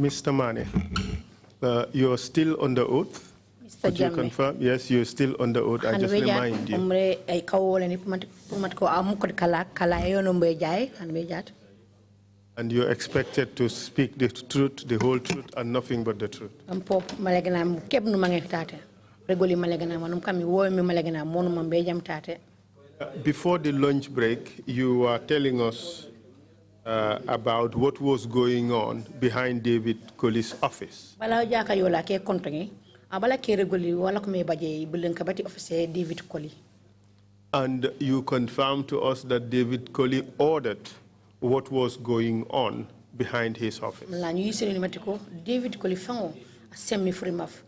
Mr. Mane, you're still under oath. Mr. Could you Jammeh. confirm? Yes, you're still under oath. I just remind you. And you're expected to speak the truth, the whole truth, and nothing but the truth. Before the lunch break, you were telling us about what was going on behind David Colley's office. And you confirmed to us that David Colley ordered what was going on behind his office. David Colley found a semi-free-muff.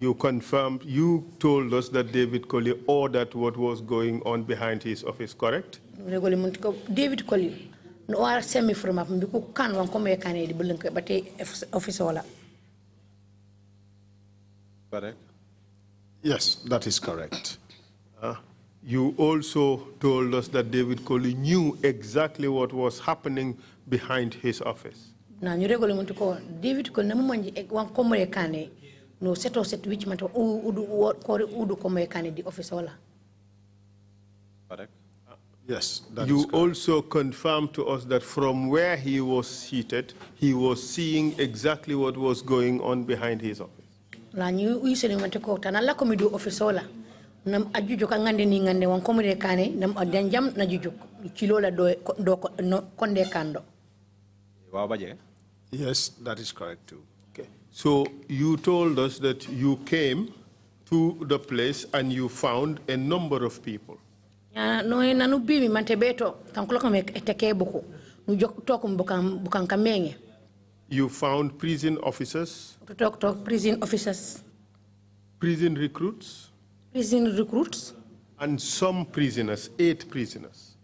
You confirmed, you told us that David Colley ordered what was going on behind his office, correct? David Colley, no are semi-free-muff, because can one come here but office. Correct? Yes, that is correct. You also told us that David Colley knew exactly what was happening behind his office. David Colley, one come here no set which matter udu come here the office. Correct? Yes, that you is correct. also confirmed to us that from where he was seated, he was seeing exactly what was going on behind his office. La ñu uyse ni mate ko tan la ko mi do office wala nam ajujo ka ngande ni ngande won ko re kané nam adanjam na jujo ci lola do konde kando. Wa baje? Yes, that is correct too. Okay. So you told us that you came to the place and you found a number of people. Ya no nanu bi mi mante beto tan ko ko me teke boko nu jok to ko bukan kamenge. You found prison officers. Prison officers. Prison recruits. Prison recruits. And some prisoners, 8 prisoners.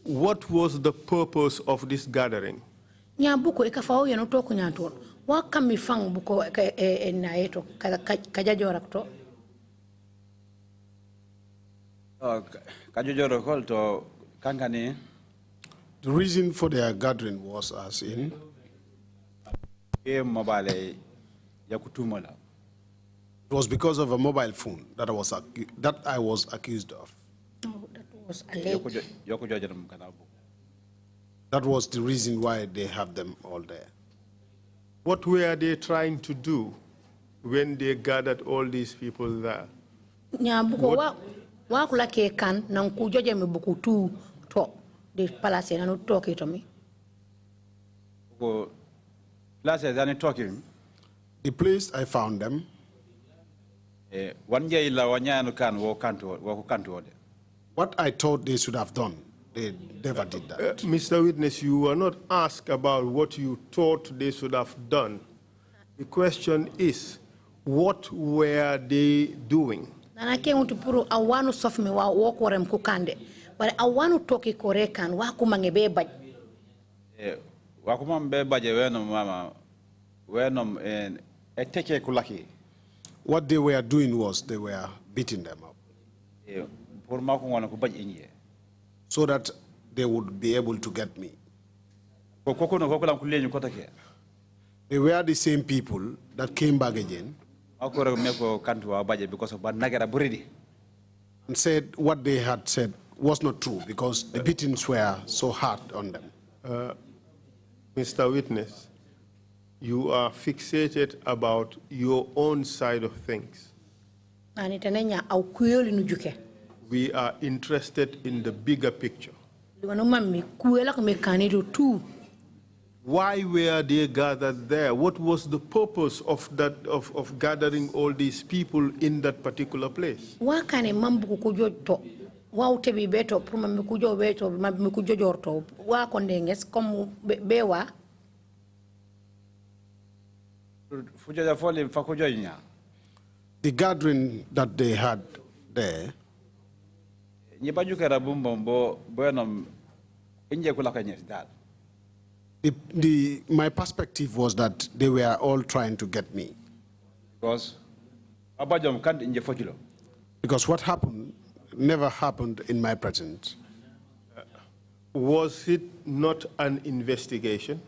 What was the purpose of this gathering? The reason for their gathering was as in it was because of a mobile phone that I was accused of. Oh, that was alleged. That was the reason why they have them all there. What were they trying to do when they gathered all these people there? The palace and talking to me. The place I found them. What I thought they should have done, they never did that. Mr. Witness, you were not asked about what you thought they should have done. The question is, what were they doing? I came to put a one of me while walk or kukande. But I want to talk it correct and wakumang beba. Wakumang beba jewenom mama wenom and eteke kulaki. What they were doing was they were beating them up. So that they would be able to get me. They were the same people that came back again and said what they had said was not true because the beatings were so hard on them. Mr. Witness, you are fixated about your own side of things. We are interested in the bigger picture. Why were they gathered there? What was the purpose of that of gathering all these people in that particular place? Wow, to be better, Promamicujo beto, Mamikujo jorto, Wakondenges, come bewa. The gathering that they had there, my perspective was that they were all trying to get me. Because what happened never happened in my presence. Was it not an investigation?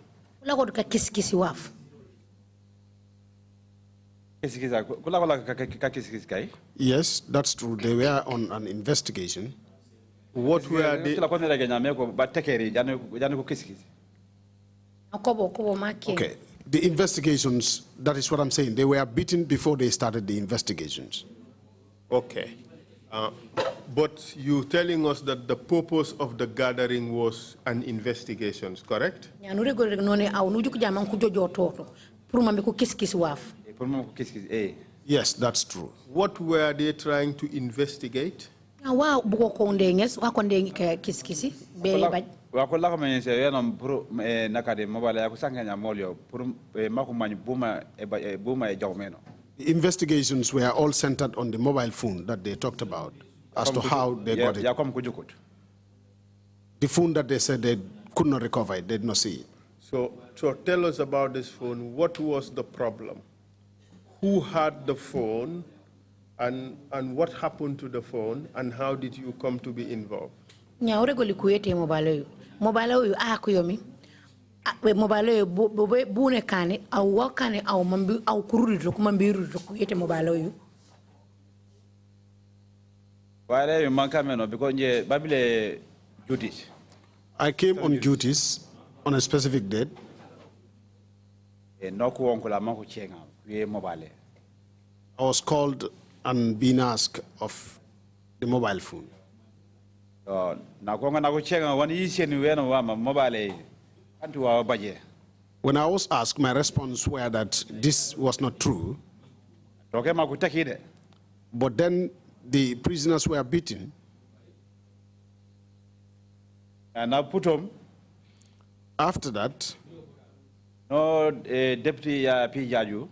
Yes, that's true. They were on an investigation. What were they? Okay, the investigations, that is what I'm saying. They were beaten before they started the investigations. Okay. But you telling us that the purpose of the gathering was an investigation, correct? Yes, that's true. What were they trying to investigate? The investigations were all centered on the mobile phone that they talked about as to how they got it. The phone that they said they could not recover it, they did not see it. So tell us about this phone. What was the problem? Who had the phone and what happened to the phone and how did you come to be involved? Mobile bune kane au wakane au mambi au kurudi kumambiru yete mobile Wale mankameno because nje babile duties. I came on duties on a specific date. I was called and being asked of the mobile phone. When I was asked, my response was that this was not true. But then the prisoners were beaten. And I put them. After that, no, Deputy P. Jaju.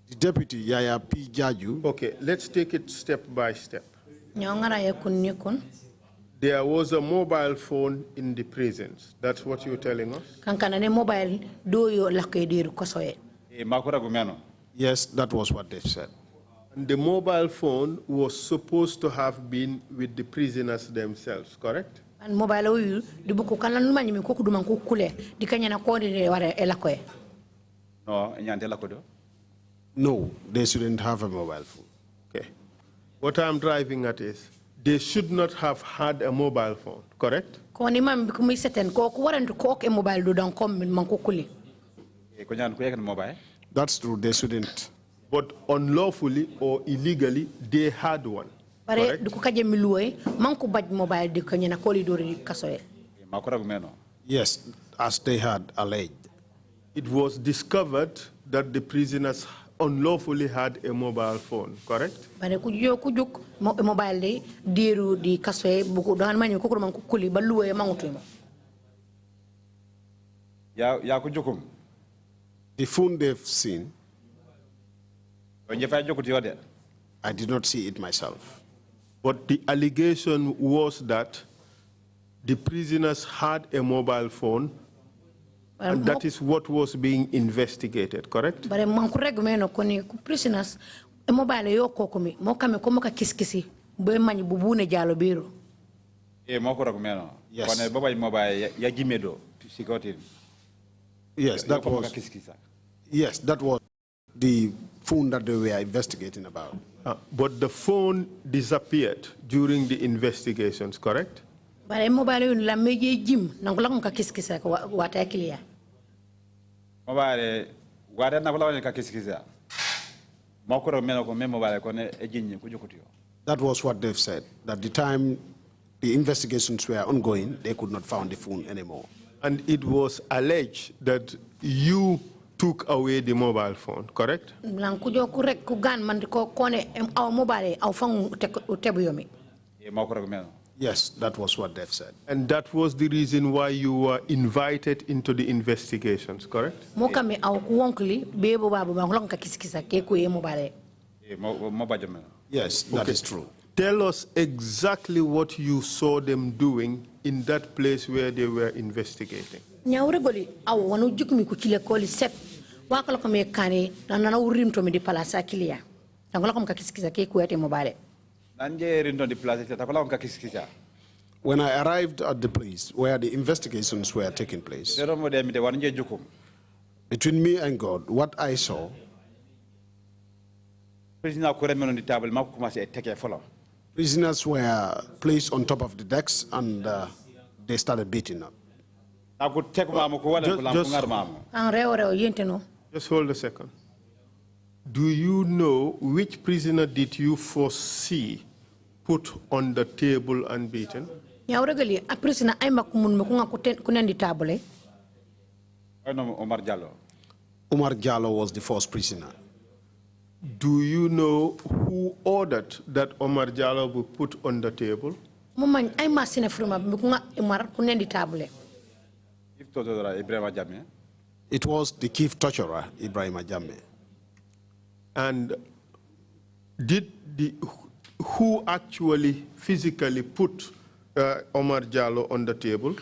The Deputy Yaya P. Jaju. Okay, let's take it step by step. There was a mobile phone in the prisons. That's what you're telling us? Yes, that was what they said. And the mobile phone was supposed to have been with the prisoners themselves, correct? And mobile no, they shouldn't have a mobile phone. Okay. What I'm driving at is, they should not have had a mobile phone, correct? That's true, they shouldn't. But unlawfully or illegally, they had one. Yes, as they had alleged. It was discovered that the prisoners unlawfully had a mobile phone, correct? The phone they've seen, I did not see it myself. But the allegation was that the prisoners had a mobile phone, and that is what was being investigated, correct? Prisoners, mobile yes, that was. Yes, that was the phone that they were investigating about. But the phone disappeared during the investigations, correct? That was what they've said. That the time the investigations were ongoing, they could not find the phone anymore. And it was alleged that you took away the mobile phone, correct? Yes, that was what they've said. And that was the reason why you were invited into the investigations, correct? Yes, that is true. Tell us exactly what you saw them doing in that place where they were investigating. Tangola kom kakisikiza ke kuete mobile. Nanje rindo di place takola on kakisikisa. When I arrived at the place where the investigations were taking place, between me and God, what I saw, prisoners were placed on top of the decks and they started beating up. Just hold a second. Do you know which prisoner did you foresee put on the table and beaten? Omar Jallo. Omar Jallo was the first prisoner. Do you know who ordered that Omar Jallo be put on the table? It was the chief torturer, Ibrahim Jammeh. And who actually physically put Omar Jallo on the table?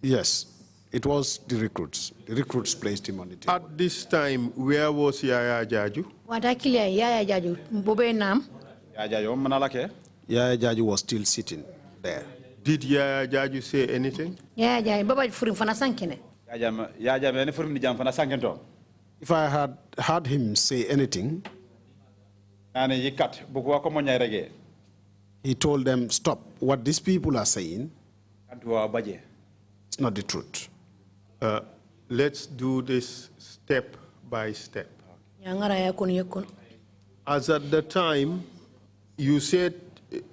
Yes, it was the recruits. The recruits placed him on the table. At this time, where was Yaya Jaju? Yaya Jaju was still sitting there. Did Yaya Jaju say anything? If I had heard him say anything, he told them, stop. What these people are saying, it's not the truth. Let's do this step by step. As at the time, you said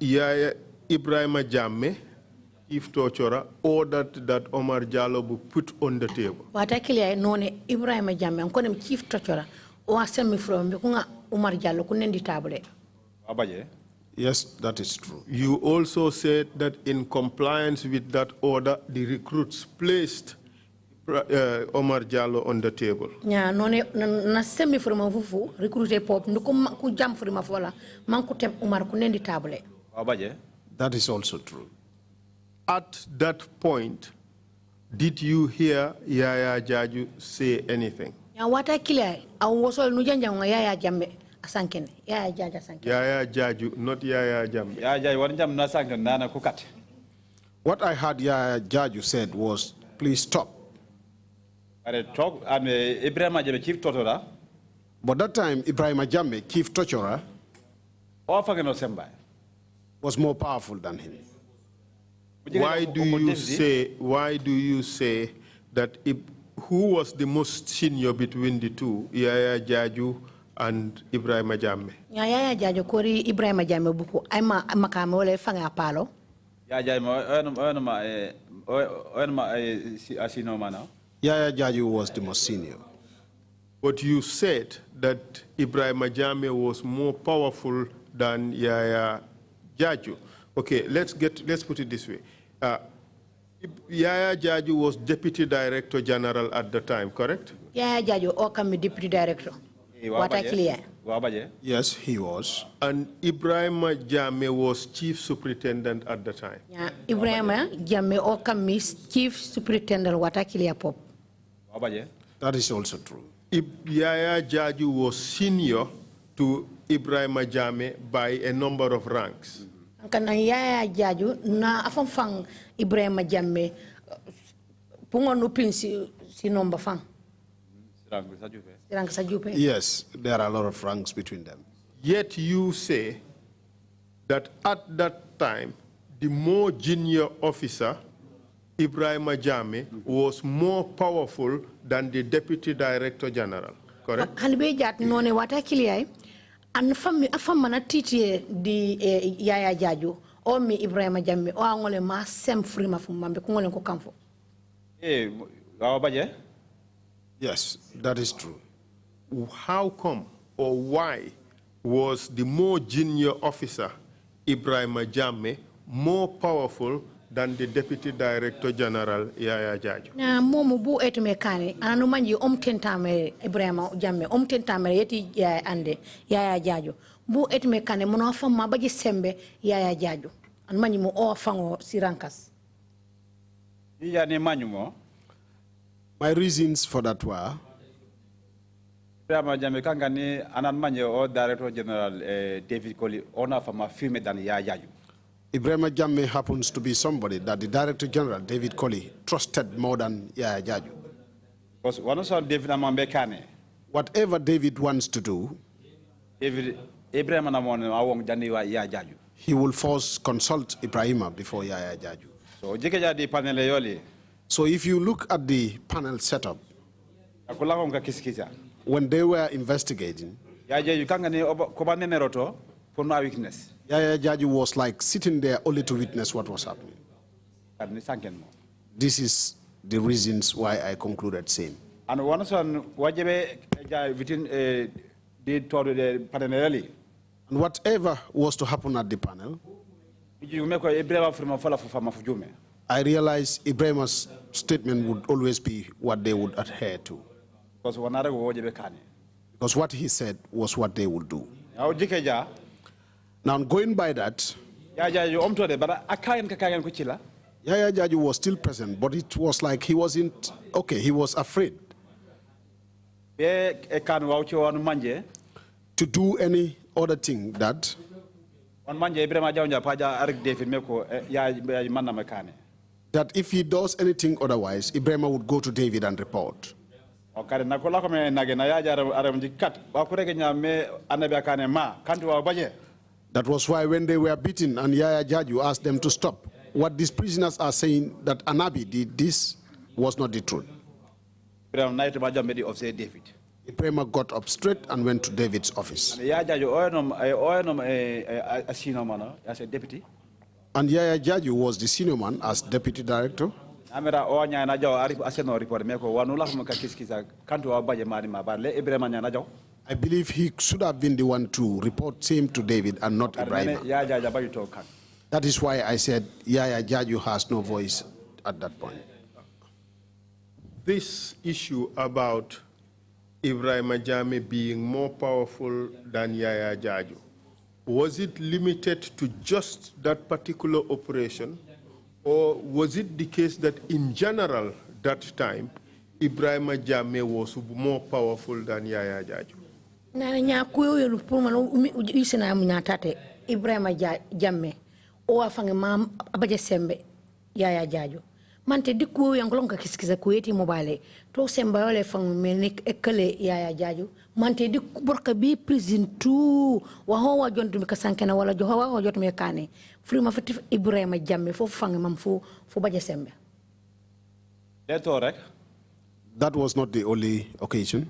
Yaya Ibrahim Jammeh, chief torturer, ordered that Omar Jallo be put on the table. Ibrahim Jammeh, chief torturer, Omar Jallo Yes, that is true. You also said that in compliance with that order, the recruits placed Omar Jallo on the table. That is also true. At that point, did you hear Yaya Jaju say anything? Yaya Jaju, not Yaya Jammeh. What I heard Yaya Jaju said was, please stop. But that time, Ibrahim Jammeh, chief torturer, was more powerful than him. Why do you say that who was the most senior between the two, Yaya Jaju and Ibrahim Jammeh? Yaya Jaju kori Ibrahim Jammeh buku ay makame wala fanga palo. Yaya Jaju was the most senior. But you said that Ibrahim Jammeh was more powerful than Yaya Jaju. Okay, let's put it this way. Yaya Jaju was Deputy Director General at the time, correct? Yaya Jaju okami Deputy Director. Yes, he was. And Ibrahim Jammeh was Chief Superintendent at the time. Yeah, Ibrahim Jammeh okami Chief Superintendent watakilia pop. That is also true. Yaya Jaju was senior to Ibrahim Jammeh by a number of ranks. Kana Yaya Jaju na afang Ibrahim Jammeh pungo pinsi si number fang. Yes, there are a lot of ranks between them. Yet you say that at that time, the more junior officer, Ibrahim Jammeh, was more powerful than the Deputy Director General, correct? None watakiliai. And afam mana titi di Yaya Jaju o mi Ibrahim Jammeh o angole ma sem frima fumambe kungole ko kamfo. Yes, that is true. How come or why was the more junior officer, Ibrahim Jammeh, more powerful than the Deputy Director General, Yaya Jaju? Na momu bu etume kane ananu manji tentame Ibrahim Jammeh tentame yeti ya ande Yaya Jaju bu etume kane mono afam mabaji sembe Yaya Jaju an manji mo o fango sirankas. My reasons for that were Ibrahima Jammeh kangani anan manje o Director General David Colley ona fama firme dan ya jaju. Ibrahima Jammeh happens to be somebody that the Director General, David Colley, trusted more than Yaya Jaju. Because one of David Amambe Kane. Whatever David wants to do, David Ibrahima Namon awong jani wa ya jaju. He will first consult Ibrahima before Yaya Jaju. So jikeja di panel yoli. So if you look at the panel setup, when they were investigating, Yaya Jaju was like sitting there only to witness what was happening. This is the reasons why I concluded same. And one son wajebe within the panel. And whatever was to happen at the panel, I realized Ibrahima's statement would always be what they would adhere to. Because what he said was what they would do. Now, going by that, Yaya Jaju was still present, but it was like he wasn't, okay, he was afraid to do any other thing that if he does anything otherwise, Ibrahima would go to David and report. That was why when they were beaten and Yaya Jaju asked them to stop, what these prisoners are saying that Anabi did this was not the truth. Ibrahima got up straight and went to David's office. And Yaya Jaju was the senior man as deputy director. I believe he should have been the one to report same to David and not Ibrahima. That is why I said Yaya Jaju has no voice at that point. This issue about Ibrahima Jammeh being more powerful than Yaya Jaju, was it limited to just that particular operation, or was it the case that in general that time Ibrahima Jammeh was more powerful than Yaya Jaju? Ibrahima Jammeh o afange mam abaje sembe Yaya Jaju mante dikku yangolon ka kiskiza kueti mobile to semba yole fang menik ekale Yaya Jaju mante dikku borka bi prison tu wa ho wa jontu mi kasankena wala jo wa ho jotu me kane frima fati Ibrahima Jammeh fo fang mam fo baje sembe. That was not the only occasion.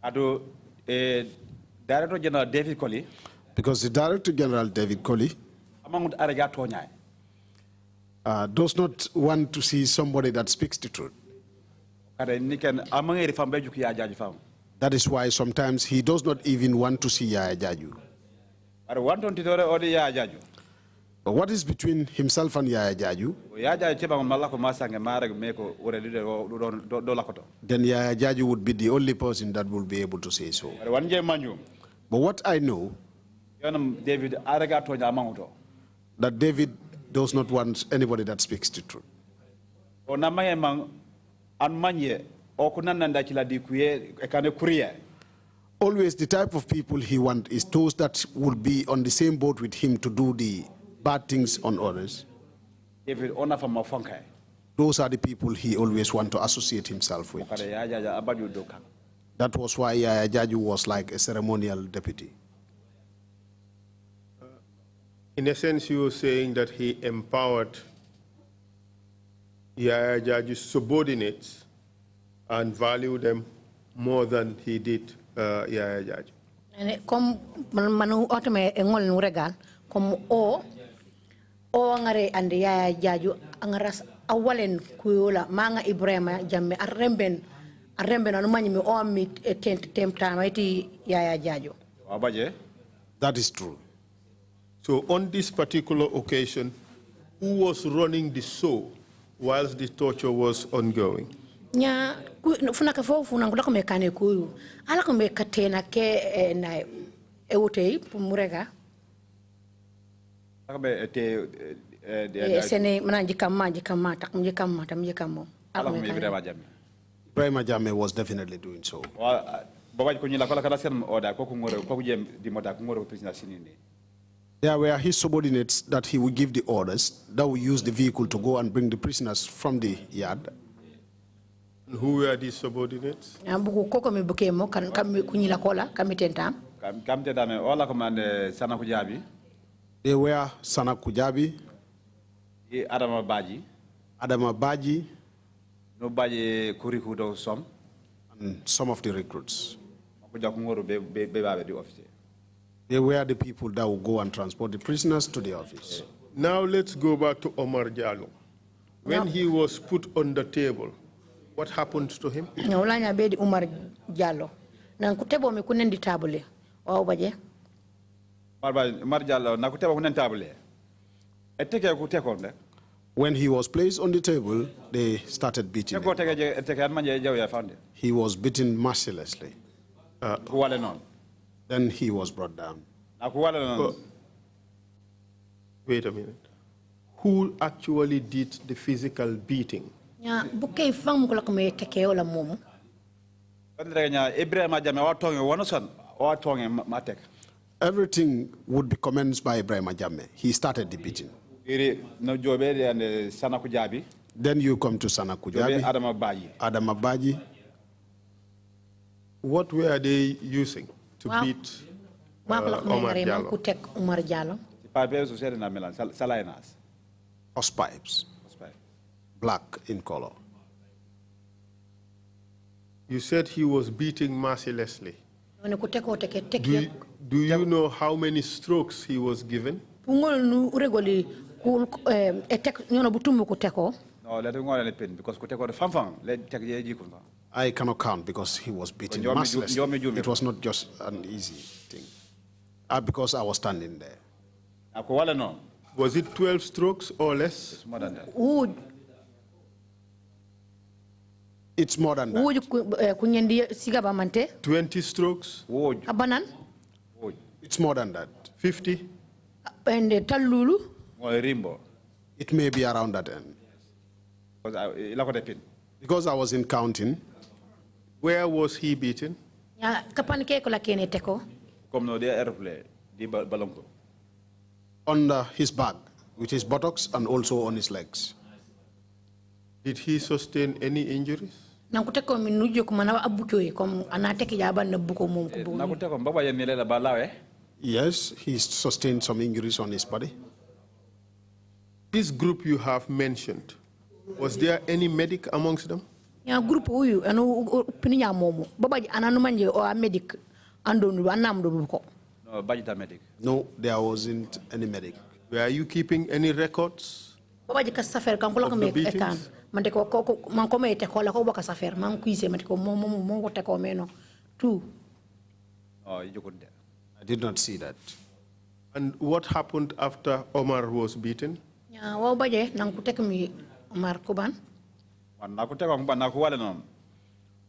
Abdou, Director General David Colley. Because the Director General David Colley does not want to see somebody that speaks the truth. That is why sometimes he does not even want to see Yaya Jaju. But what is between himself and Yaya Jaju? Then Yaya Jaju would be the only person that will be able to say so. But what I know, that David does not want anybody that speaks the truth. Always the type of people he wants is those that will be on the same boat with him to do the bad things on others. Those are the people he always wants to associate himself with. That was why Yaya Jaju was like a ceremonial deputy. In a sense, you were saying that he empowered Yaya Jaju's subordinates and valued them more than he did Yaya Jaju. Comme manu otome engol nu regal comme o ngare ande Yaya Jaju angaras awalen kuyola manga Ibrahima Jammeh arremben anu manyi o ammi temtamati Yaya Jaju. That is true. So on this particular occasion, who was running the show whilst the torture was ongoing? Nya funaka fofu nangula kome kane kuyu ala kome katena ke na eutei pumurega Ibrahima Jammeh was definitely doing so. There were his subordinates that he would give the orders that would use the vehicle to go and bring the prisoners from the yard. And who were these subordinates? They were Sana Kujabi, Adama Baji, and some of the recruits. They were the people that would go and transport the prisoners to the office. Now let's go back to Omar Jallo. When he was put on the table, what happened to him? Omar Jallo. When he was placed on the table, they started beating him. He was beaten mercilessly. Then he was brought down. Wait a minute. Who actually did the physical beating? Everything would be commenced by Ibrahim Jammeh. He started the beating. Then you come to Sana Kujabi, Adama Baji. What were they using to beat Omar Jallo? Hose pipes, black in color. You said he was beating mercilessly. Do you know how many strokes he was given? I cannot count because he was beaten mercilessly. It was not just an easy thing. Because I was standing there. Was it 12 strokes or less? It's more than that. It's more than that. 20 strokes? It's more than that. 50? It may be around that end. Because I was in counting. Where was he beaten? Under his back, with his buttocks and also on his legs. Did he sustain any injuries? Yes, he sustained some injuries on his body. This group you have mentioned, was there any medic amongst them? No, there wasn't any medic. Were you keeping any records of the beatings? I did not see that. And what happened after Omar was beaten?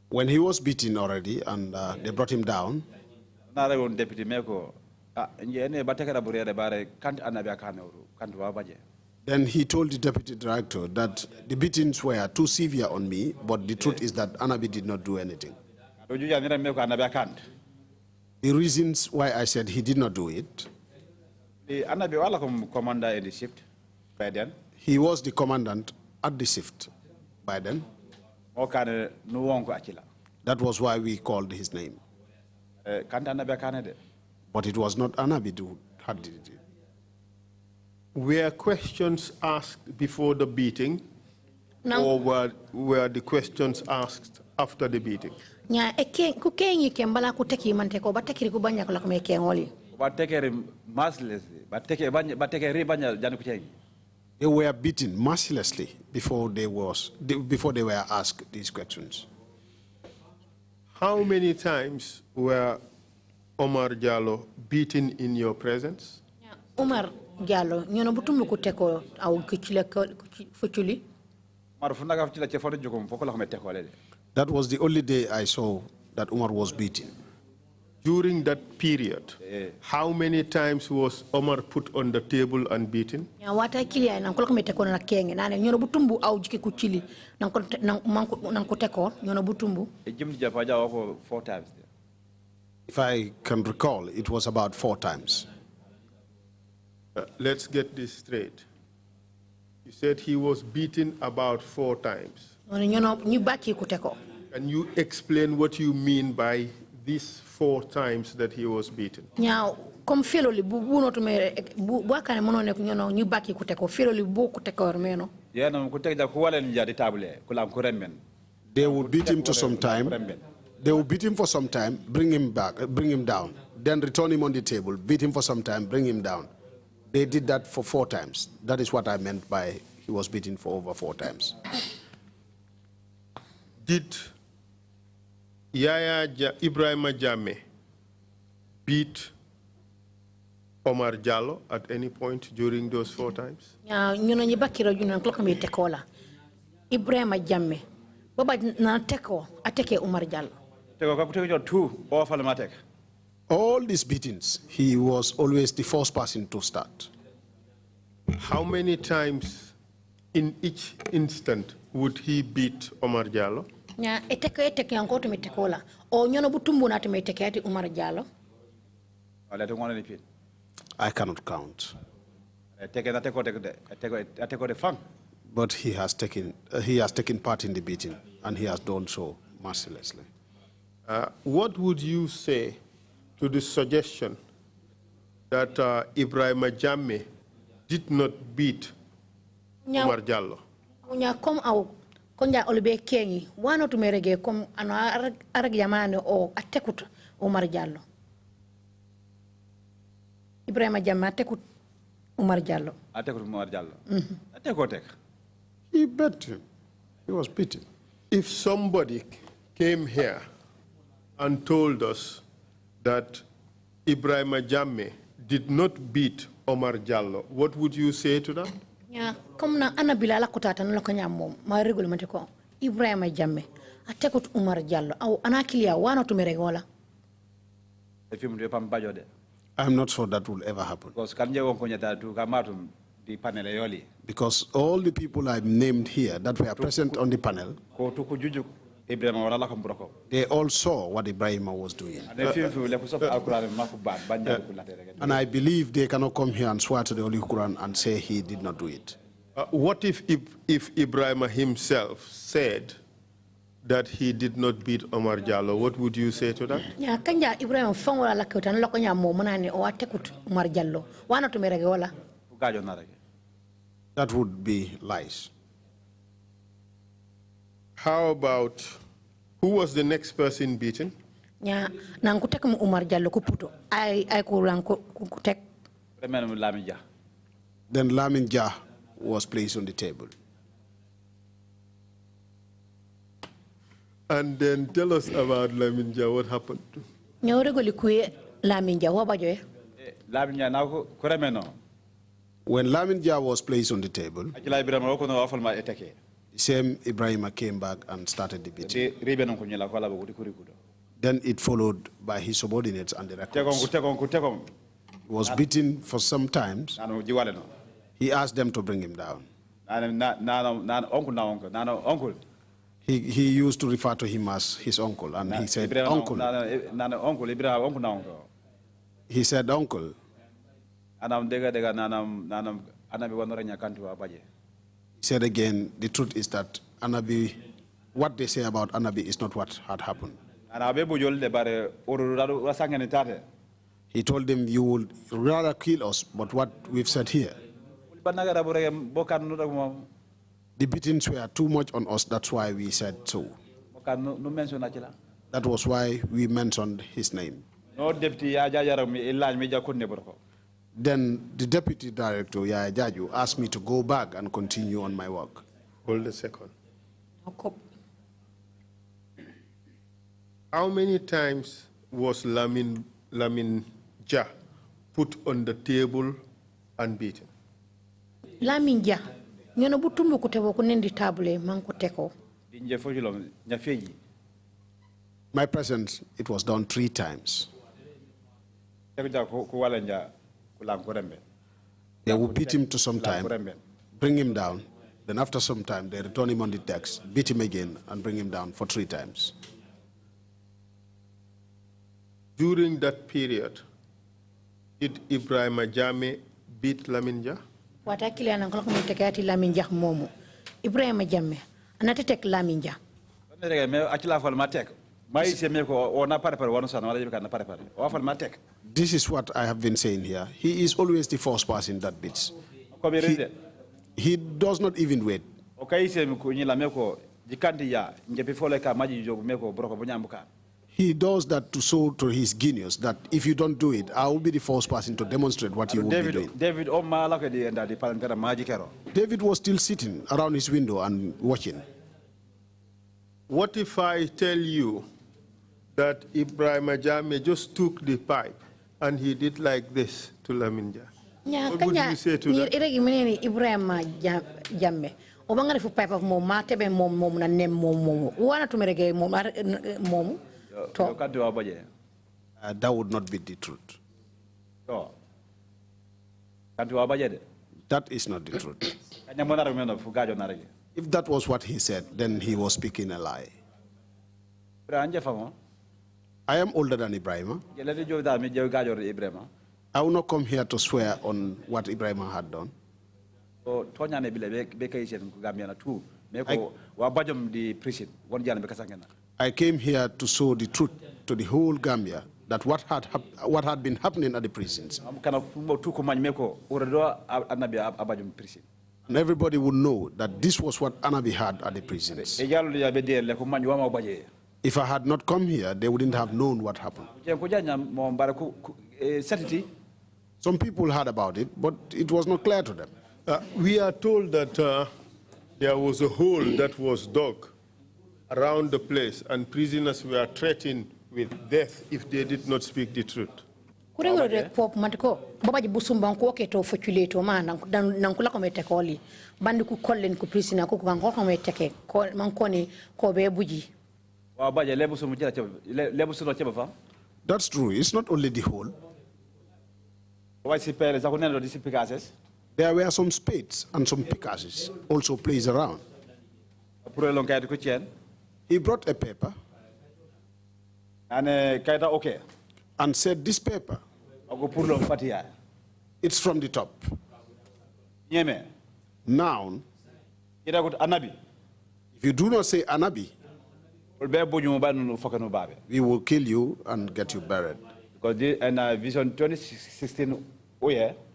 When he was beaten already and they brought him down, then he told the deputy director that the beatings were too severe on me, but the truth is that Anabi did not do anything. The reasons why I said he did not do it. Commander in the shift by then. He was the commandant at the shift by then. That was why we called his name. But it was not Anabi who had did it. Were questions asked before the beating, or were the questions asked after the beating? They were beaten mercilessly before they were asked these questions. How many times were Omar Jallo beaten in your presence? Omar Jallo, you know, butumu kuteko au kuchile fuchuli. That was the only day I saw that Umar was beaten. During that period, how many times was Omar put on the table and beaten? Wata kilia na nkoloko meteko na kenge na nyono butumbu au jike kuchili na nkoteko nyono butumbu. Jim Japaja over 4 times. If I can recall, it was about 4 times. Let's get this straight. You said he was beaten about 4 times. Can you explain what you mean by these 4 times that he was beaten? Now, come feel li buno to me buaka ne mono ne kunyono new baki kuteko feel li bu kuteko ormeno. Yeah, no kuteka da kuwale nja di table kulam kuremben. They would beat him to some time. They would beat him for some time, bring him back, bring him down, then return him on the table, beat him for some time, bring him down. They did that for 4 times. That is what I meant by he was beaten for over 4 times. Did Ibrahim Jammeh beat Omar Jallo at any point during those 4 times? Nyuno nyibakiro juno kloko mi tekola. Ibrahim Jammeh. Baba na teko ateke Omar Jallo. Teko kakuteko jo 2 or falematek. All these beatings, he was always the first person to start. How many times in each instant would he beat Omar Jallo? Eteke yanko to metekola. O nyono butumbu na to meteke ati Omar Jallo. I cannot count. But he has taken part in the beating, and he has done so mercilessly. What would you say to the suggestion that Ibrahim Jammeh did not beat Omar Jallo? Konja olibe kengi wano tumerege kom ano arag yamane o atekut Omar Jallo. Ibrahim Jammeh atekut Omar Jallo. Atekut Omar Jallo. Atekotek. He beat him. He was beaten. If somebody came here and told us that Ibrahim Jammeh did not beat Omar Jallo, what would you say to that? Yeah, comme na ana bilala kutata nalo kanya mom ma regulamente ko Ibrahim Jammeh atekut Omar Jallo au anakilia wano tumeregola. I'm not sure that will ever happen. Because all the people I've named here that were present on the panel, they all saw what Ibrahim was doing. And I believe they cannot come here and swear to the Holy Quran and say he did not do it. What if Ibrahim himself said that he did not beat Omar Jallo? What would you say to that? Yeah, kanja Ibrahim fangola la kutan lokonya mo manani o atekut Omar Jallo. Wana tumeregola. That would be lies. How about who was the next person beaten? Yeah, nangutek mu Omar Jallo kuputo. I kutek. Then Lamin Jah was placed on the table. And then tell us about Lamin Jah. What happened? When Lamin Jah was placed on the table, the same Ibrahim came back and started the beating. Then it followed by his subordinates and the records. He was beaten for some times. He asked them to bring him down. He used to refer to him as his uncle, and he said, uncle. He said, uncle. He said again, the truth is that Anabi, what they say about Anabi is not what had happened. He told them, you would rather kill us, but what we've said here. The beatings were too much on us, that's why we said so. That was why we mentioned his name. Then the deputy director, Yaya Jaju, asked me to go back and continue on my work. Hold a second. How many times was Lamin Jah put on the table and beaten? Lamin Jah. Nyono butumbu kutewo kunendi table manko teko. My presence, it was done 3 times. They will beat him to some time, bring him down. Then after some time, they return him on the decks, beat him again, and bring him down for 3 times. During that period, did Ibrahim Jammeh beat Laminja? Watakili anakola kumitekati Laminja momo. Ibrahim Jammeh anatetek Laminja. This is what I have been saying here. He is always the first person that beats. He does not even wait. He does that to show to his genius that if you don't do it, I will be the first person to demonstrate what you will be doing. David was still sitting around his window and watching. What if I tell you that Ibrahim Jammeh just took the pipe and he did like this to Laminja? What would you say to that? Ibrahim Jammeh. Obangare fu pipe of mom, matebe mom na name mom. Wana tumerege mom. That would not be the truth. That is not the truth. If that was what he said, then he was speaking a lie. I am older than Ibrahim. I will not come here to swear on what Ibrahim had done. I came here to show the truth to the whole Gambia that what had been happening at the prisons. And everybody would know that this was what Anabi had at the prisons. If I had not come here, they wouldn't have known what happened. Some people heard about it, but it was not clear to them. We are told that there was a hole that was dug around the place and prisoners were threatened with death if they did not speak the truth. That's true. It's not only the hole. There were some spades and some pickaxes also placed around. He brought a paper and said, this paper, it's from the top. Now, if you do not say Anabi, we will kill you and get you buried.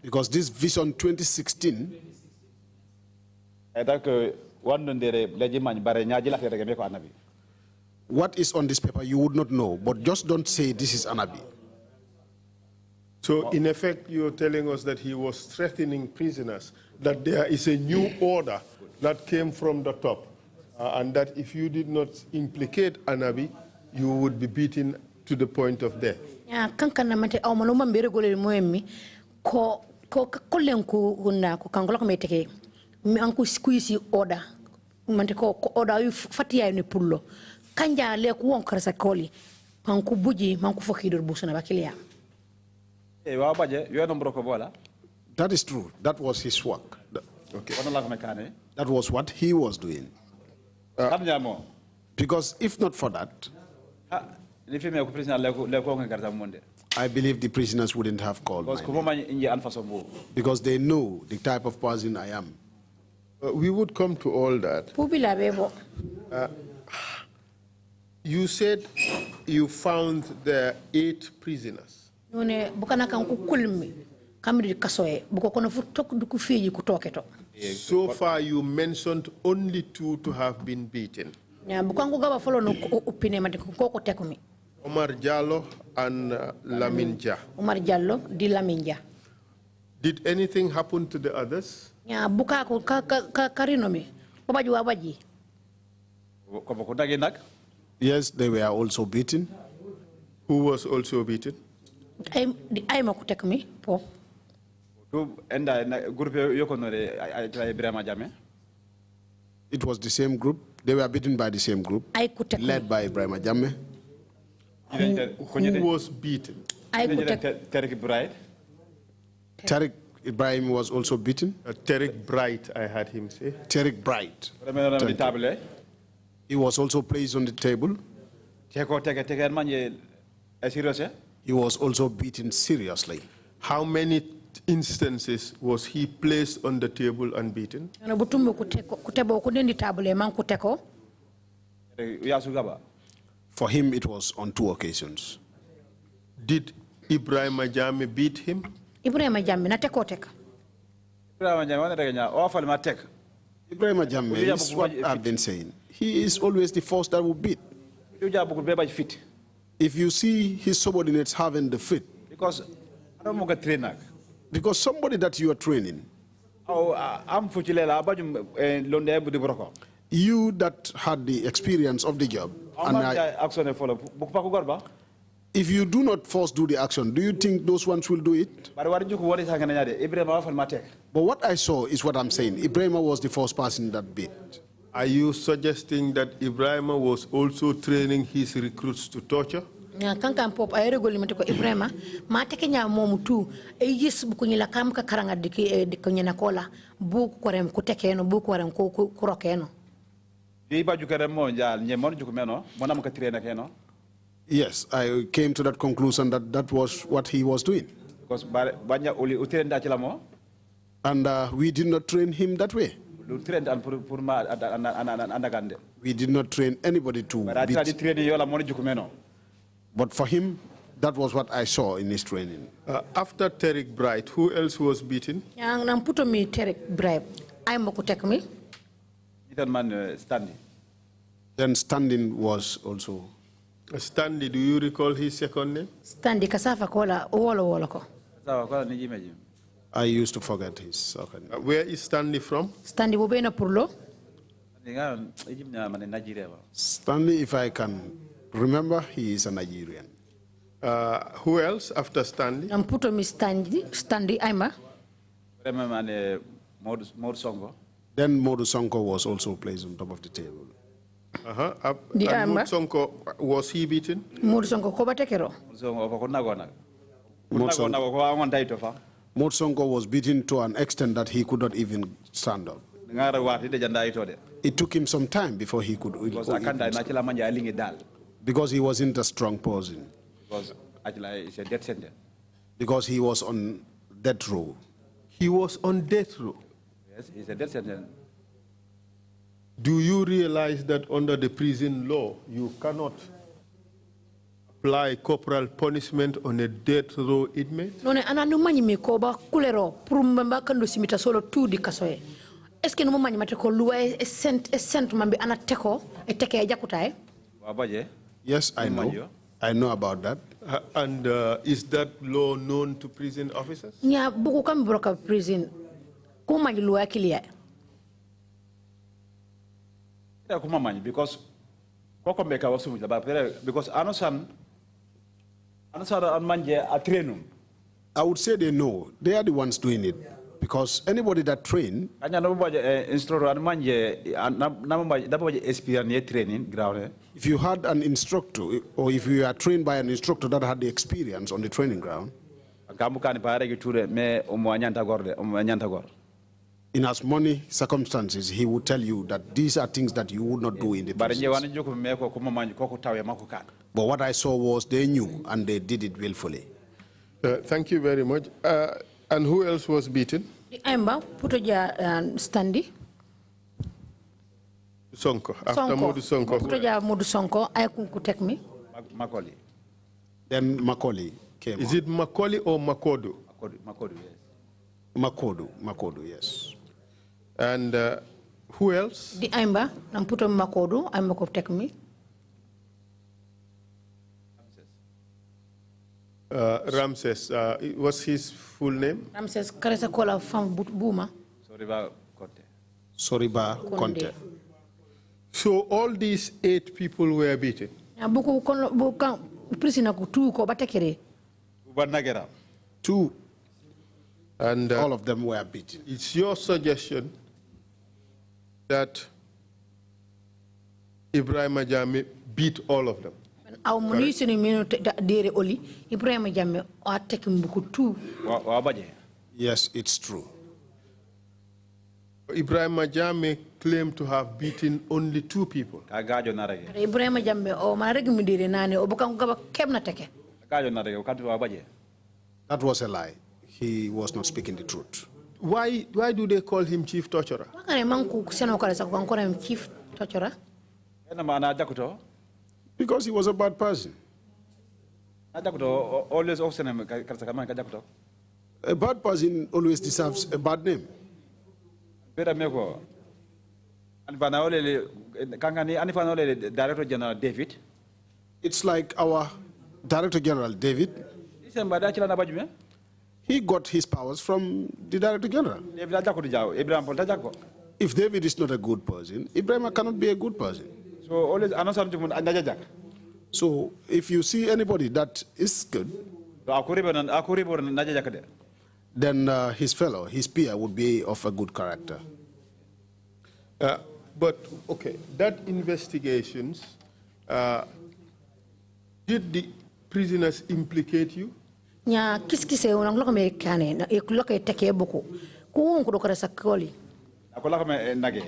Because this vision 2016, what is on this paper you would not know, but just don't say this is Anabi. So in effect, you're telling us that he was threatening prisoners, that there is a new order that came from the top, and that if you did not implicate Anabi, you would be beaten to the point of death. Ko kolenku huna ko kangola ko meteke mi anku squeeze order mante ko order yu fatia ni pullo kanja le ko won karsa koli panku buji manku fokidur busuna bakilia wa baje yo no broko bola. That is true. That was his work. Okay. That was what he was doing. Because if not for that, I believe the prisoners wouldn't have called me. Because they know the type of person I am. We would come to all that. You said you found there 8 prisoners. So far you mentioned only 2 to have been beaten. Omar Jallo and Laminja. Omar Jallo di Laminja. Did anything happen to the others? Ya buka ko karinomi. Babaju wabaji. Yes, they were also beaten. Who was also beaten? I makutek me po. It was the same group. They were beaten by the same group, led by Ibrahim Jammeh. Who was beaten? Trrc Bright. Trrc Ibrahim was also beaten. Trrc Bright, I had him say. Trrc Bright. He was also placed on the table. He was also beaten seriously. How many instances was he placed on the table and beaten? For him, it was on 2 occasions. Did Ibrahim Jammeh beat him? Ibrahim Jammeh is what I've been saying. He is always the force that will beat. If you see his subordinates having the fit, because somebody that you are training, you that had the experience of the job, if you do not first do the action, do you think those ones will do it? But what I saw is what I'm saying. Ibrahim was the first person that beat. Are you suggesting that Ibrahim was also training his recruits to torture? Kankan pop ay regoli mate ko Ibrahima ma teke nya momu tu e yis bu ko nyila kam ka karanga diki ko nyena kola bu ko rem ko teke no bu ko rem ko rokeno di ba jukere mo njal nye mon jukumeno monam ka trainer keno. Yes, I came to that conclusion that that was what he was doing. Because banya uli utrenda chila mo. And we did not train him that way. We did not train anybody to beat. But for him, that was what I saw in his training. After Trrc Bright, who else was beaten? Yang puto mi Trrc Bright. I'm mo kutek mi. Standing. Then Standing was also. Standing, do you recall his second name? Standing kasafa kola wolo ko. I used to forget his second name. Where is Standing from? Standing bobena purlo. Stanley, if I can remember, he is a Nigerian. Who else after Stanley? Puto mi Stanley Aima. Then Modu Sonko was also placed on top of the table. Modu Sonko, was he beaten? Modu Sonko ko batekero. Modu Sonko was beaten to an extent that he could not even stand up. It took him some time before he could. Because he wasn't a strong person. Because it's a death sentence. Because he was on death row. He was on death row? Yes, it's a death sentence. Do you realize that under the prison law, you cannot apply corporal punishment on a death row inmate? No, ananu mani me ko ba kulero pour mbamba kando simita solo tout di kasoye. Est-ce que no mani mate ko loi e sent mambe ana teko e teke jakutae? Yes, I know. I know about that. And is that law known to prison officers? Nya buku kam broka prison. Ko mani loi kilia. Yeah, kuma mani because koko meka wasu because anosan manje a trainum. I would say they know. They are the ones doing it. Because anybody that train, if you had an instructor, or if you are trained by an instructor that had the experience on the training ground, in as many circumstances, he would tell you that these are things that you would not do in the prisons. But what I saw was they knew and they did it willfully. Thank you very much. And who else was beaten? Emba, Putoja Standi. Sonko. After Modu Sonko. Putoja Modu Sonko, I could take me. Macaulay. Then Macaulay came. Is it Macaulay or Makodo? Makodo, yes. Makodo, yes. And who else? The Emba, and Puto Makodo, I could take me. Ramses, what's his full name? Ramses Karesa Kola from Buma. Soriba Conte. So all these 8 people were beaten? Two. And all of them were beaten. It's your suggestion that Ibrahim Jammeh beat all of them? aw mo ni sunu minu dere oli Ibrahima Jammeh o teki mbuku tu wa baje. Yes, it's true. Ibrahima Jammeh claimed to have beaten only 2 people. Agajo narage. Ibrahima Jammeh o ma reg mi dire nane o bukan gaba kebna teke. Agajo narage kantu wa baje. That was a lie. He was not speaking the truth. Why do they call him chief torturer? Wakane manku kusena kala sa ko ankora chief torturer. Ena mana jakuto. Because he was a bad person. Jakuto always oxene karsa kama jakuto. A bad person always deserves a bad name. Bera meko. Anifana ole kangani anifana ole Director General David. It's like our Director General David. Isemba da chila na bajume. He got his powers from the Director General. If David is not a good person, Ibrahim cannot be a good person. So always So if you see anybody that is good, then his fellow, his peer would be of a good character. But, okay, that investigations, did the prisoners implicate you? Nya kiskise unang loko me kane na loko teke boko ku ko dokara sakoli akola ko me nage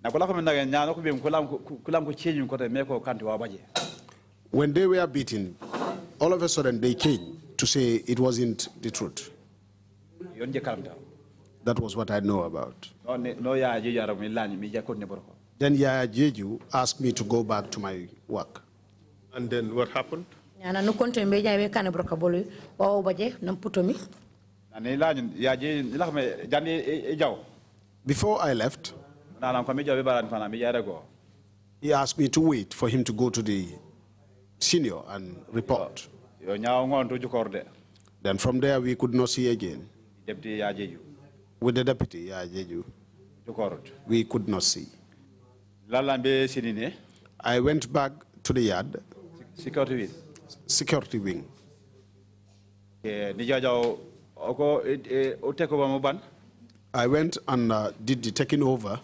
akola ko me nage nya no ko bim kulam ko change ko te me ko kanti wa baje. When they were beaten, all of a sudden they changed to say it wasn't the truth. That was what I know about. Then Yaya Jeju asked me to go back to my work. And then what happened? Before I left, he asked me to wait for him to go to the senior and report. Then from there we could not see again. With the deputy, Yaya Jeju, we could not see. I went back to the yard. Security wing. I went and did the taking over.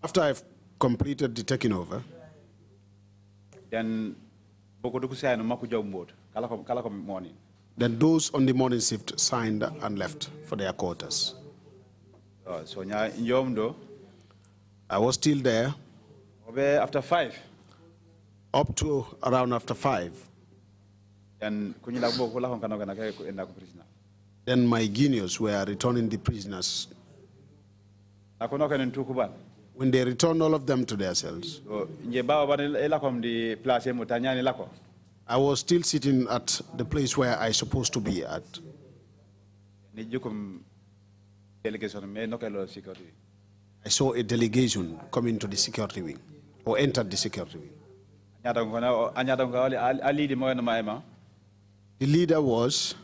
After I've completed the taking over, then those on the morning shift signed and left for their quarters. So I was still there. After 5. Up to around after 5. Then my juniors were returning the prisoners. When they returned all of them to their cells, I was still sitting at the place where I supposed to be at. I saw a delegation coming to the security wing, or entered the security wing. The leader was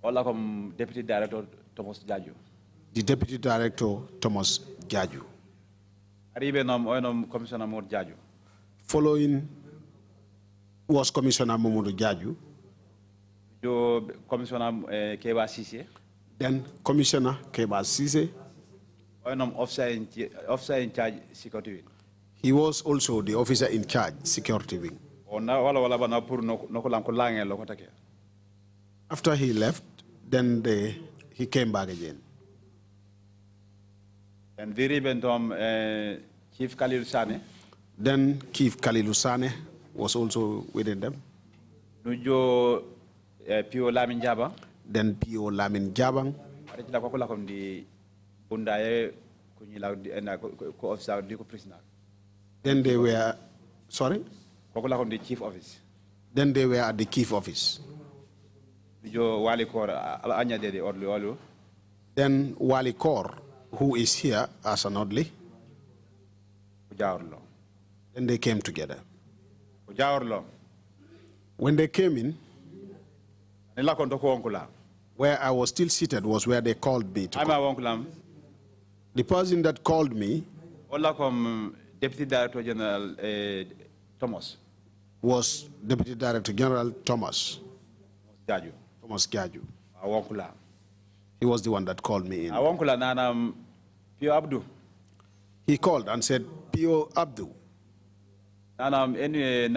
Deputy Director Thomas Jaju. The Deputy Director Thomas Jaju. Commissioner Momodu Jaju. Following was Commissioner Momodu Jaju. Commissioner Keba Sise. Then Commissioner Keba Sise. Officer in charge security. He was also the officer in charge security wing. After he left, then he came back again. And Chief Khalil Sane. Then Chief Khalil Sane was also within them. Nujo Pio Lamin Jabang. Then Pio Lamin Jabang. Then they were, sorry? The chief office. Then they were at the chief office. Then Wali Kor, who is here as an oddly, then they came together. When they came in, where I was still seated was where they called me to come. The person that called me Deputy Director General Thomas was Deputy Director General Thomas Jaju. Thomas Jaju. He was the one that called me in. Abdou. He called and said, Pio Abdou. Anyway,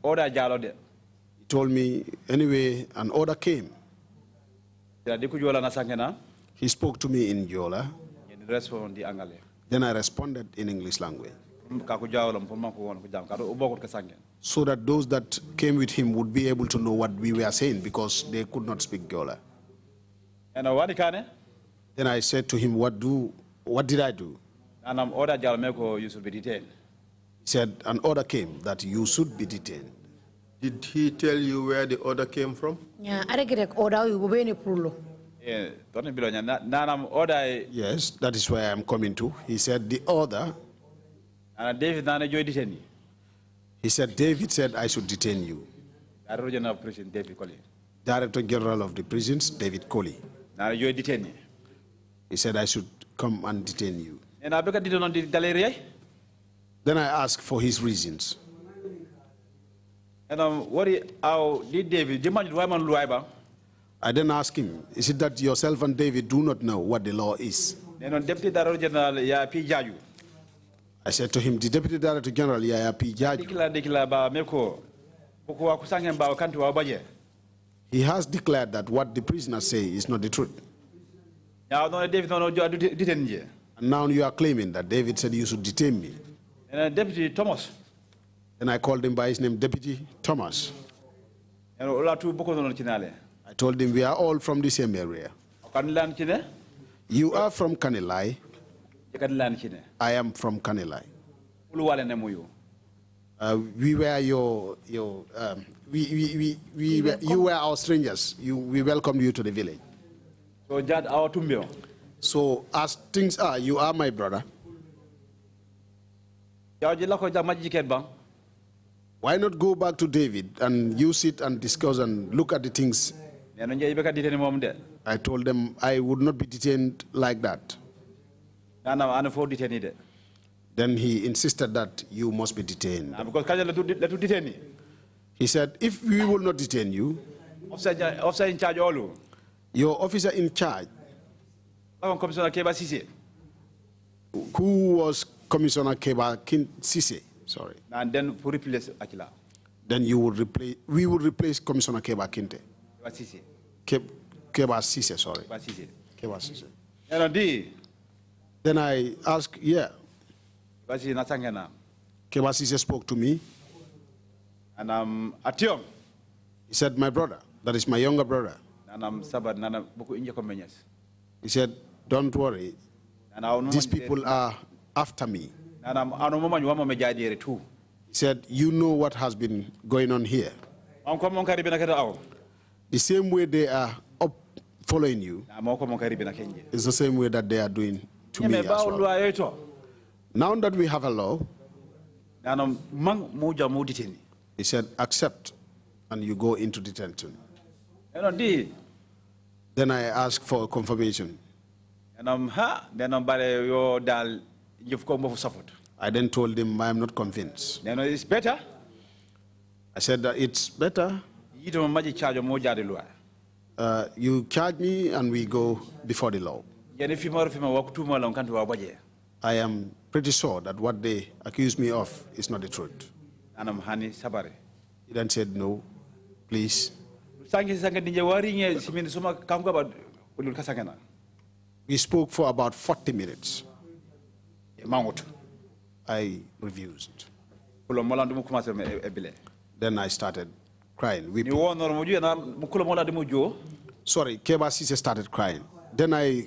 order jalo de. He told me, anyway, an order came. He spoke to me in Jola. Then I responded in English language, so that those that came with him would be able to know what we were saying, because they could not speak Jola. Then I said to him, what did I do? You should be detained. He said, an order came that you should be detained. Did he tell you where the order came from? Yeah, I get order you go any pulo. Yes, that is where I'm coming to. He said the order. He said, David said I should detain you. Director General of the prisons, David Colley. He said I should come and detain you. Then I asked for his reasons. How did David? I then asked him, is it that yourself and David do not know what the law is? I said to him, the Deputy Director General, Yaya P. Jaju, he has declared that what the prisoners say is not the truth. And now you are claiming that David said you should detain me. Deputy Thomas. And I called him by his name, Deputy Thomas. I told him we are all from the same area. You are from Kanilai. I am from Kanilai. We were you were our strangers. We welcomed you to the village. So as things are, you are my brother. Why not go back to David and use it and discuss and look at the things? I told them I would not be detained like that. Then he insisted that you must be detained. He said, if we will not detain you, your officer in charge, who was Commissioner Keba Sise, sorry. And then replace Akila. Then we will replace Commissioner Keba Kinte. Keba Sise, sorry. Keba Sise. Then I asked, Keba Sise spoke to me. And I'm Ationg. He said, my brother, that is my younger brother. And I'm Sabat Nana Buku inconvenience. He said, don't worry. These people are after me. He said, you know what has been going on here. The same way they are up following you is the same way that they are doing to me as well. Now that we have a law, he said, accept, and you go into detention. Then I asked for a confirmation. I then told him I am not convinced. It's better. I said that it's better. You charge me and we go before the law. I am pretty sure that what they accuse me of is not the truth. He then said, no, please. We spoke for about 40 minutes. I refused. Then I started crying. Sorry, Keba Sise started crying. Then I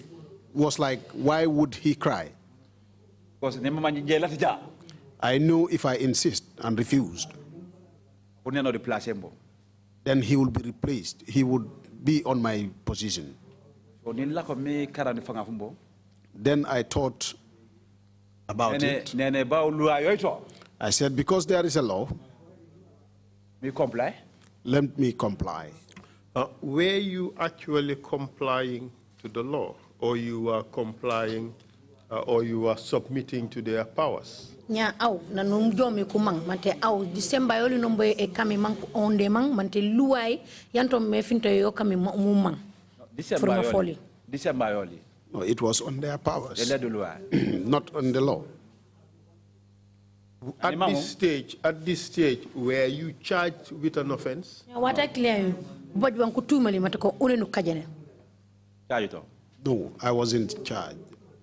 was like, why would he cry? I knew if I insist and refused, then he would be replaced. He would be on my position. Then I thought about it. I said, because there is a law, let me comply. Were you actually complying to the law, or you were complying, or you were submitting to their powers? Nya au na numjomi kumang mante au December yoli nombo e kami mang onde mang mante luai yanto me finto yo kami mumang. December yoli. No, it was on their powers, not on the law. At this stage, were you charged with an offense? What I clear, but one could 2 million matako unenu kajane. No, I wasn't charged.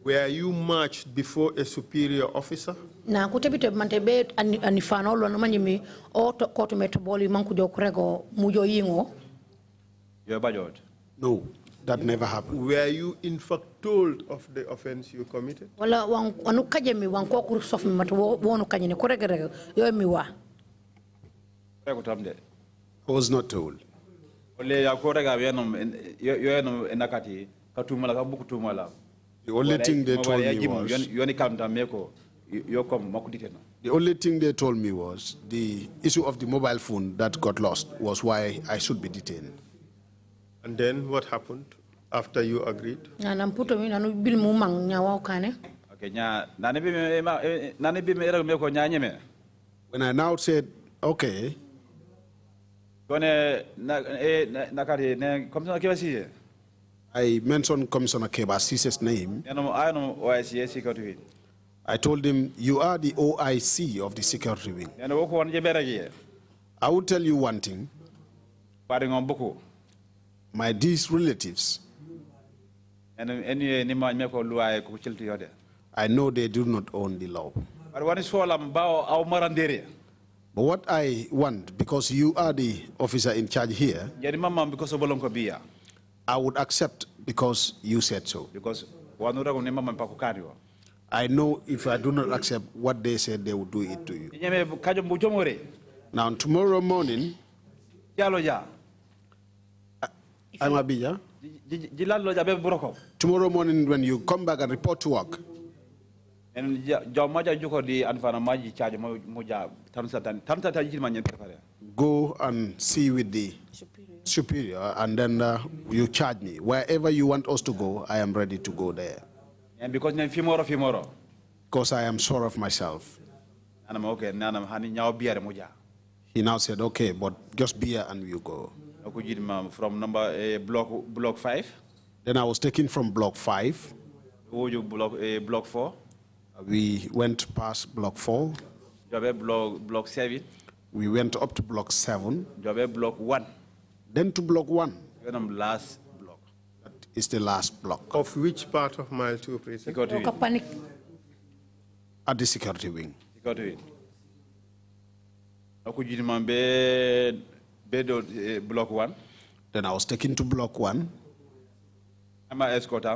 Were you marched before a superior officer? Na kutebite mantebe anifano lo namanyimi o koto metoboli mankujo kurego mujo yingo. No, that never happened. Were you in fact told of the offense you committed? Wala wanu kajemi wanko kuru sofi matu wonu kajene kurege yo miwa. I was not told. The only thing they told me was the issue of the mobile phone that got lost was why I should be detained. And then what happened after you agreed? When I now said, okay, I mentioned Commissioner Kebasi's name. I told him, you are the OIC of the security wing. I will tell you one thing. These relatives, I know they do not own the law. But what I want, because you are the officer in charge here, I would accept because you said so. I know if I do not accept what they said, they will do it to you. Now, tomorrow morning, I'm Abija. Tomorrow morning, when you come back and report to work, go and see with the superior, and then you charge me. Wherever you want us to go, I am ready to go there. And because I am sure of myself. He now said, okay, but just beer and we'll go. From number block 5. Then I was taken from block 5. Block 4. We went past block 4. Block 7. We went up to block 7. Block 1. Then to block 1. Last block. That is the last block. Of which part of Mile 2 prison? At the security wing. Block 1. Then I was taken to block 1. I'm an escort.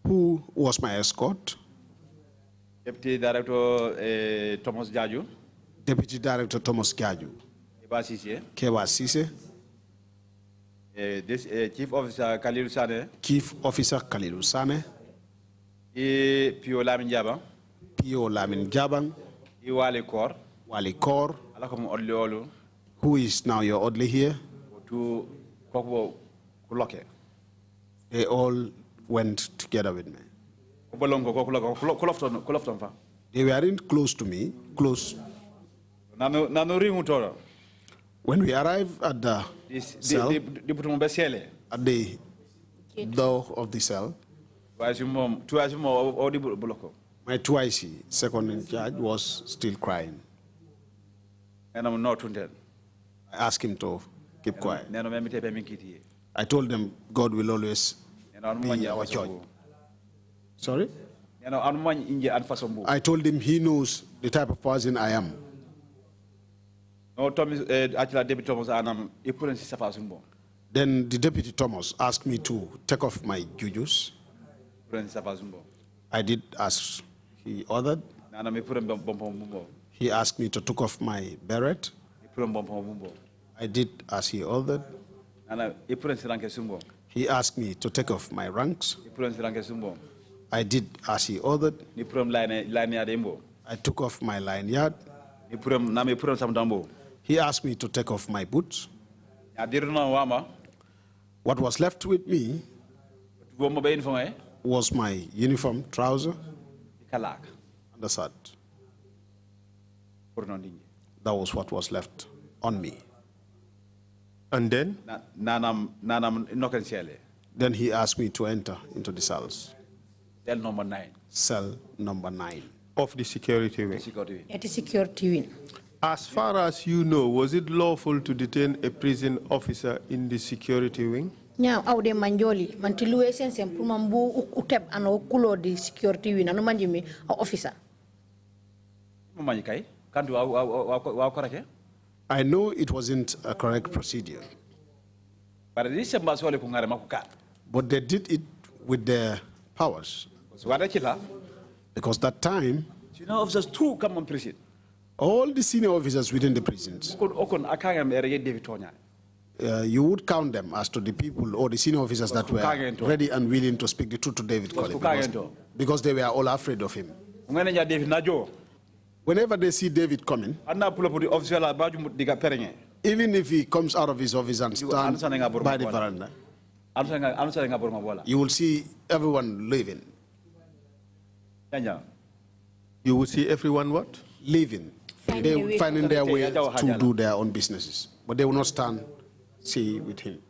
Who was my escort? Deputy Director Thomas Jaju. Deputy Director Thomas Jaju. Kewa Sise. This Chief Officer Khalil Sane. Chief Officer Khalil Sane. Pio Lamin Jabang. Pio Lamin Jabang. Wali Kor. Wali Kor. Alakom Odliolu. Who is now your oddly here? To Kokbo Kuloke. They all went together with me. They weren't close to me, close. When we arrived at the cell, at the door of the cell, my 2IC, second in charge, was still crying. And I'm not I asked him to keep quiet. I told them God will always be our judge. Sorry? I told him he knows the type of person I am. Then the Deputy Thomas asked me to take off my jujus. I did as he ordered. He asked me to take off my beret. I did as he ordered. He asked me to take off my ranks. I did as he ordered. I took off my lanyard. He asked me to take off my boots. What was left with me was my uniform, trouser, and the shirt. That was what was left on me. And then? Then he asked me to enter into the cells. Cell number 9. Cell number 9. of the security wing. Eti security wing. As far as you know, was it lawful to detain a prison officer in the security wing? Nya awde manjoli mantilu esense pour mambu uteb ano kulo di security wing ano manjimi officer. I know it wasn't a correct procedure. But they did it with their powers. Because that time, senior officers too come on prison. All the senior officers within the prisons, you would count them as to the people or the senior officers that were ready and willing to speak the truth to David because they were all afraid of him. Whenever they see David coming, even if he comes out of his office and stands by the veranda, you will see everyone leaving. You will see everyone what? Leaving. Finding their way to do their own businesses. But they will not stand, see with him.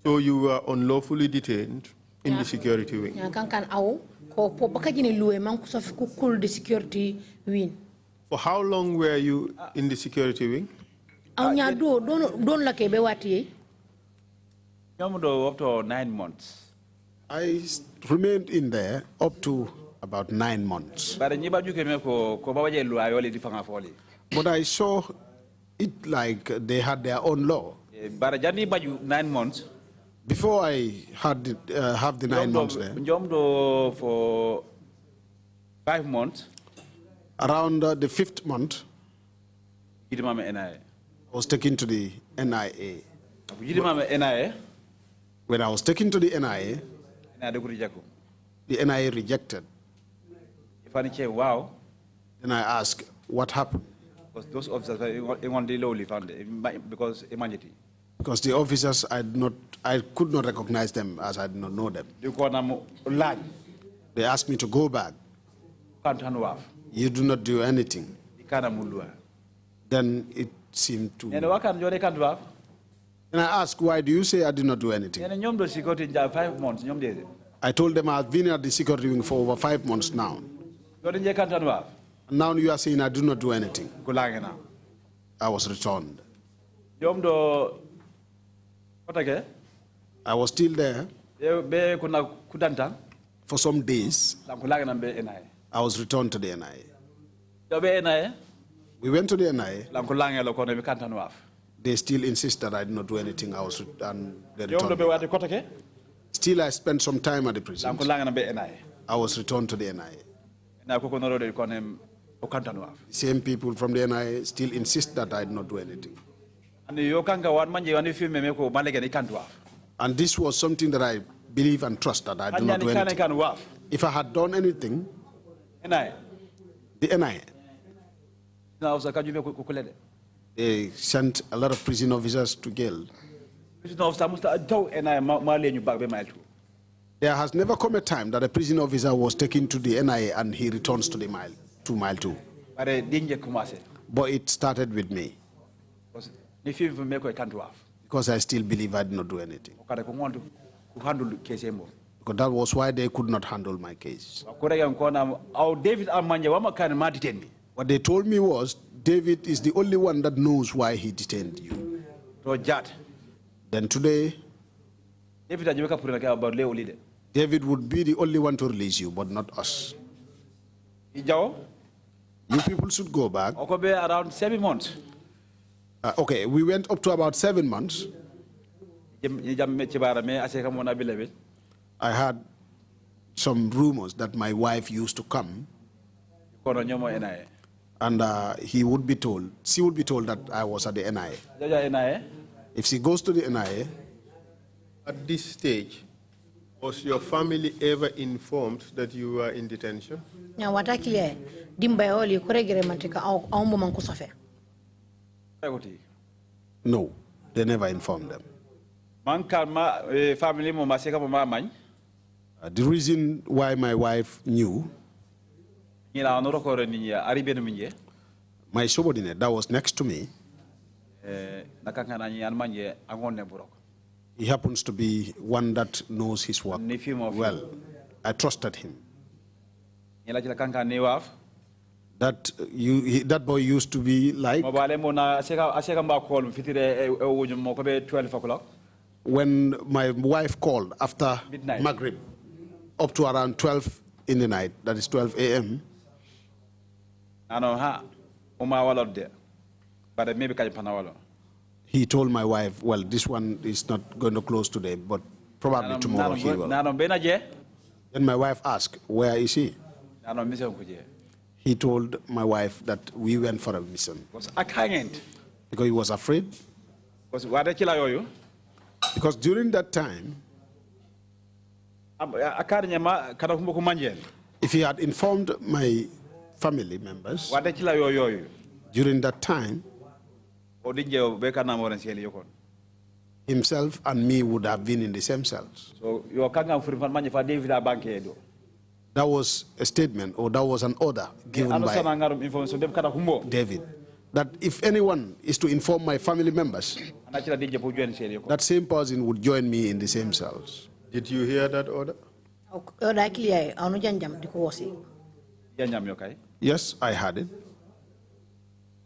So you were unlawfully detained in the security wing? For how long were you in the security wing? Up to 9 months. I remained in there up to about 9 months. But I saw it like they had their own law. 9 months. Before I had have the 9 months there. For 5 months. Around the 5th month, I was taken to the NIA. When I was taken to the NIA, the NIA rejected. Wow. Then I asked, what happened? Because those officers because the officers I could not recognize them as I did not know them. They asked me to go back. You do not do anything. Then it seemed to. And I asked, why do you say I did not do anything? 5 months. I told them I've been at the security wing for over 5 months now. And now you are saying I do not do anything. I was returned. I was still there for some days. I was returned to the NIA. We went to the NIA. They still insist that I did not do anything. I was returned. Still, I spent some time at the prison. I was returned to the NIA. The same people from the NIA still insist that I did not do anything. And this was something that I believe and trust that I did not do anything. If I had done anything, the NIA, they sent a lot of prison officers to jail. There has never come a time that a prison officer was taken to the NIA and he returns to the mile 2. But it started with me. Because I still believe I did not do anything. Because that was why they could not handle my case. What they told me was, David is the only one that knows why he detained you. Then today, David would be the only one to release you, but not us. You people should go back. Around 7 months. Okay, we went up to about 7 months. I had some rumors that my wife used to come. And she would be told that I was at the NIA. If she goes to the NIA. At this stage, was your family ever informed that you were in detention? No, they never informed them. The reason why my wife knew, my subordinate that was next to me, he happens to be one that knows his work well. I trusted him. that that boy used to be like. When my wife called after midnight, Maghrib, up to around 12 in the night, that is 12 a.m. He told my wife, well, this one is not going to close today, but probably tomorrow he will. Then my wife asked, where is he? He told my wife that we went for a mission. Because he was afraid. Because during that time, if he had informed my family members, during that time, himself and me would have been in the same cells. So that was a statement, or that was an order given by David, that if anyone is to inform my family members, that same person would join me in the same cells. Did you hear that order? Yes, I had it.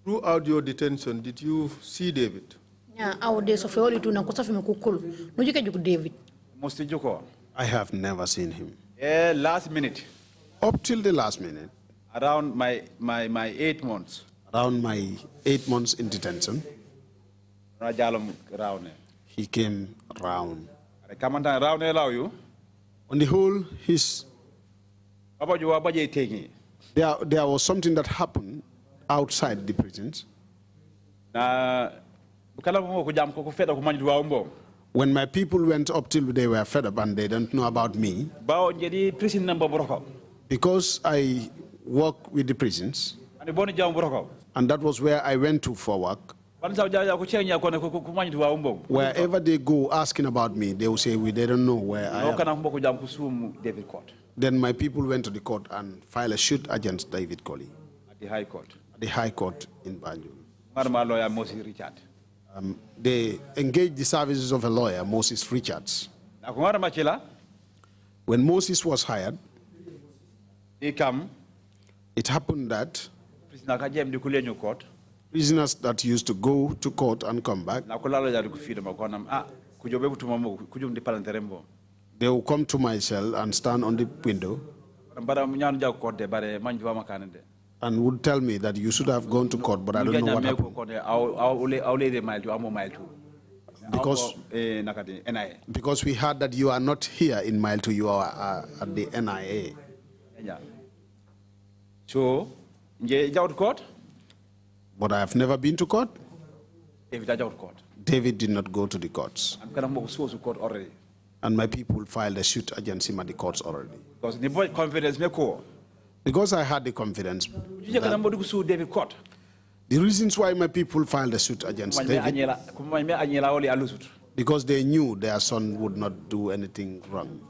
Throughout your detention, did you see David? I have never seen him. Last minute. Up till the last minute. Around my 8 months. Around my 8 months in detention. He came round. On the whole, there was something that happened outside the prisons. When my people went up till they were fed up and they don't know about me, because I work with the prisons, and that was where I went to for work, wherever they go asking about me, they will say, they don't know where I am. Then my people went to the court and filed a suit against David Colley. At the High Court? At the High Court in Banjul. Lawyer Moses Richard. They engaged the services of a lawyer, Moses Richards. When Moses was hired, it happened that prisoners that used to go to court and come back, they will come to my cell and stand on the window and would tell me that you should have gone to court, but I don't know what happened. Because we heard that you are not here in Mile 2, you are at the NIA. So, but I have never been to court. David did not go to the courts. And my people filed a suit against him at the courts already. Because I had the confidence. The reasons why my people filed a suit against David, because they knew their son would not do anything wrong.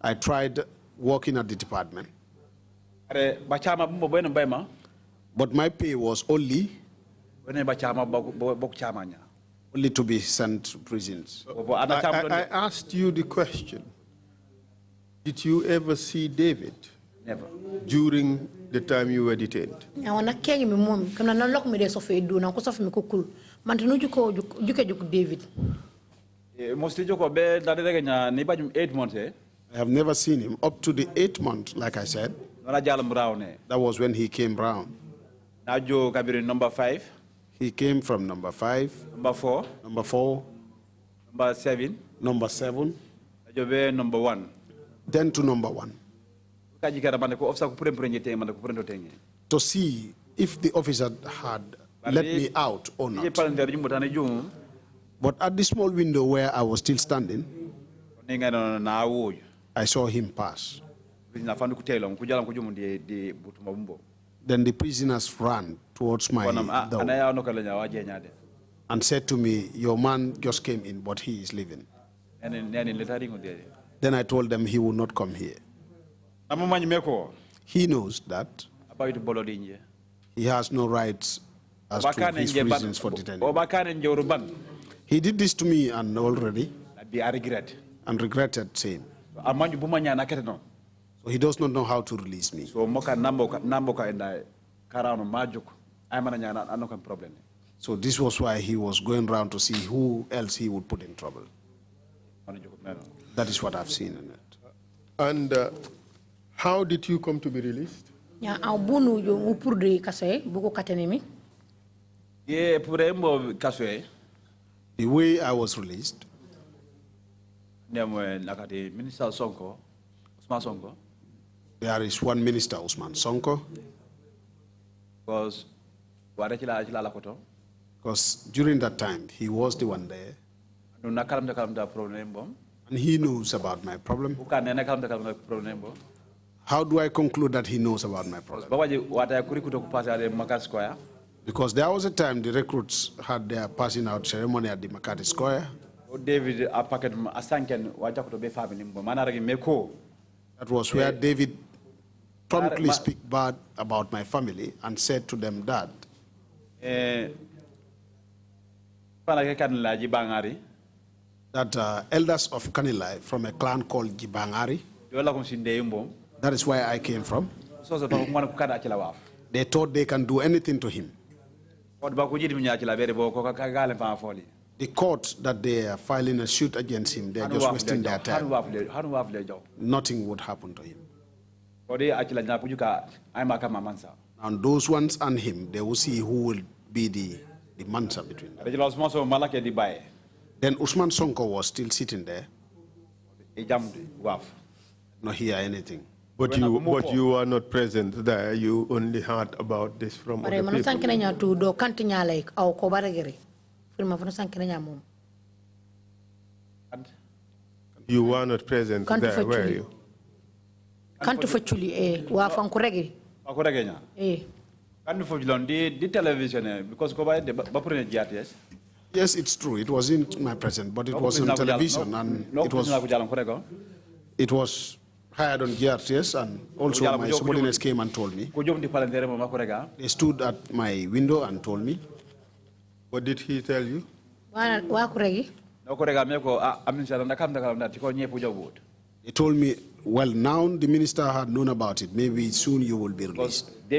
I tried working at the department, but my pay was only to be sent to prisons. I asked you the question, did you ever see David? Never. During the time you were detained? I have never seen him up to the 8th month, like I said. That was when he came round. Number 5. He came from number 5. Number 4. Number 4. Number 7. Number 7. Number 1. Then to number 1. To see if the officer had let me out or not. But at the small window where I was still standing, I saw him pass. Then the prisoners ran towards my door and said to me, your man just came in, but he is leaving. Then I told them he will not come here. He knows that he has no rights as to his reasons for detention. He did this to me and already, and regretted saying. So So he does not know how to release me. So moka namboka enda karano majuk. I am no problem. So this was why he was going around to see who else he would put in trouble. That is what I've seen in it. And how did you come to be released? Ya abunu yo upurde kasoe buko katenemi. Ye purembo kasoe. The way I was released. Nakati Minister Sonko, Usman Sonko. There is one minister, Usman Sonko. Because during that time, he was the one there. And he knows about my problem. How do I conclude that he knows about my problem? Because there was a time the recruits had their passing out ceremony at the Makati Square. David That was where David promptly speak bad about my family and said to them that elders of Kanilai from a clan called Jibangari, that is where I came from, they thought they can do anything to him. The court that they are filing a suit against him, they are just wasting their time. Nothing would happen to him. And those ones and him, they will see who will be the mansa between them. Then Usman Sonko was still sitting there. Not hear anything. But you were not present there. You only heard about this from other people. You were not present there, were you? Kantu faculi wa fankurege. Kantu faculi di television because yes, it's true. It was in my present, but it was on television and it was hired on GRTS, and also my subordinates came and told me. They stood at my window and told me. What did he tell you? He told me, well, now the minister had known about it. Maybe soon you will be released. No,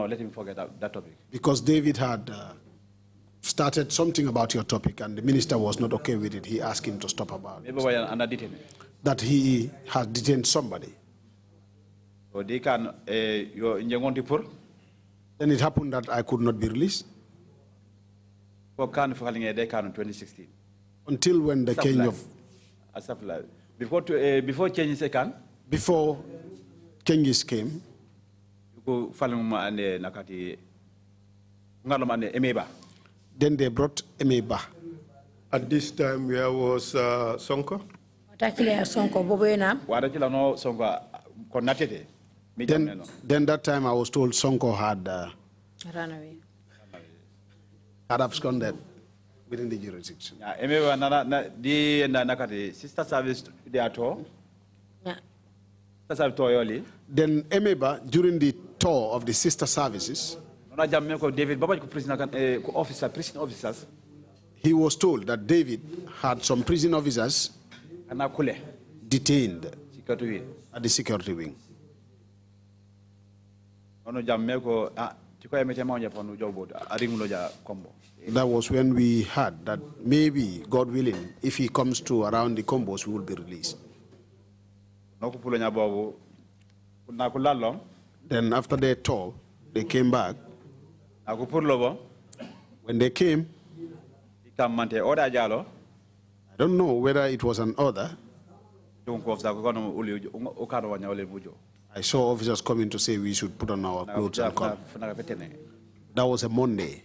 let him forget that topic. Because David had started something about your topic and the minister was not okay with it. He asked him to stop about it. That he had detained somebody. Then it happened that I could not be released. 2016. Until when the change of... Before changes came. Before changes came. Then they brought Emeba. At this time, where was Sonko? Then that time I was told Sonko had run away. Had absconded within the jurisdiction. Sister service they are told. Then Emeba, during the tour of the sister services, prison officers, he was told that David had some prison officers detained at the security wing. That was when we heard that maybe, God willing, if he comes to around the combos, we will be released. Then after their tour, they came back. When they came, I don't know whether it was an order. I saw officers coming to say we should put on our clothes and come. That was a Monday.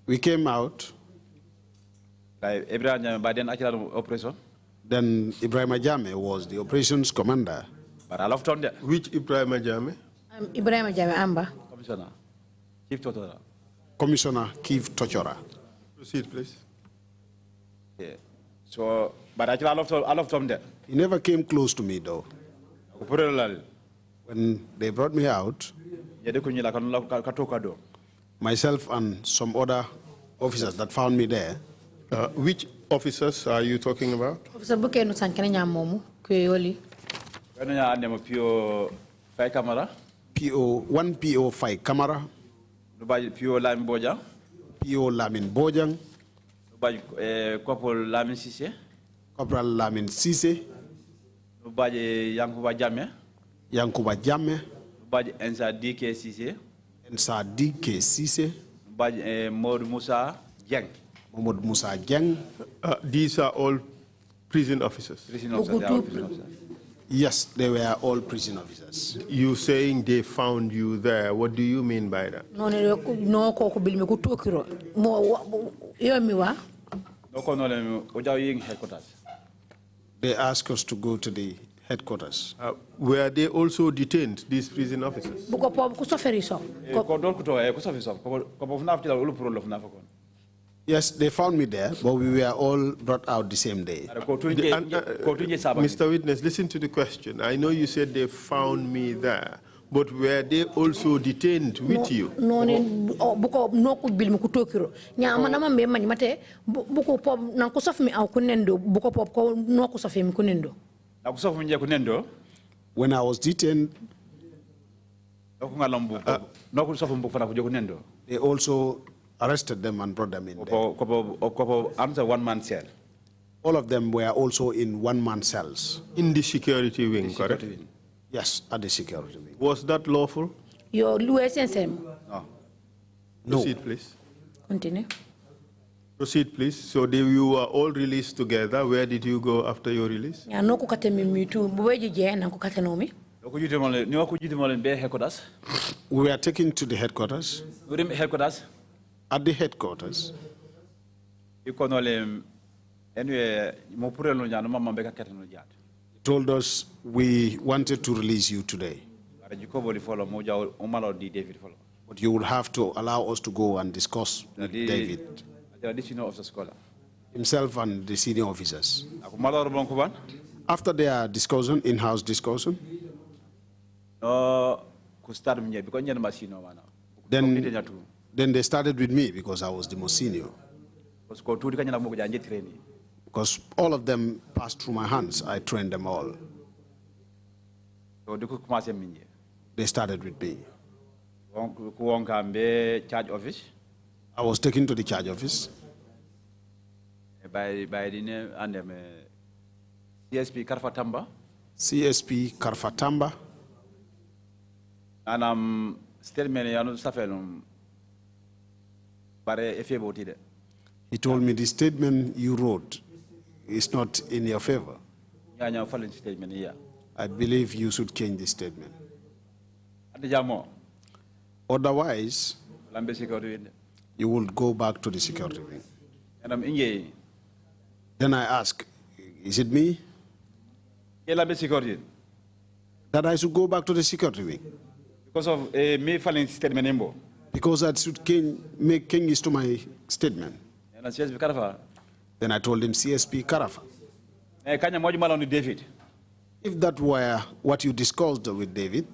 We came out. Then Ibrahim Jammeh was the operations commander. Which Ibrahim Jammeh? Ibrahim Jammeh Amba. Commissioner Keith Tochora. Proceed, please. Yeah. So, but I love Tom there. He never came close to me though. When they brought me out, myself and some other officers that found me there. Which officers are you talking about? Officer buke no sankene nyamomu kuyoli. Kanya ande mo pio fay camera. One PO 5 camera. Nubaji pio Lamin Bojang. PO Lamin Bojang. Nubaji Corporal Lamin Cissé. Corporal Lamin Cissé. Nubaji Yankuba Jammeh. Yankuba Jammeh. Nubaji Ensa DK Cissé. Ensa DK Cissé. Nubaji Maud Musa Jeng. Mahmoud Musa Jeng. These are all prison officers. Prison officers. They are all prison officers. Yes, they were all prison officers. You saying they found you there? What do you mean by that? No koko bilme ku tokiro. Mo yomi wa. No kono le ojaw ying headquarters. They asked us to go to the headquarters. Were they also detained, these prison officers? Buko po ku soferi so. Ko dol ko to e ko sofi sof ko fnaf ci la ulu pro lo fnaf ko. Yes, they found me there, but we were all brought out the same day. Mr. Witness, listen to the question. I know you said they found me there, but were they also detained with you? No, buko no ku bilme ku tokiro. Nyama na mambe mani mate buko po na ku sof mi aw kunendo buko po ko no ku sofi mi kunendo. Na ku sof mi je kunendo. When I was detained, they also arrested them and brought them in there. One-man cell. All of them were also in one-man cells. In the security wing, correct? Yes, at the security wing. Was that lawful? Your license? No. Proceed, please. Continue. Proceed, please. So you were all released together. Where did you go after your release? Ya no ku katemi mitu buweje je na ku katenomi. We were taken to the headquarters. Headquarters? At the headquarters. He told us we wanted to release you today. But you will have to allow us to go and discuss with David, himself and the senior officers. After their discussion, in-house discussion, then they started with me because I was the most senior. Because all of them passed through my hands. I trained them all. They started with me. Charge office. I was taken to the charge office. By the name and CSP Karfatamba. CSP Karfatamba. And statement he told me the statement you wrote is not in your favor. I believe you should change the statement. Otherwise, you will go back to the security wing. Then I asked, is it me? That I should go back to the security wing. Because of me filing statement. Because I should make changes to my statement. Then I told him CSP Karafa. If that were what you discussed with David,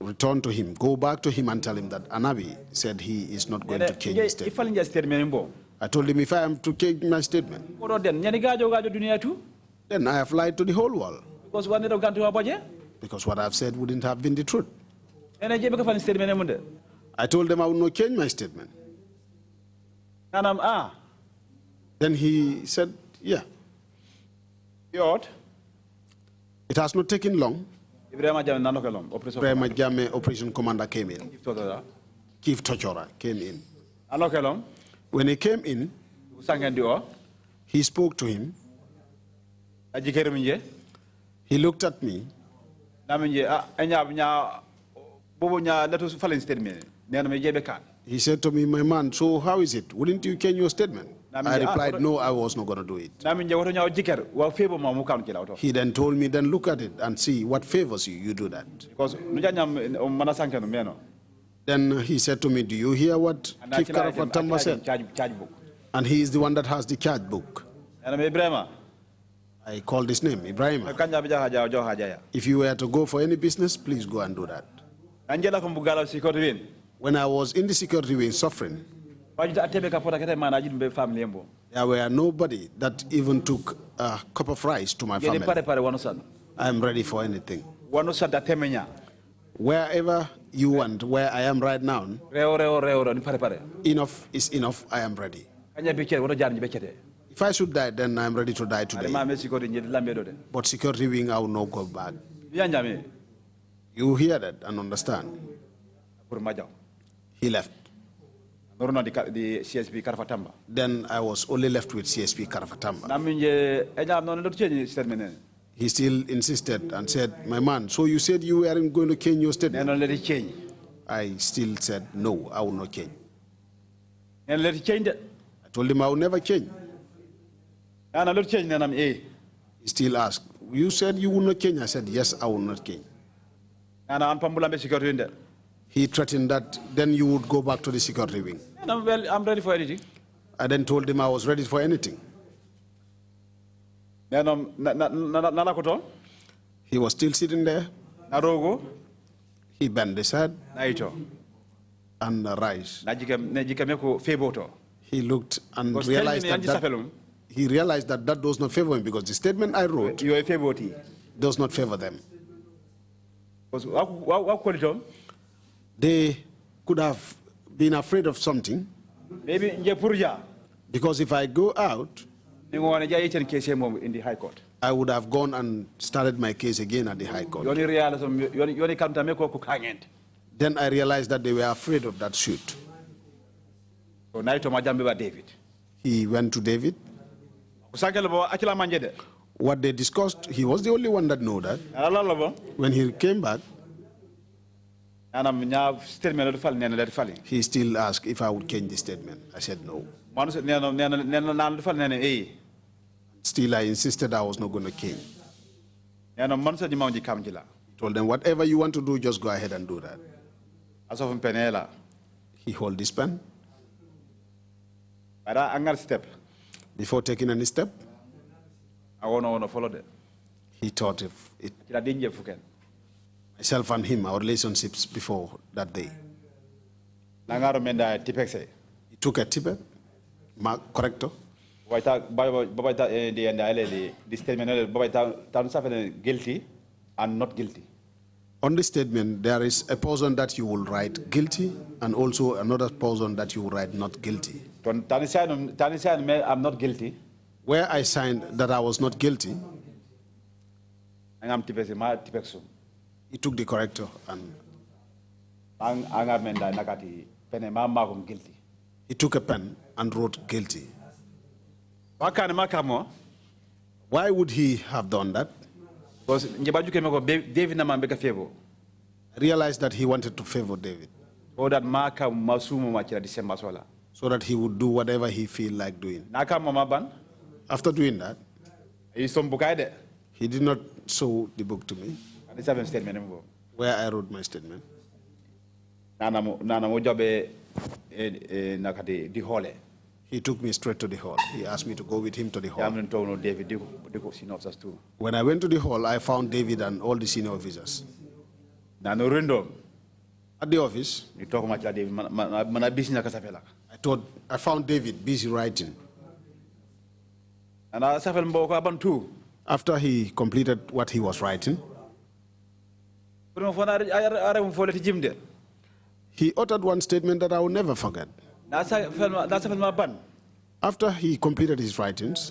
return to him. Go back to him and tell him that Anabi said he is not going to change his statement. I told him if I am to change my statement, then I have lied to the whole world. Because what I've said wouldn't have been the truth. I told them I would not change my statement. Then he said, yeah. It has not taken long. Ibrahim Jammeh operation commander came in. Chief Tochora came in. When he came in, he spoke to him. He looked at me. He said to me, my man, so how is it? Wouldn't you change your statement? I replied, no, I was not going to do it. He then told me, then look at it and see what favors you, you do that. Then he said to me, do you hear what Chief Karafatamba said? And he is the one that has the charge book. I called his name, Ibrahim. If you were to go for any business, please go and do that. When I was in the security wing suffering, There were nobody that even took a cup of rice to my family. I am ready for anything. Wherever you want, where I am right now, enough is enough, I am ready. If I should die, then I am ready to die today. But security wing, I will not go back. You hear that and understand. He left. Then I was only left with CSP Karafatamba. He still insisted and said, my man, so you said you weren't going to change your statement? I still said, no, I will not change. I told him I will never change. He still asked, you said you will not change? I said, yes, I will not change. He threatened that then you would go back to the security wing. I'm ready for anything. I then told him I was ready for anything. He was still sitting there. He bent his head and rise. He looked and realized that that does not favor him because the statement I wrote does not favor them. They could have been afraid of something. Because if I go out, in the High Court. I would have gone and started my case again at the High Court. Then I realized that they were afraid of that suit. He went to David. What they discussed, he was the only one that knew that. When he came back, he still asked if I would change the statement. I said no. Still, I insisted I was not going to change. He told them, whatever you want to do, just go ahead and do that. He held this pen. Before taking any step, I want to follow that. He thought of it. Myself and him, our relationships before that day. He took a tippet, corrector. Guilty and not guilty. On this statement, there is a portion that you will write guilty and also another portion that you will write not guilty. I'm not guilty. Where I signed that I was not guilty, he took the corrector and he took a pen and wrote guilty. Why would he have done that? Because I realized that he wanted to favor David. So that he would do whatever he feel like doing. After doing that, he did not show the book to me, where I wrote my statement. He took me straight to the hall. He asked me to go with him to the hall. When I went to the hall, I found David and all the senior officers. At the office, I found David busy writing. After he completed what he was writing, he uttered one statement that I will never forget. After he completed his writings,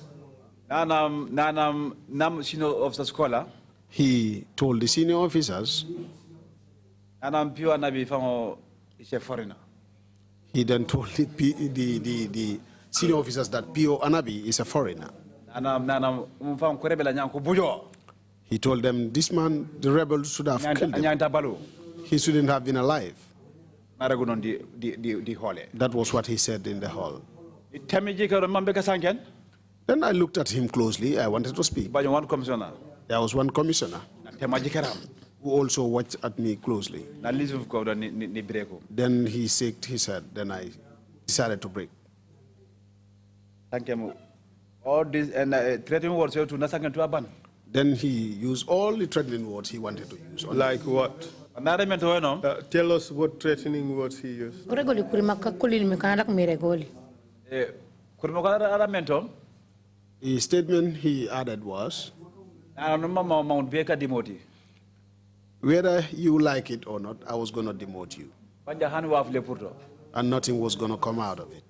he told the senior officers, he then told the senior officers that P.O. Anabi is a foreigner. He told them, this man, the rebel, should have killed him. He shouldn't have been alive. That was what he said in the hall. Then I looked at him closely. I wanted to speak. There was one commissioner who also watched at me closely. Then he shook his head. Then I decided to break. All these and threatening words to ban. Then he used all the threatening words he wanted to use. Like what? Tell us what threatening words he used. Regoli kurima ka kulil mi kana mi regoli. The statement he added was, whether you like it or not, I was going to demote you. And nothing was going to come out of it.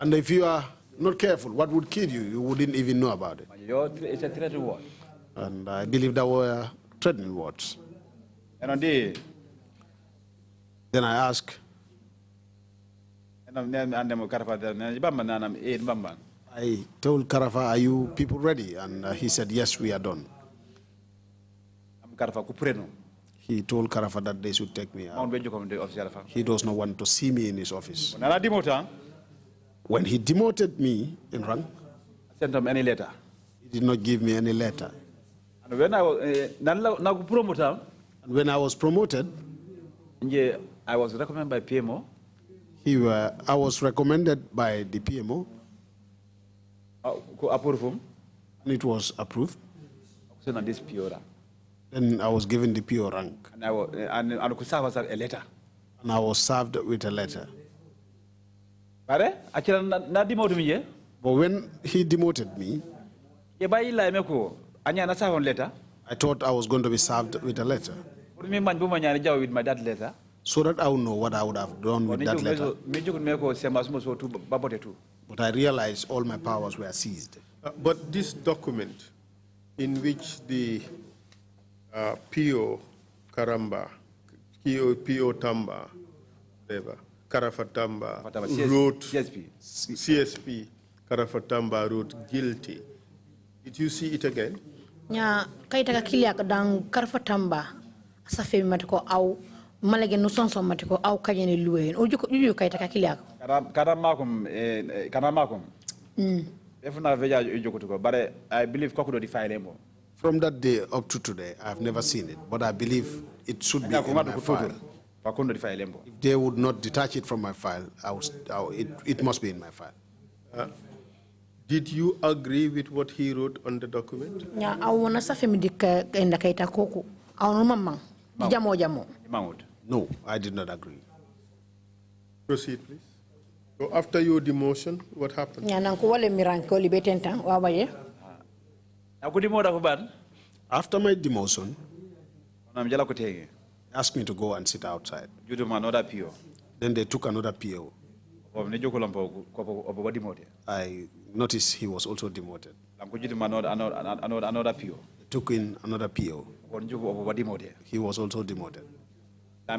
And if you are not careful, what would kill you? You wouldn't even know about it. It's a threatening word. And I believe that were threatening words. And then I asked, I told Karafa, are you people ready? And he said, yes, we are done. He told Karafa that they should take me out. He does not want to see me in his office. When he demoted me in rank, I sent him any letter. He did not give me any letter. And when I was promoted, I was recommended by PMO. I was recommended by the PMO. And it was approved. Then I was given the PO rank. And I was served a letter. And I was served with a letter. But when he demoted me, I thought I was going to be served with a letter. So that I would know what I would have done with that letter. But I realized all my powers were seized. But this document in which the PO Karamba, PO Tamba, whatever, Karafatamba wrote, CSP Karafatamba wrote guilty. Did you see it again? Nya kaita kakilia kadang Karafatamba safi matiko au malage nusonso matiko au kajeni luwe. Uju kaita kakilia. Karamakum. But I believe Kokudo defile him. From that day up to today, I have never seen it, but I believe it should be in my file. If they would not detach it from my file, it must be in my file. Did you agree with what he wrote on the document? Yeah, I want to say koku. No, I did not agree. Proceed, please. So after your demotion, what happened? After my demotion, they asked me to go and sit outside. Then they took another PO. I noticed he was also demoted. Another PO. They took in another PO. He was also demoted. I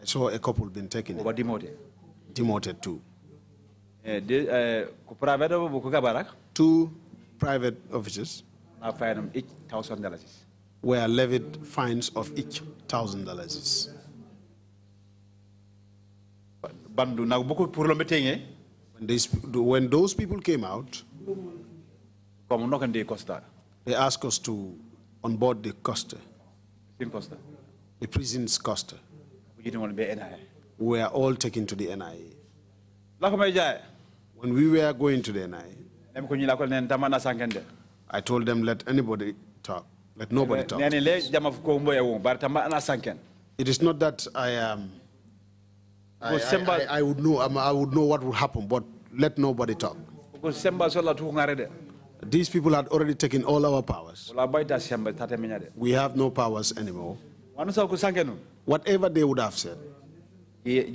saw a couple being taken in. Demoted too. 2 private officers each $1,000 were levied fines of each $1,000. When those people came out, they asked us to onboard the Costa, the prison's Costa. We were all taken to the NIA. When we were going to the NIA, I told them, let anybody talk. Let nobody talk. It is not that I would know. I would know what would happen, but let nobody talk. These people had already taken all our powers. We have no powers anymore. Whatever they would have said, let's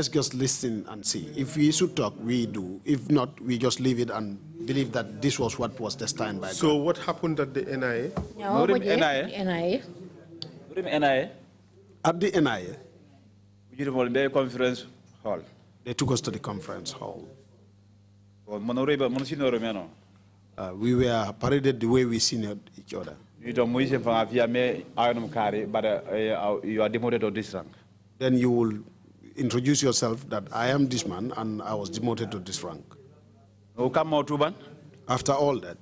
just listen and see. If we should talk, we do. If not, we just leave it and believe that this was what was destined by God. So what happened at the NIA? At the NIA, conference hall. They took us to the conference hall. We were paraded the way we seen each other. You are demoted of this rank. Then you will introduce yourself that I am this man and I was demoted to this rank. After all that,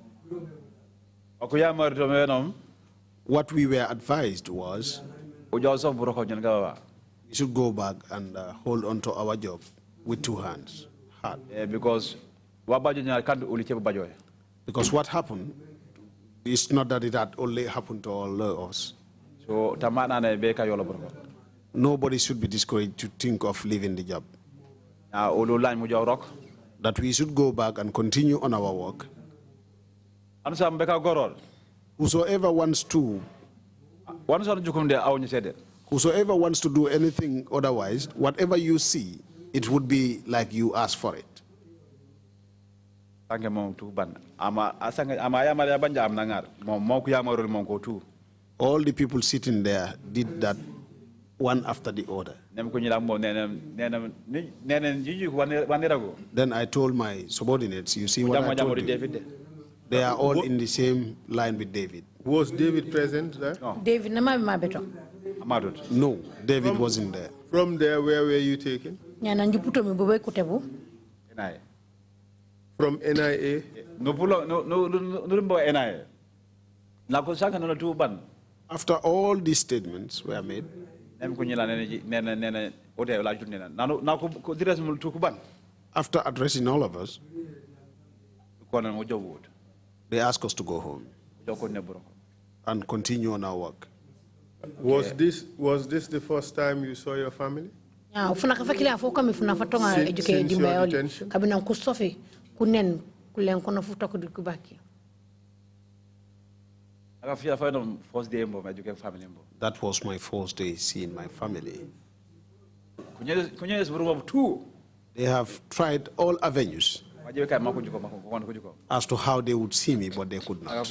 what we were advised was we should go back and hold on to our job with 2 hands. Hard. Because Because what happened is not that it had only happened to all of us. So Nobody should be discouraged to think of leaving the job. That we should go back and continue on our work. Whosoever wants to do anything otherwise, whatever you see, it would be like you asked for it. All the people sitting there did that one after the other. Then I told my subordinates, you see what I told you? They are all in the same line with David. Was David present there? No. David, no, David wasn't there. From there, where were you taken? From NIA? After all these statements were made, after addressing all of us, they asked us to go home and continue on our work. Was this the first time you saw your family? Since your detention? That was my first day seeing my family. They have tried all avenues as to how they would see me, but they could not.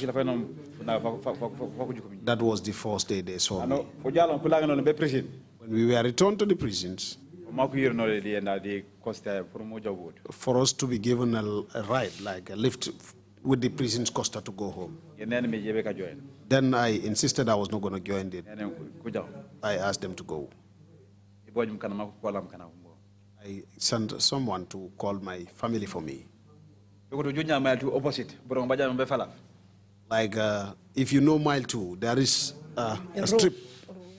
That was the first day they saw me. When we were returned to the prisons, for us to be given a ride, like a lift with the prison's costa to go home. Then I insisted I was not going to join them. I asked them to go. I sent someone to call my family for me. Like, if you know Mile 2, there is a strip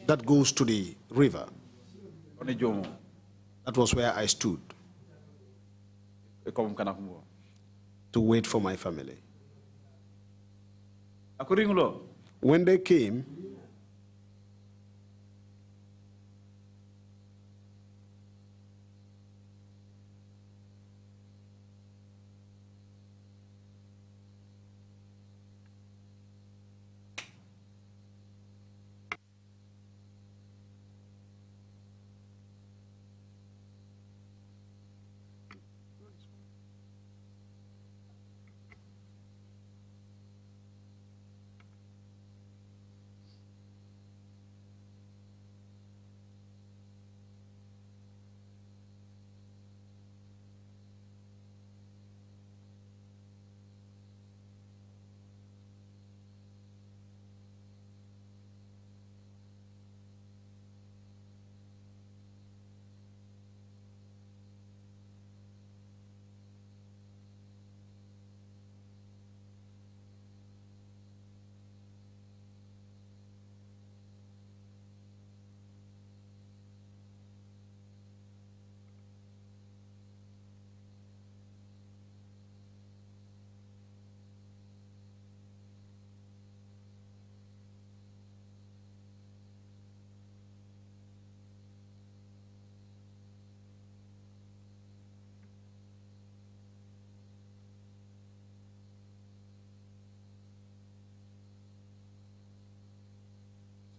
that goes to the river. That was where I stood to wait for my family. When they came,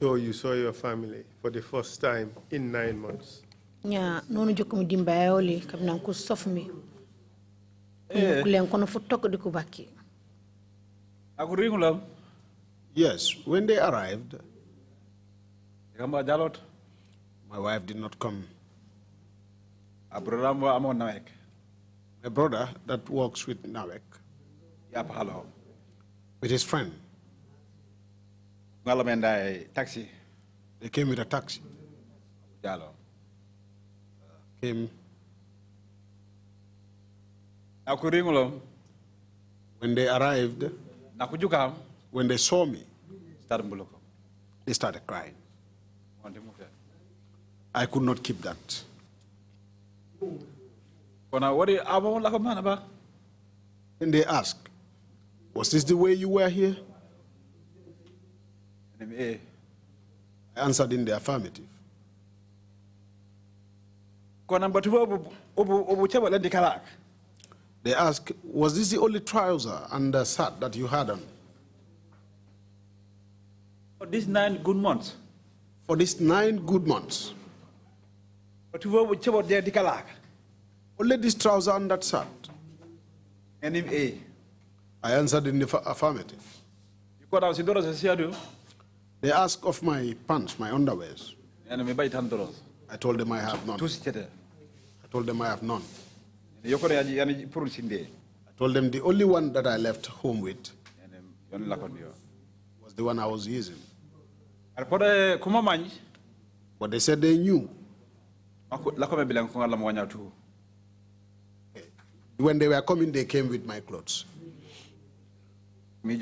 So you saw your family for the first time in 9 months? Yeah, no jokum dimbayoli kabna ko sofmi. Kulen kono fu tok di ko bakki. yes, when they arrived, my wife did not come. My brother that works with Nawek, with his friend, taxi. they came with a taxi. Came. When they arrived, when they saw me, they started crying. I could not keep that. And they ask, was this the way you were here? I answered in the affirmative. They ask, was this the only trouser and the shirt that you had on? For these 9 good months. For these 9 good months. Only this trouser and that shirt. I answered in the affirmative. They asked of my pants, my underwears. I told them I have none. I told them I have none. I told them the only one that I left home with was the one I was using. But they said they knew. When they were coming, they came with my clothes. I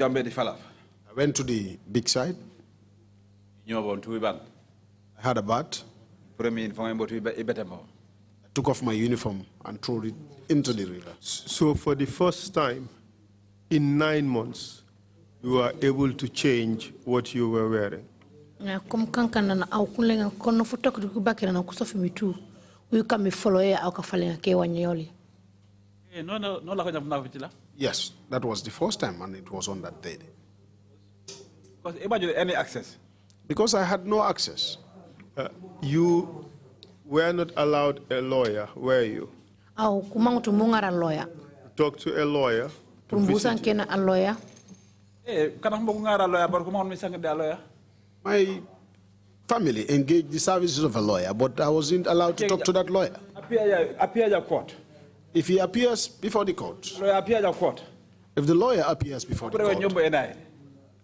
went to the big side. I had a bath. I took off my uniform and threw it into the river. So for the first time in 9 months, you were able to change what you were wearing. Yes, that was the first time, and it was on that day. Any access? Because I had no access. You were not allowed a lawyer, were you? Talk to a lawyer. My family engaged the services of a lawyer, but I wasn't allowed to talk to that lawyer. Appear your court. If he appears before the court, if the lawyer appears before the court,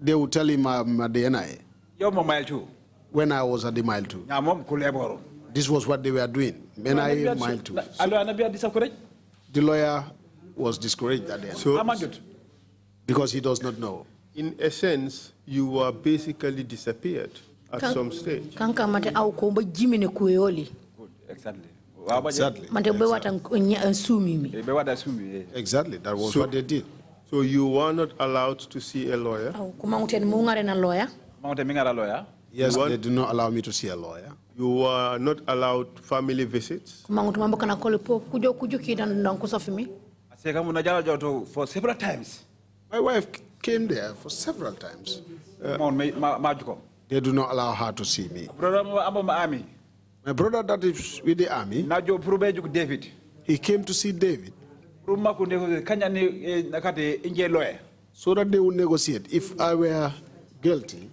they will tell him I'm at the NIA. When I was at the mile 2. This was what they were doing. NIA mile 2. So the lawyer was discouraged at the end. So, because he does not know. In a sense, you were basically disappeared at some stage. Exactly. Exactly. Exactly. That was what they did. So you were not allowed to see a lawyer? Yes, they did not allow me to see a lawyer. You were not allowed family visits? For several times. My wife came there for several times. They do not allow her to see me. My brother that is with the army, he came to see David so that they would negotiate. If I were guilty,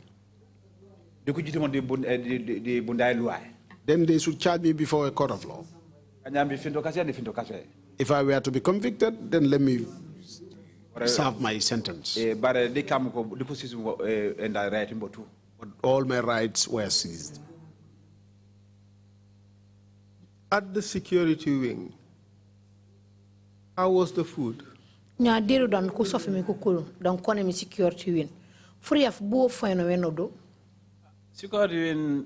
then they should charge me before a court of law. If I were to be convicted, then let me serve my sentence. But all my rights were seized. At the security wing, how was the food? Security wing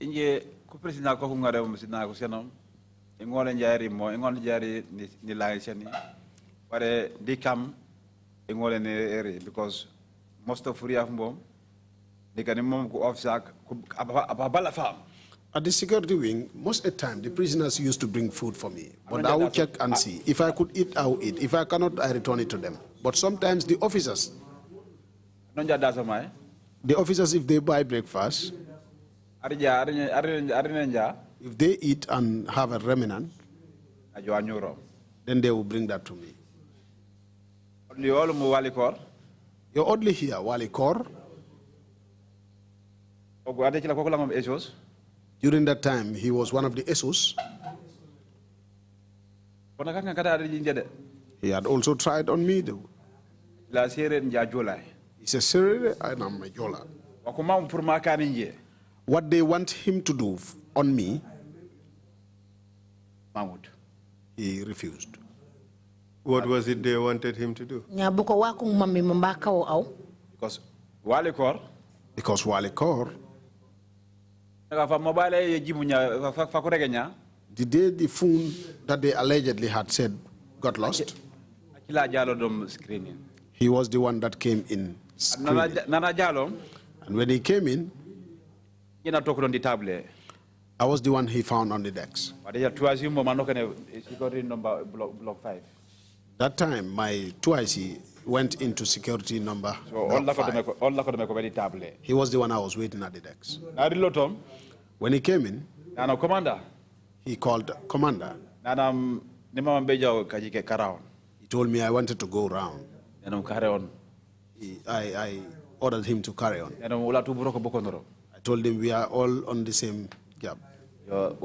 inje ku president ko ngare mo sidna ko senom ngone njari mo ngone jari ni la chani bare dikam ngole ne ere because most of free of mom digani mom ko officer abala fam. At the security wing, most of the time, the prisoners used to bring food for me. But I would check and see. If I could eat, I would eat. If I cannot, I return it to them. But sometimes the officers, if they buy breakfast, if they eat and have a remnant, then they will bring that to me. You're only here, Wali Kor. During that time, he was one of the ESOs. He had also tried on me, though. He said, Sir, I am a Jola. What they want him to do on me, he refused. What was it they wanted him to do? Because Wali Kor, the day the phone that they allegedly had said got lost, He was the one that came in screening. And when he came in, I was the one he found on the decks. That time, my 2IC went into security number 5. He was the one I was waiting at the decks. When he came in, he called commander. He told me I wanted to go around. I ordered him to carry on. I told him we are all on the same job. Then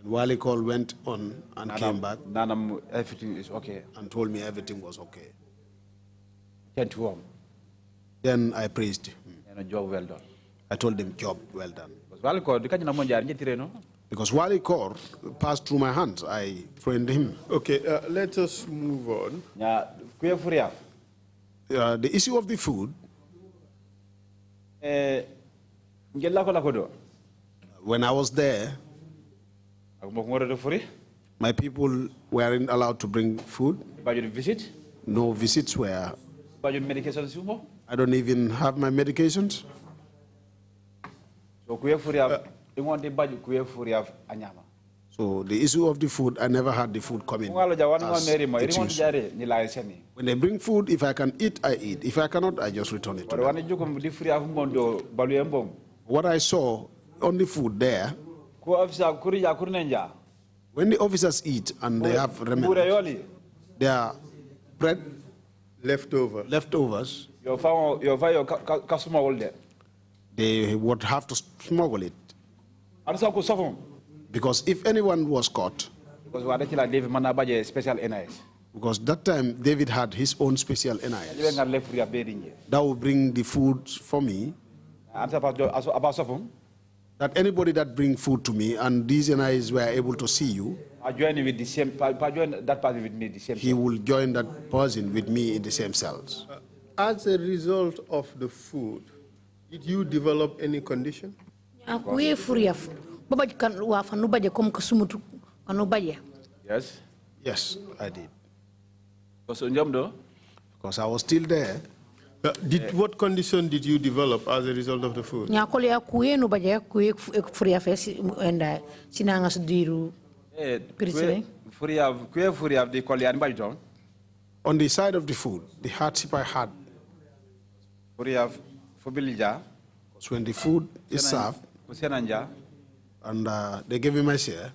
Wali call went on and came back. Everything is okay. And told me everything was okay. Then I praised him. Job well done. I told him job well done. Because Wali Kor passed through my hands, I trained him. Okay, let us move on. The issue of the food. When I was there, my people weren't allowed to bring food. No visits were. I don't even have my medications. So the issue of the food, I never had the food coming. When they bring food, if I can eat, I eat. If I cannot, I just return it to them. What I saw on the food there, when the officers eat and they have remnants, their bread leftovers, they would have to smuggle it. Because if anyone was caught, because that time David had his own special NIS, that would bring the food for me. That anybody that bring food to me and these NIS were able to see you, he will join that person with me in the same cells. As a result of the food, did you develop any condition? Yes. Yes, I did. Because I was still there. What condition did you develop as a result of the food? On the side of the food, the hardship I had was when the food is served and they give me my share.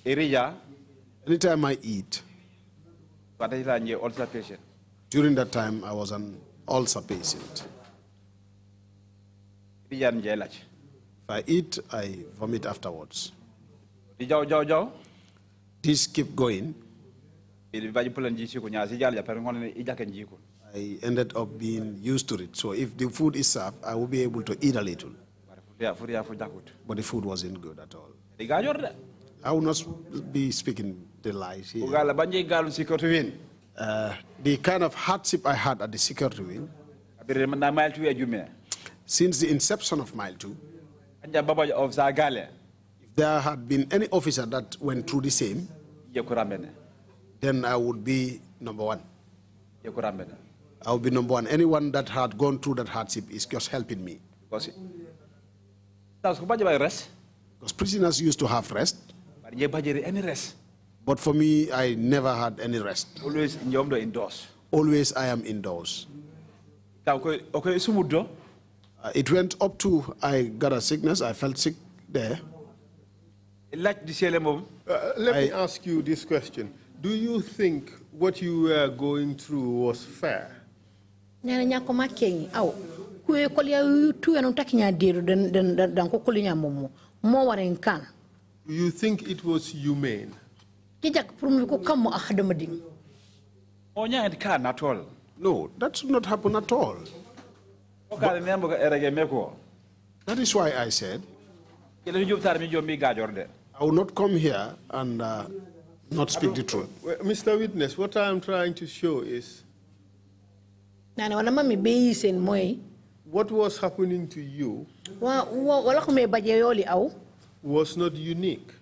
Anytime I eat, during that time I was an ulcer patient. If I eat, I vomit afterwards. This keep going. I ended up being used to it. So if the food is served, I will be able to eat a little. But the food wasn't good at all. I will not be speaking the lies here. The kind of hardship I had at the security wing, since the inception of Mile 2, if there had been any officer that went through the same, then I would be number one. I would be number one. Anyone that had gone through that hardship is just helping me. Because prisoners used to have rest. But for me, I never had any rest. Always indoors. Always I am indoors. It went up to I got a sickness. I felt sick there. Let me ask you this question. Do you think what you were going through was fair? Do you think it was humane? At all. No, that should not happen at all. That is why I said I will not come here and not speak the truth. Mr. Witness, what I am trying to show is what was happening to you was not unique.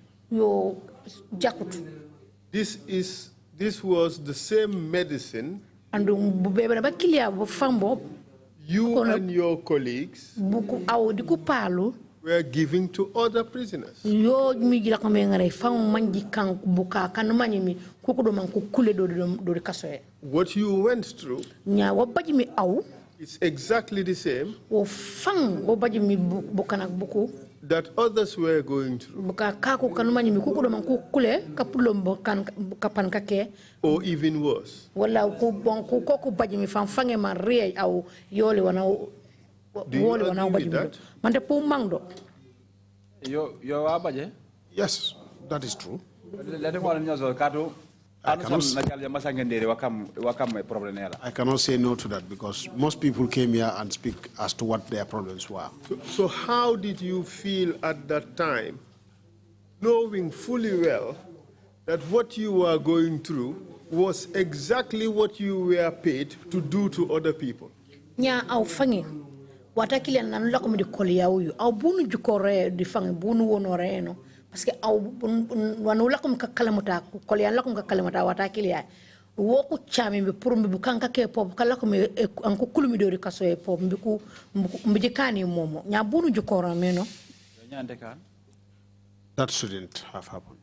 this was the same medicine you and your colleagues were giving to other prisoners. What you went through is exactly the same that others were going through, or even worse. Do you agree with that? Yes, that is true. I cannot say no to that because most people came here and speak as to what their problems were. So how did you feel at that time, knowing fully well that what you were going through was exactly what you were paid to do to other people? Watakili nanu la kumi di koli ya uyu au bunu jukore di fangi bunu wonore no parce que au wanu la kumi kakalamuta koli ya la kumi kakalamuta watakili ya woku chami mbi puru mbi bukanka ke pop kala kumi anku kulumi dori kaso e pop mbi mbijikani momo nya bunu jukore meno. That shouldn't have happened.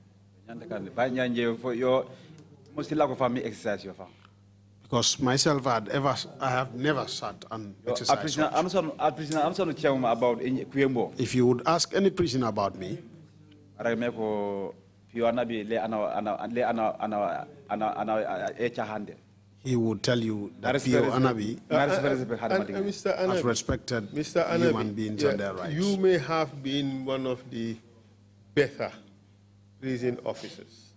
Because myself, I have never sat and exercised. If you would ask any prisoner about me, he would tell you that Pio Anabi has respected human beings and their rights. You may have been one of the better prison officers.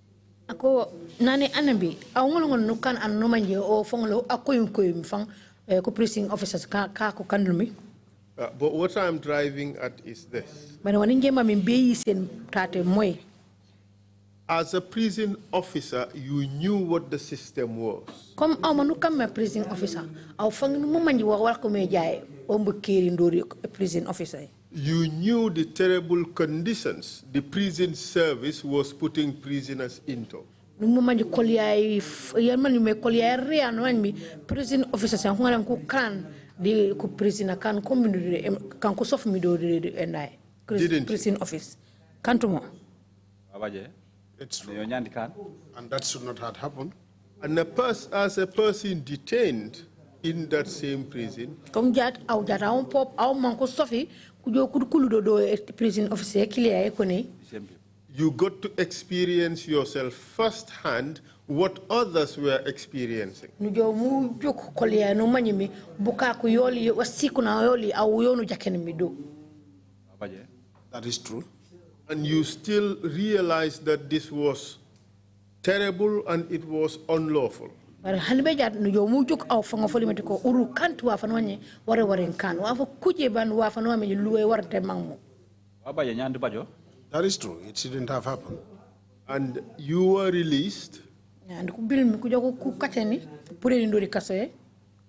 Ako nani anabi awngolongon nukan anno manje o fonglo akoyum fang ko prison officers ka ko kandumi. But what I'm driving at is this. Bana wani ngema min beyi sen tate moy. As a prison officer, you knew what the system was. Comme amanu kam ma prison officer aw fang mu manji wa ko me jaay o mbekeri ndori prison officer. You knew the terrible conditions the prison service was putting prisoners into. Prison officers di ku prisoner kan kan ko sof mi do endai prison office kantumo. It's true. And that should not have happened. And as a person detained in that same prison, prison officer you got to experience yourself firsthand what others were experiencing. That is true. And you still realize that this was terrible and it was unlawful. But hanbeja no yo mujuk aw fanga foli metiko uru kantu wa fanwanye ware kan wa fa kuje ban wa fanwa me luwe warte mangmo. That is true. It shouldn't have happened. And you were released. And ku bil mi ku jogo ku kateni pure ndori kasoye.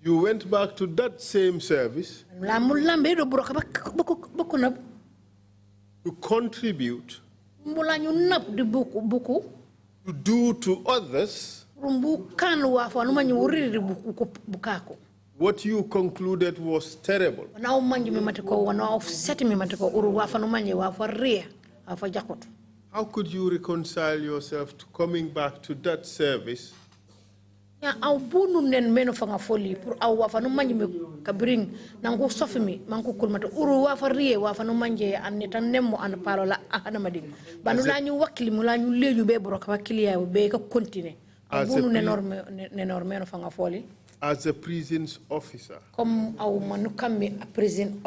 You went back to that same service. La mulambe do broka bako na to contribute. Mbula ñu nap di buku to do to others what you concluded was terrible. How could you reconcile yourself to coming back to that service? Au bunu nen meno fanga foli pour au wa fanu manji me kabring nangu sofimi mangu kulmata uru wa farie wa fanu manje an tan nemmo an parola ana mading banu lañu wakili mu lañu leñu be brok wakili ya be ka continue au bunu nenorme no fanga foli as a prisons officer,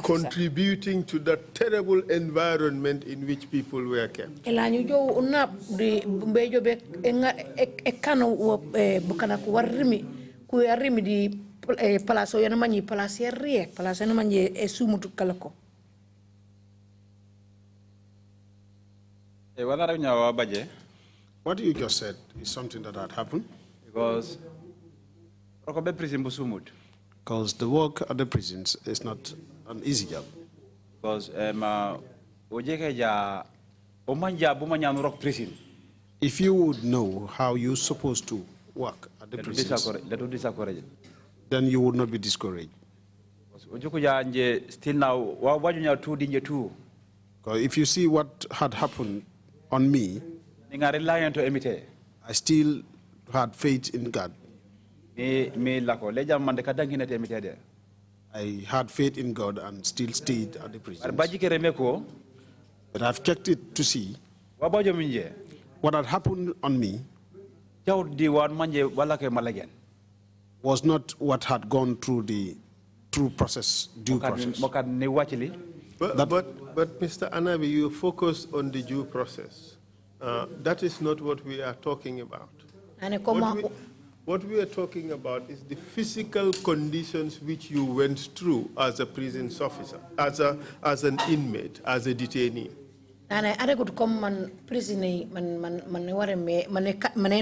contributing to that terrible environment in which people were kept. What you just said is something that had happened. Because the work at the prisons is not an easy job. Because If you would know how you're supposed to work at the prisons, then you would not be discouraged. Still now, If you see what had happened on me, I still had faith in God. I had faith in God and still stayed at the prison. But I've checked it to see what had happened on me was not what had gone through the due process. But Mr. Anabi, you focus on the due process. That is not what we are talking about. What we are talking about is the physical conditions which you went through as a prison officer, as an inmate, as a detainee. Ana ada good come man prison man ware man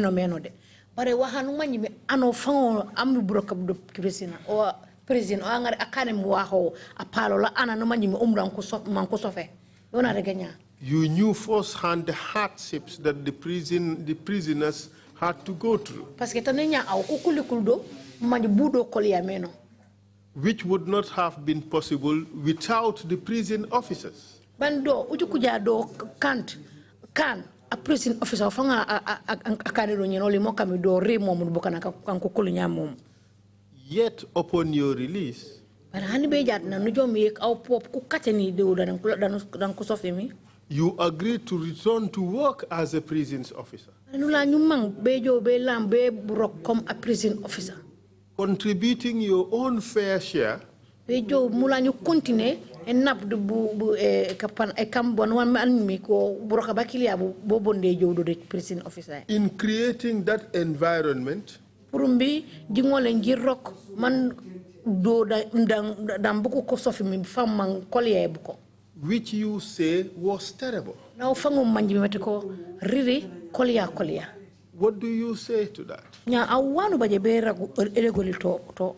no meno de bare wahanu manyi me ano fango am broka do prison o prison o ngare akane mu waho apalo la ana no manyi me umran ko so man ko sofe yona de ganya. You knew firsthand the hardships that the prisoners had to go through, Parce que tanenya au kukuli kuldo manyi budo kolia meno, which would not have been possible without the prison officers. Bando ujukuja do kan a prison officer fanga akane do nyinoli mo kami do remo mu bokana kan kukuli nyamom. Yet upon your release, Bara hani be jat na nujo mi ek au pop ku kateni do dan ko sofe mi. You agreed to return to work as a prison officer, Nula nyumang bejo be lam be brok comme a prison officer. contributing your own fair share Bejo mula nyu continue en nap de bu kapan e kam bon wan man mi ko broka bakili abu bo bonde jodo de prison officer. in creating that environment Purumbi jingole ngirok man do dam buko ko sofi mi fam man kolye buko. which you say was terrible. Now fango manji mete ko riri kolya. What do you say to that? Nya awanu baje bera elegoli to.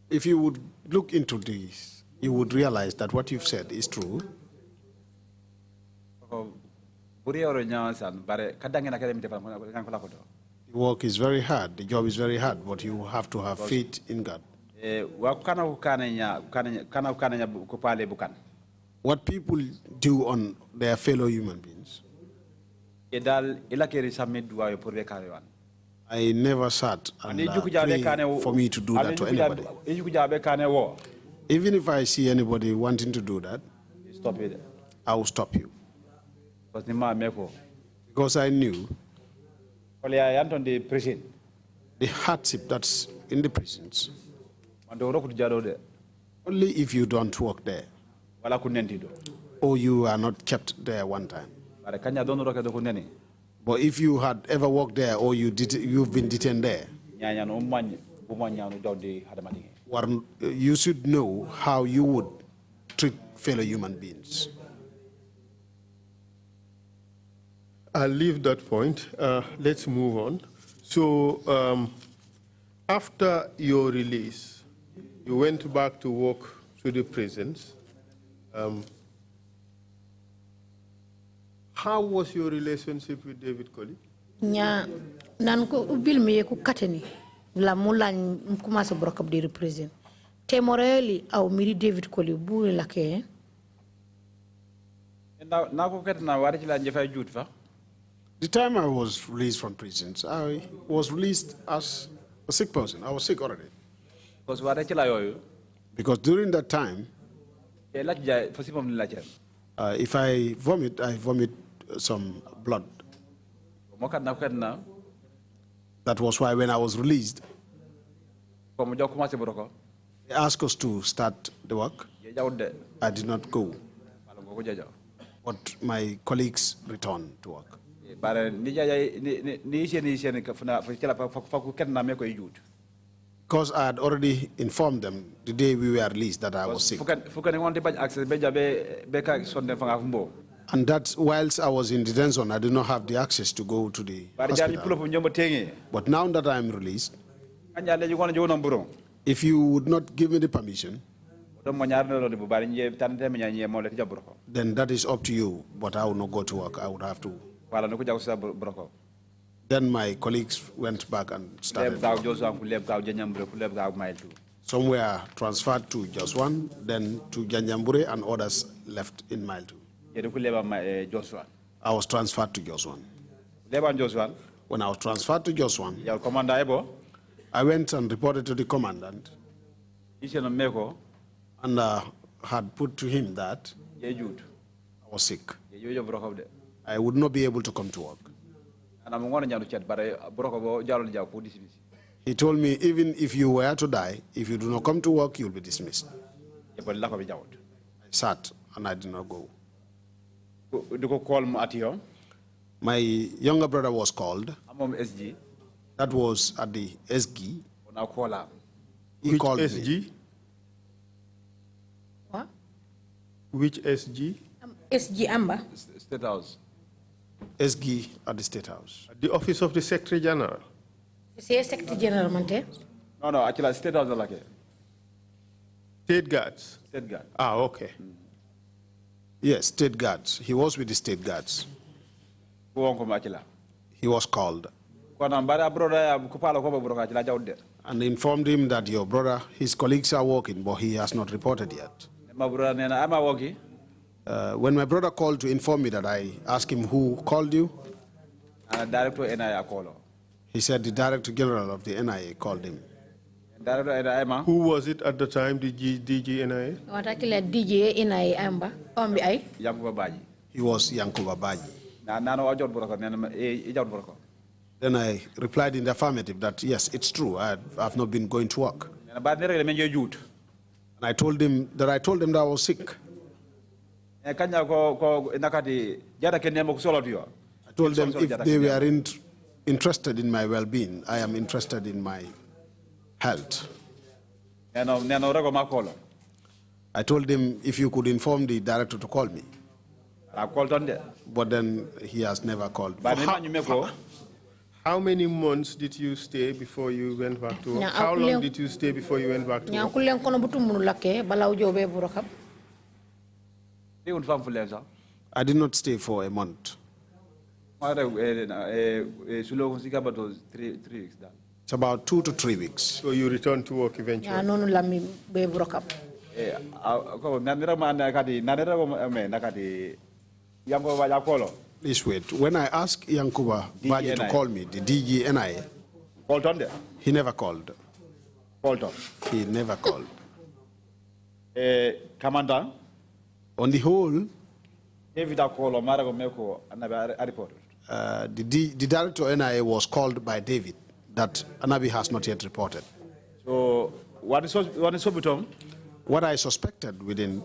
If you would look into this, you would realize that what you've said is true. The work is very hard, the job is very hard, but you have to have faith in God. What people do on their fellow human beings, I never sat and prayed for me to do that to anybody. Even if I see anybody wanting to do that, I will stop you. Because I knew the hardship that's in the prisons. Only if you don't work there, or you are not kept there one time. But if you had ever worked there or you've been detained there, you should know how you would treat fellow human beings. I'll leave that point. Let's move on. So after your release, you went back to work to the prisons. How was your relationship with David Colley? Nya nan ko ubil me ku kateni la mulan commence brok up de prison. Temoreli au miri David Colley bu la ke. The time I was released from prisons, I was released as a sick person. I was sick already. Because during that time, if I vomit some blood. That was why when I was released, they asked us to start the work. I did not go, but my colleagues returned to work. Because I had already informed them the day we were released that I was sick. And that whilst I was in detention, I did not have the access to go to the hospital. But now that I am released, if you would not give me the permission, then that is up to you, but I will not go to work. I would have to. Then my colleagues went back and started. Some were transferred to Jos 1, then to Janjambure, and others left in Mile 2. I was transferred to Jos 1. When I was transferred to Jos 1, I went and reported to the commandant and had put to him that I was sick. I would not be able to come to work. He told me, even if you were to die, if you do not come to work, you'll be dismissed. I sat and I did not go. My younger brother was called. That was at the SG. He Which called SG? me. What? Which SG? SG Amba. State House. SG at the State House. The Office of the Secretary General. C'est Secretary General Mante. No, actually, State House like State Guards. State Guard. Ah, okay. Yes, State Guards. He was with the State Guards. He was called and informed him that your brother, his colleagues are working, but he has not reported yet. When my brother called to inform me that, I asked him who called you. He said the Director General of the NIA called him. Who was it at the time, the DG NIA? DJ NIA Amba. He was Yankuba Baji. Then I replied in the affirmative that yes, it's true. I've not been going to work. And I told him that I was sick. I told them if they were interested in my well-being, I am interested in my health. I told him if you could inform the director to call me. But then he has never called. How many months did you stay before you went back to work? How long did you stay before you went back to work? I did not stay for a month. It's about 2 to 3 weeks. So you returned to work eventually? Please wait. When I asked Yankuba Baji to call me, the DG NIA, he never called. He never called. Commander? On the whole, the director NIA was called by David that Anabi has not yet reported. So what I suspected within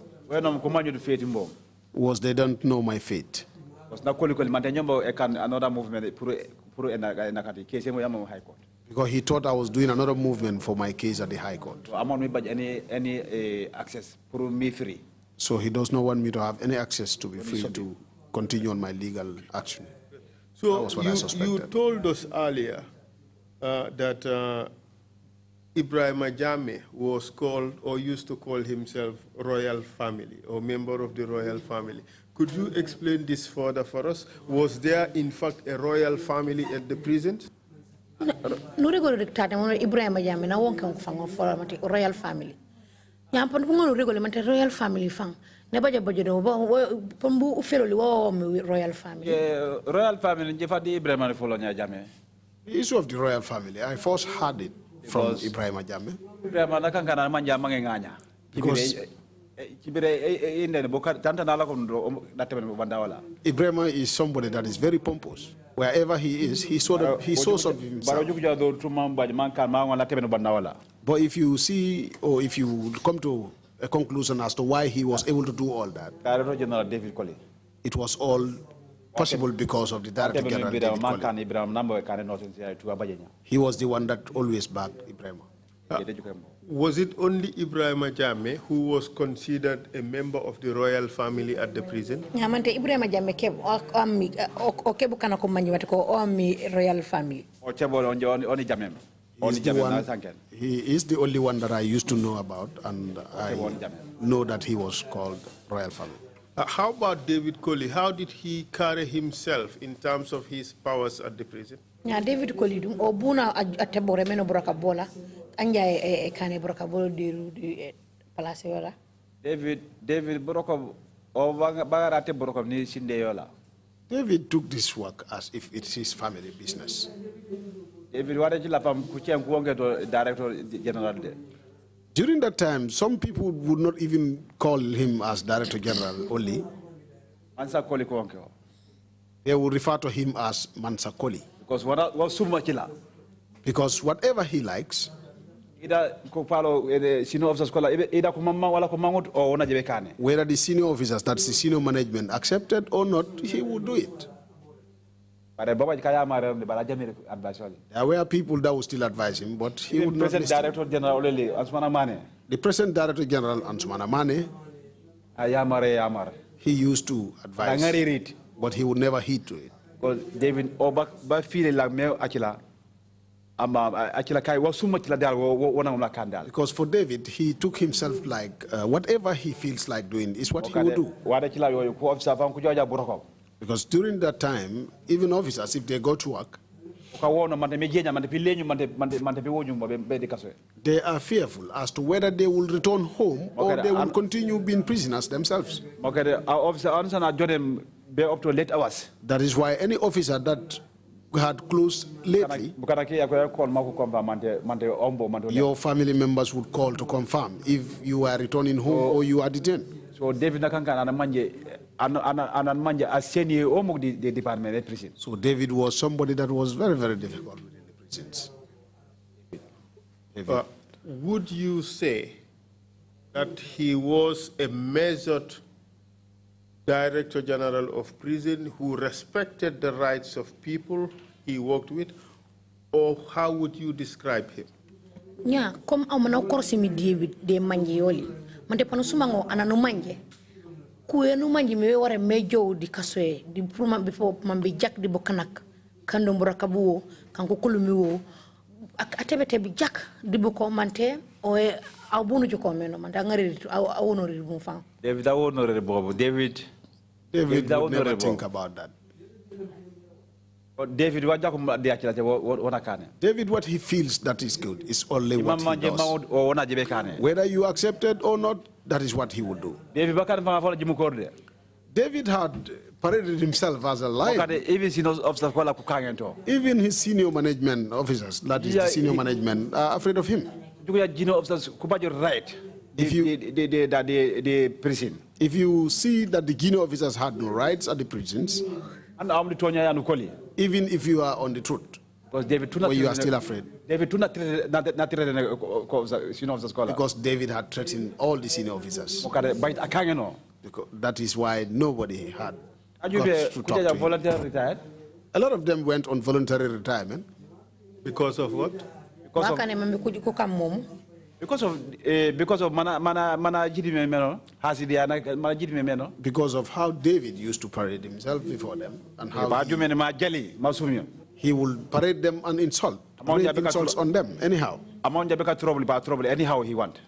was they don't know my fate. Another movement because he thought I was doing another movement for my case at the High Court. So I'm on any access for me free. So he does not want me to have any access to be free to continue on my legal action. So you told us earlier that Ibrahim Jammeh was called or used to call himself royal family or member of the royal family. Could you explain this further for us? Was there in fact a royal family at the prison? No regular Ibrahim Jammeh na wonke fango for royal family. Nyampan kungo regular royal family fang. Never budget Pombu Ufelo royal family. Royal family Jeffadi Ibrahim Folonia Jammeh. The issue of the royal family, I first heard it from Ibrahim Jammeh. Because Ibrahim is somebody that is very pompous. Wherever he is, he shows of himself. But if you see, or if you come to a conclusion as to why he was able to do all that, it was all possible because of the Director General David Colley. He was the one that always backed Ibrahim. Was it only Ibrahim Jammeh who was considered a member of the royal family at the prison? Ibrahim Jammeh royal family. He is the only one that I used to know about, and I know that he was called Royal Family. How about David Colley? How did he carry himself in terms of his powers at the prison? Yeah, David Colley dum obuna atebore meno broka bola anja e kane broka bolo di place wala. David broka o bagara te broka ni sinde yola. David took this work as if it's his family business. David wade ci la fam ku ciem ku wongeto director general de. During that time, some people would not even call him as Director General only. Mansa Koli ko wonke. They would refer to him as Mansa Koli. Because what suma kila. Because whatever he likes, Ida ko palo senior officers kola ida ko mamma wala ko mangot o wona jebe kane. whether the senior officers, that's the senior management, accepted or not, he would do it. There were people that would still advise him, but he would not listen. Director General The present Director General, Ansumana Mane, he used to advise, but he would never heed to it. Because David Obak ba feel like me akila kai wa suma kila dal wona na kandal. Because for David, he took himself like whatever he feels like doing is what he would do. Wada kila yo ko officer fam ku joja buroko. Because during that time, even officers, if they go to work, they are fearful as to whether they will return home or they will continue being prisoners themselves. That is why any officer that had closed lately, your family members would call to confirm if you are returning home or you are detained. So David So David was somebody that was very, very difficult within the prisons. Would you say that he was a measured Director General of Prison who respected the rights of people he worked with, or how would you describe him? Yeah, comme amana korsi mi David de manje yoli. Mante pano sumango ananu manje. Kuenu manji me ware mejo di kaswe di puma before mambe jack di bokanak kando murakabu kanko kulumiwo atebe tebi jack di boko mante o abunu joko meno manta ngari awonori bu fa David awonori bobu David would never think about that. David David, what he feels that is good is only what he does. Whether you accept it or not, that is what he will do. David had paraded himself as a lion. Even his senior management officers, that is the senior management, are afraid of him. If you see that the junior officers had no rights at the prisons, even if you are on the truth, or you are still afraid. Because David had threatened all the senior officers. Because that is why nobody had guts to talk to him. A lot of them went on voluntary retirement. Because of what? Because of because of how David used to parade himself before them and how he would parade them and insult, bring insults on them anyhow.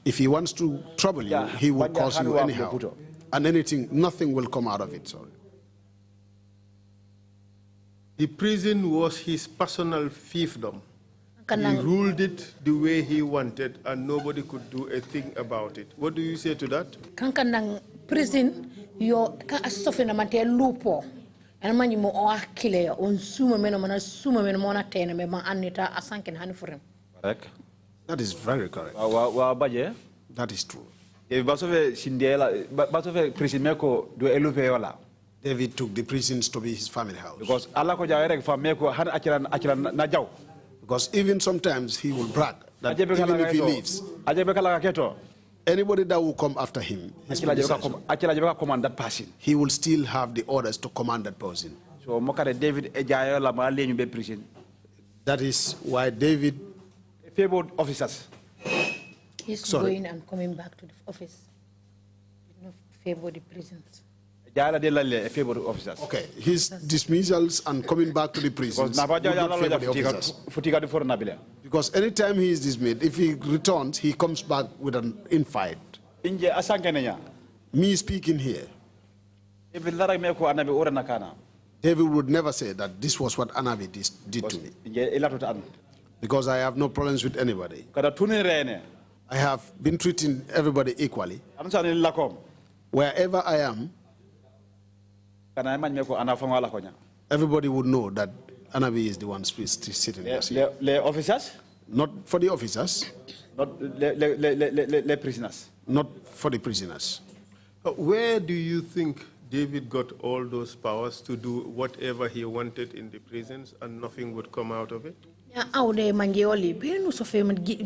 If he wants to trouble you, he will cause you anyhow, and nothing will come out of it. Sorry. The prison was his personal fiefdom. He ruled it the way he wanted, and nobody could do a thing about it. What do you say to that? Kankanang prison, yo ka asofena mante lupo. And man mo o akile on suma meno mana suma meno mona tena me ma anita asanken hani for him. Correct. That is very correct. That is true. David took the prisons to be his family house. Because even sometimes he will brag that even if he leaves, anybody that will come after him, he will still have the orders to command that person. So that is why David favored officers. He's going and coming back to the office. Favor the prisons. Okay, his dismissals and coming back to the prisons would not favor the officers. Because anytime he is dismissed, if he returns, he comes back with an infight. Me speaking here, David would never say that this was what Anabi did to me. Because I have no problems with anybody. I have been treating everybody equally. Wherever I am, everybody would know that Anabi is the one sitting there. The officers? Not for the officers. Not the prisoners. Not for the prisoners. Where do you think David got all those powers to do whatever he wanted in the prisons and nothing would come out of it?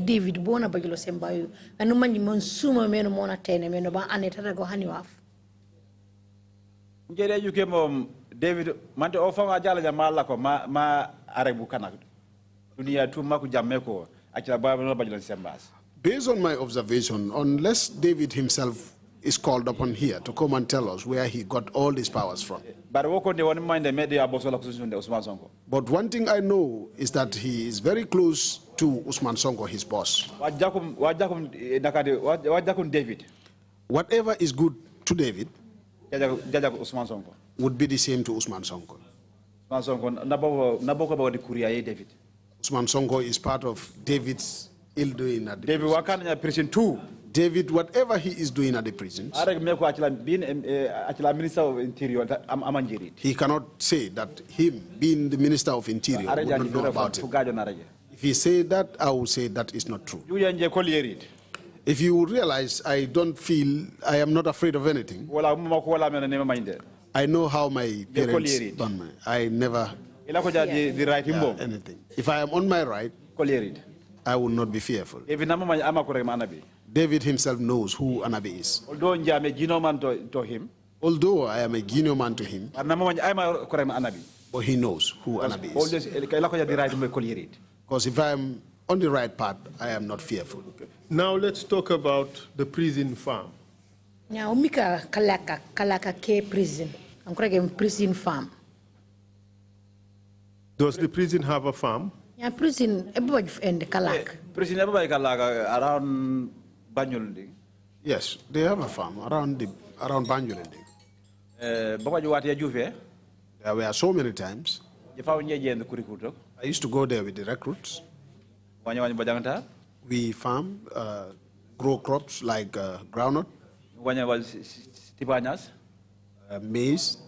David bona bagilo sembayo anu manji monsuma meno mona tene meno ba aneta go haniwaf ngere yuke mom David mante o fanga jala jamala ko ma arebu kanak dunia tu maku jamme ko akira ba no bagilo sembas. Based on my observation, unless David himself is called upon here to come and tell us where he got all these powers from. But one thing I know is that he is very close to Usman Sonko, his boss. Whatever is good to David would be the same to Usman Sonko. Usman Sonko is part of David's ill doing at the David wakana prison too. David, whatever he is doing at the prisons, he cannot say that him being the Minister of Interior would not know about it. If he say that, I will say that is not true. If you realize I don't feel, I am not afraid of anything, I know how my parents done me. I never fear anything. If I am on my right, I will not be fearful. David himself knows who Anabi is. Although I am a junior man to him, but he knows who Anabi is. Because if I am on the right path, I am not fearful. Now let's talk about the prison farm. Now, Mika Kalaka K prison. I'm calling prison farm. Does the prison have a farm? Yeah, prison, everybody in the Kalak. Prison, everybody around Banyul. Yes, they have a farm around Banyul. There were so many times. I used to go there with the recruits. We farm, grow crops like groundnut, maize,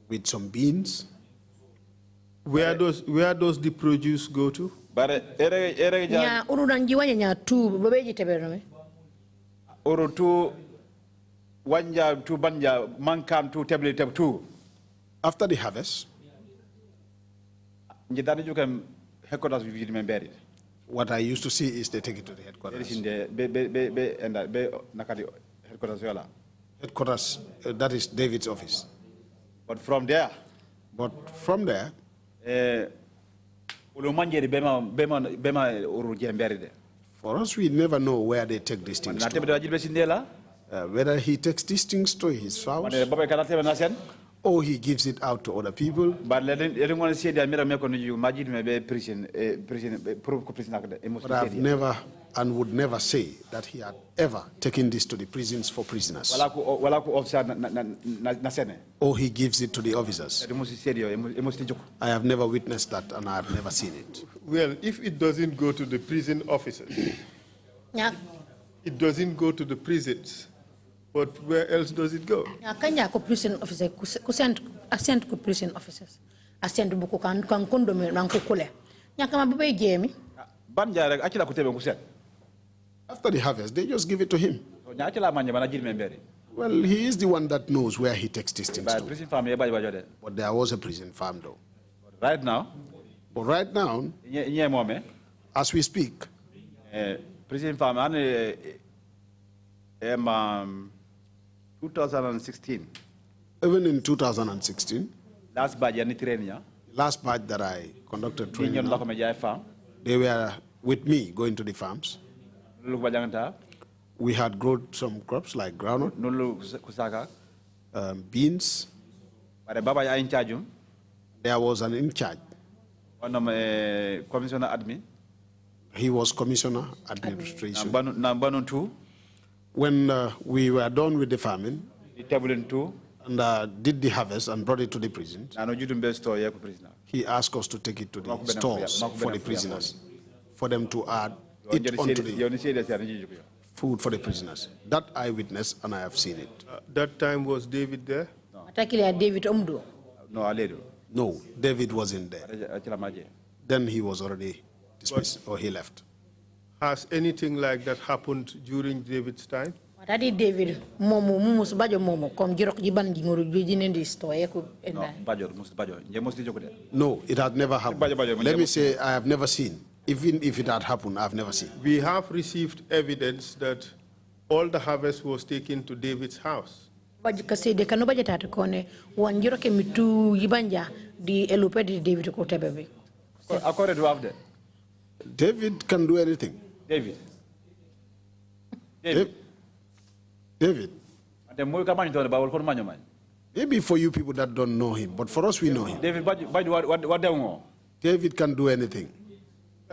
with some beans. Where does the produce go to? After the harvest, what I used to see is they take it to the headquarters. Headquarters, that is David's office. But from there, for us, we never know where they take these things to. Whether he takes these things to his house, or he gives it out to other people. But I've never and would never say that he had ever taken this to the prisons for prisoners. Or he gives it to the officers. I have never witnessed that and I have never seen it. Well, if it doesn't go to the prison officers, yeah, it doesn't go to the prisons. But where else does it go? Kanya ko prison officer, send ko prison officers. Send buku kan kondo me nan ko kule. Nya kama bebe jemi. Banja akila kutebe kuset. After the harvest, they just give it to him. Well, he is the one that knows where he takes these things to. But there was a prison farm though. Right now, as we speak, prison farm 2016. Even in 2016, last batch that I conducted training, they were with me going to the farms. We had grown some crops like groundnut, beans. There was an in charge. Commissioner admin. He was commissioner administration. When we were done with the farming, and did the harvest and brought it to the prison, he asked us to take it to the stores for the prisoners, for them to add it onto the food for the prisoners. That I witnessed and I have seen it. That time was David there? No, David wasn't there. Then he was already dismissed, or he left. Has anything like that happened during David's time? David, No, it had never happened. Let me say I have never seen. Even if it had happened, I've never seen. We have received evidence that all the harvest was taken to David's house. According to Abdou. David can do anything. David. David. Maybe for you people that don't know him, but for us we know him. David can do anything.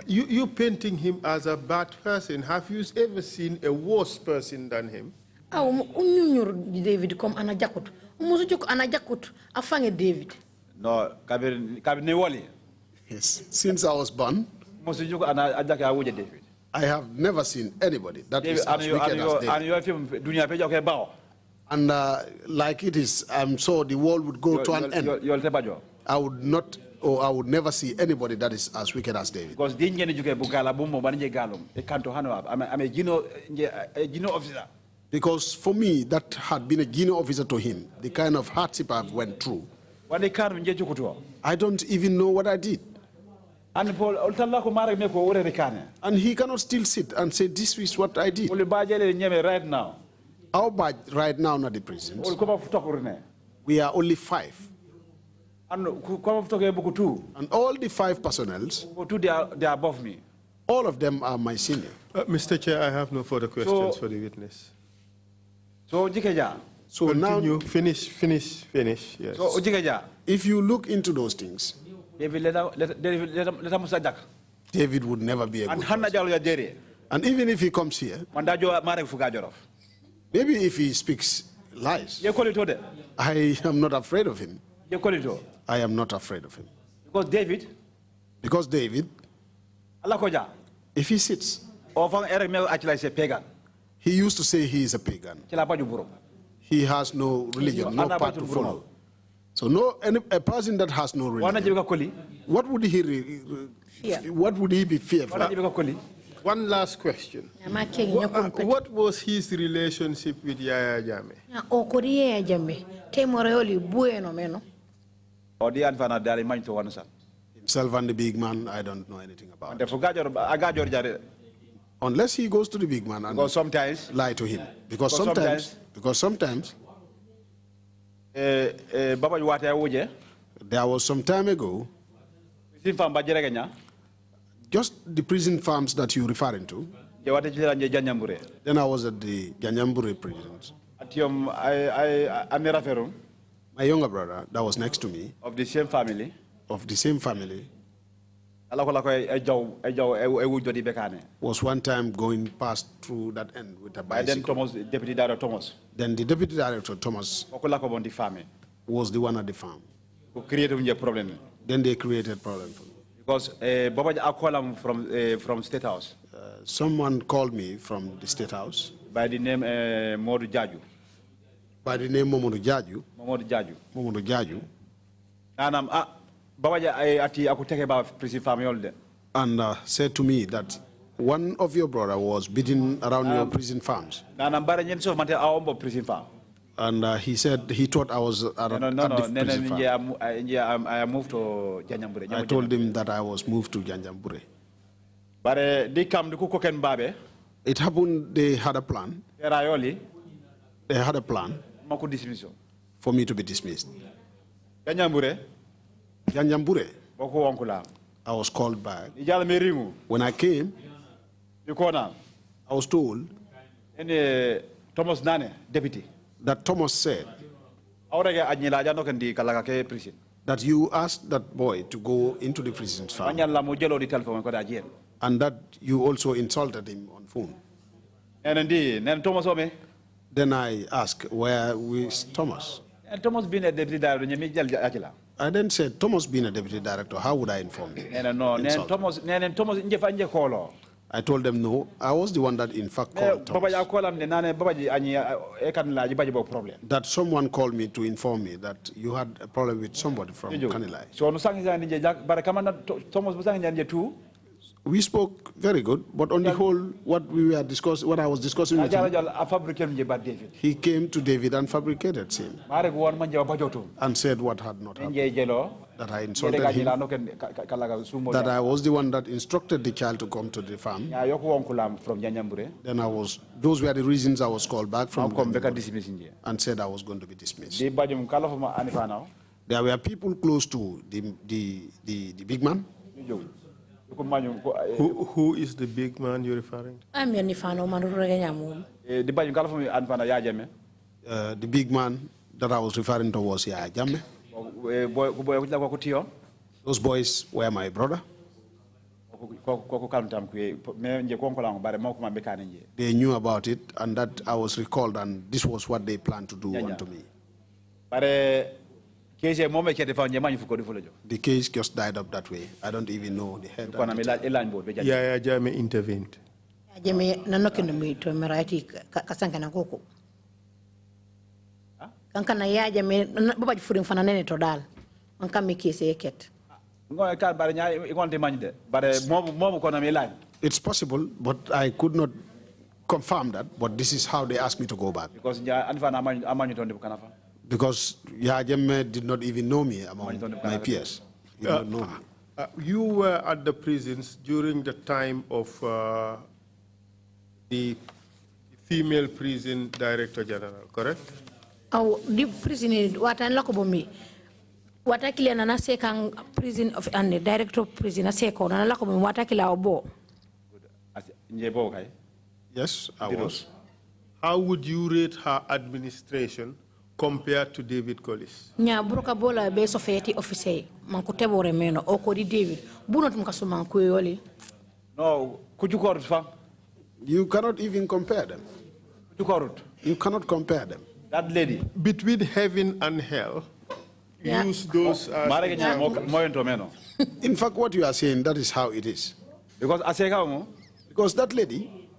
You painting him as a bad person. Have you ever seen a worse person than him? David come anajakut. Anajakut afange David. No, Yes. Since I was born, I have never seen anybody that is as wicked as David. And like it is, I'm sure the world would go to an end. I would not, or I would never see anybody that is as wicked as David. Because I'm a Gino officer. Because for me, that had been a junior officer to him, the kind of hardship I've went through. I don't even know what I did. And he cannot still sit and say, this is what I did. Right now. Our badge right now, not the president. We are only 5. And all the 5 personnel, they are above me. All of them are my senior. Mr. Chair, I have no further questions for the witness. So continue, now, finish, yes. So, if you look into those things, David would never be a good person. And even if he comes here, maybe if he speaks lies, I am not afraid of him. I am not afraid of him. Because David, if he sits, he used to say he is a pagan. He has no religion, no path to follow. So a person that has no religion, what would he be fearful? One last question. What was his relationship with Yaya Jammeh? Himself and the big man, I don't know anything about. Unless he goes to the big man and lie to him. Because sometimes there was some time ago, just the prison farms that you're referring to, then I was at the Janyambure prison. My younger brother, that was next to me, of the same family, was one time going past through that end with a bicycle. Then the deputy director, Thomas, was the one at the farm. Then they created problem for me. Because I called him from State House. Someone called me from the State House. By the name Modu Jaju. By the name Momodu Jaju. Momodu Jaju. And I could take about prison farm. And said to me that one of your brother was beaten around your prison farms. And he said he thought I was at the prison farm. I moved to Janjambure. I told him that I was moved to Janjambure. But they come to Kukoken Babe. It happened they had a plan. They had a plan for me to be dismissed. Janjambure. I was called back. When I came, I was told ene Thomas Nane deputy that Thomas said awrega anyela jano kandi kalaga ke prison that you asked that boy to go into the prison's farm anyalla mo jelo di telephone ko da jen and that you also insulted him on phone. nen Thomas ome Then I asked, where is Thomas? and Thomas being a deputy director nyemi jel akila I then said, Thomas being a deputy director, how would I inform you? no nen Thomas nje fa nje kolo I told them, no, I was the one that in fact called baba ya Thomas. kolam ne nane baba ji anyi e kan la ji baji bo problem That someone called me to inform me that you had a problem with somebody from Kanilai. so no sangi jani je jak bare kamana Thomas bu sangi jani tu We spoke very good, but on the whole, what I was discussing with him, he came to David and fabricated sin and said what had not happened. That I insulted him, that I was the one that instructed the child to come to the farm. Then those were the reasons I was called back from and said I was going to be dismissed. There were people close to the big man. Who is the big man you're referring to? I'm Yanifano Manuragam. The big man that I was referring to was Jammeh. Those boys were my brother. They knew about it, and that I was recalled, and this was what they planned to do unto me. The case just died up that way. I don't even know the head. Yeah, Jammeh intervened. Jammeh nanokin me to Merati Kasankana Koko. Kankana ya Jammeh Baba Furin Fanane Todal. Ankami case a cat. It's possible, but I could not confirm that. But this is how they asked me to go back. Because Jammeh did not even know me among my peers. He did not know me. You were at the prisons during the time of the female prison director general, correct? Oh, the prison is what I lock about me. What I kill an second prison of and the director of prison a second and I lock about what I kill our bo. Yes, I was. How would you rate her administration compared to David Collis? Nya broka bola be society officer man ko tebore meno o ko di David bunot mo kasuma ko yoli. No, could you call it fam? You cannot even compare them. You cannot compare them. That lady between heaven and hell. Yeah. Use those as In fact, what you are saying, that is how it is. Because that lady,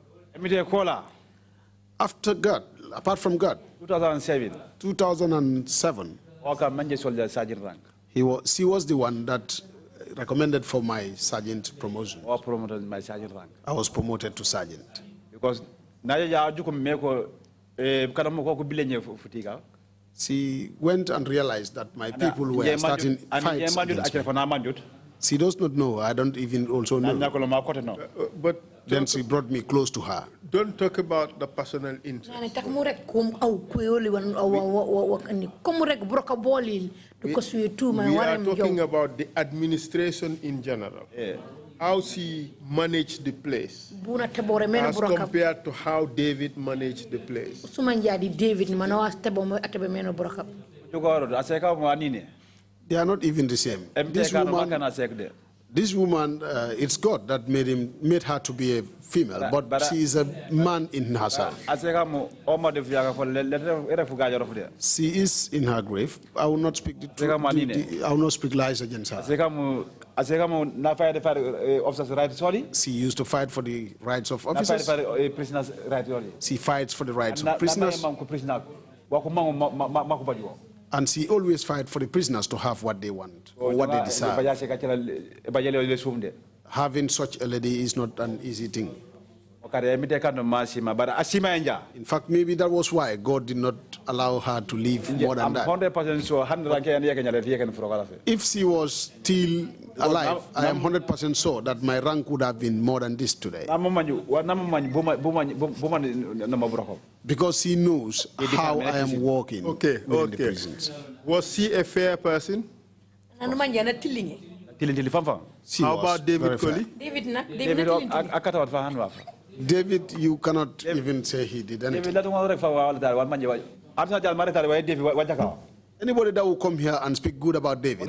after God, apart from God, 2007, she was the one that recommended for my sergeant promotion. Or promoted my sergeant rank. I was promoted to sergeant. Because she went and realized that my people were starting fights against me. She does not know. I don't even also know. But then she brought me close to her. Don't talk about the personal interest. We are talking about the administration in general. Yeah. How she managed the place as compared to how David managed the place. They are not even the same. This woman, it's God that made her to be a female, but she is a man in herself. She is in her grave. I will not speak the truth. I will not speak lies against her. She used to fight for the rights of officers. She fights for the rights of prisoners. And she always fights for the prisoners to have what they want or what they deserve. Having such a lady is not an easy thing. In fact, maybe that was why God did not allow her to live more than that. 100% sure. If she was still alive, I am 100% sure that my rank would have been more than this today. Because she knows how I am walking within the prisons. Was she a fair person? How about David Collie? David, you cannot even say he did anything. Anybody that will come here and speak good about David,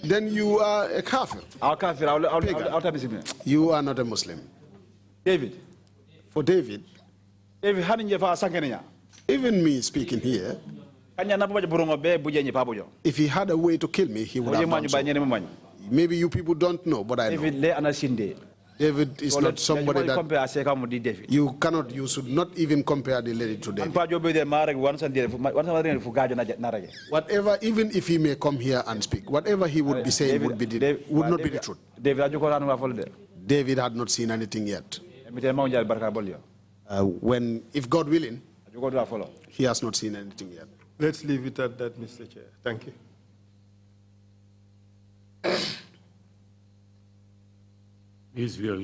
then you are a kafir. You are not a Muslim. David. For David, even me speaking here, if he had a way to kill me, he would have done so. Maybe you people don't know, but I know. David is not somebody that you should not even compare the lady to David. Whatever, even if he may come here and speak, whatever he would be saying would not be the truth. David had not seen anything yet. If God willing, he has not seen anything yet. Let's leave it at that, Mr. Chair. Thank you.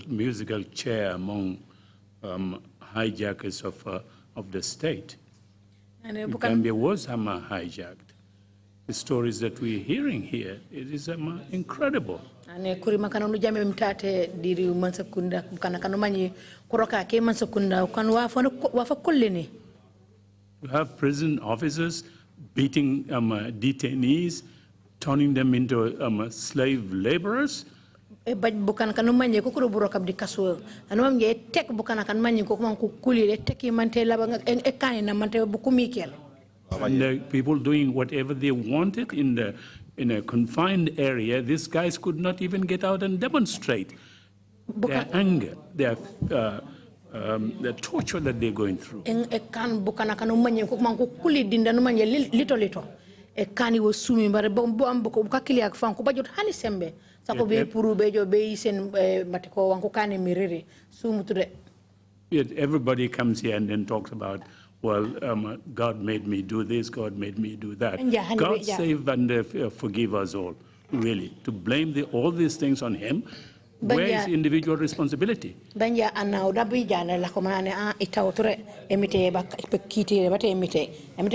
Musical chair among hijackers of the state. Gambia was hijacked. The stories that we're hearing here, it is incredible. You have prison officers beating detainees, turning them into slave laborers. Bukan kanu manje ko kuro burokab di kaso anam nge tek bukan kan manje ko man ko kuli le teki mante la e kan na mante bu kumikel. And people doing whatever they wanted in a confined area. These guys could not even get out and demonstrate their anger, the torture that they're going through. E kan bukan kanu manje ko man ko kuli dinda no manje lito e kani wo sumi bare bo am ko ka kili ak fan ko bajot hani sembe sako be puru be jo be sen matiko wanko kane mirere sumu tude. Yet everybody comes here and then talks about, well, God made me do this, God made me do that. God save and forgive us all, really. To blame all these things on him, where is individual responsibility? Banja anna odabi jana la komane itawture emite ba kiti bate emite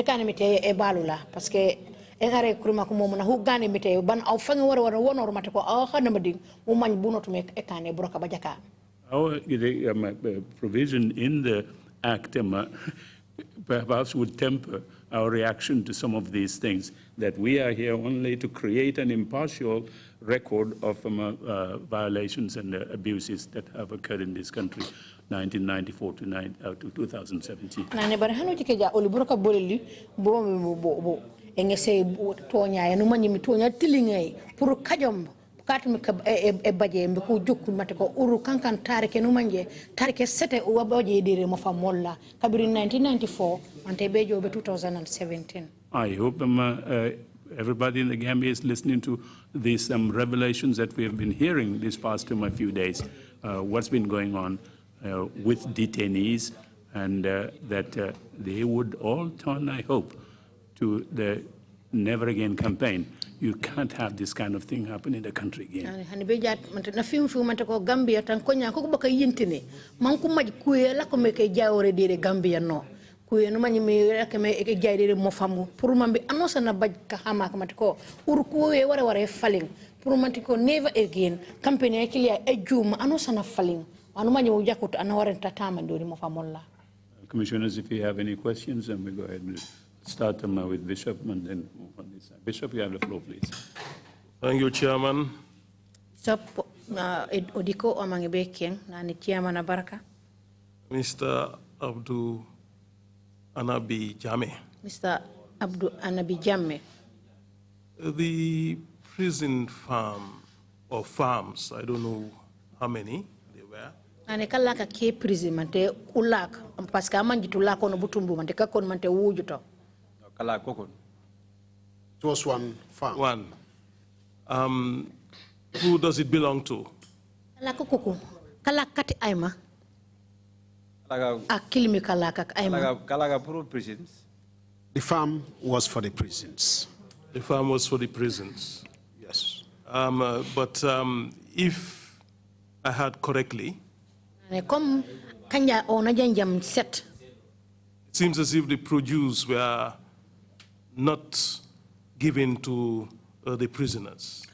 kan emite e balula parce que engare kuruma ko momuna hu gane emite ban aw fangi wara wonor mate ko aw xana madi mu mañ bunotu me e kane broka ba jaka. Our provision in the act perhaps would temper our reaction to some of these things, that we are here only to create an impartial record of violations and abuses that have occurred in this country, 1994 to 2017. Nane bar hanu jike ja oli broka boleli bo engese tonya ya no manyi mi tonya tilingay pour kajom katmi e baje mbe ko jokku mate ko uru kankan tarike no manje tarike sete o waboje dire mo famolla kabiri 1994 ante bejo be 2017. I hope everybody in the Gambia is listening to these revelations that we have been hearing these past few days, what's been going on with detainees, and that they would all turn, I hope, to the Never Again campaign. You can't have this kind of thing happen in the country again. Na film man ko Gambia tan ko nya ko baka yintine man ko maj kuye la ko me kay jaawore dire Gambia no kuye no mani me rek me e jaay dire mo famu pour man bi annonce na baj ka xama ko matiko ur kuye wara falling pour man ko Never Again campaign e kilia e juma annonce na falling anu mani wo jakut ana warenta tama ndori mo famolla. Commissioners, if you have any questions, then we go ahead and start with Bishop and then move on this side. Bishop, you have the floor, please. Thank you, Chairman. Odiko Omangibe King, Nani Chairman Abaraka. Mr. Abdou Anabi Jammeh. Mr. Abdou Anabi Jammeh. The prison farm or farms, I don't know how many they were. Ane kalaka ke prison mante ulak paska manji tulako no butumbu mante kakon mante wujuto. Kala kokon. It was one farm. One. Who does it belong to? Kala kuku. Kala kati aima. Akilimi kala kak aima. Kala pro prisons. The farm was for the prisons. The farm was for the prisons. Yes. But if I heard correctly, it seems as if the produce were not given to the prisoners.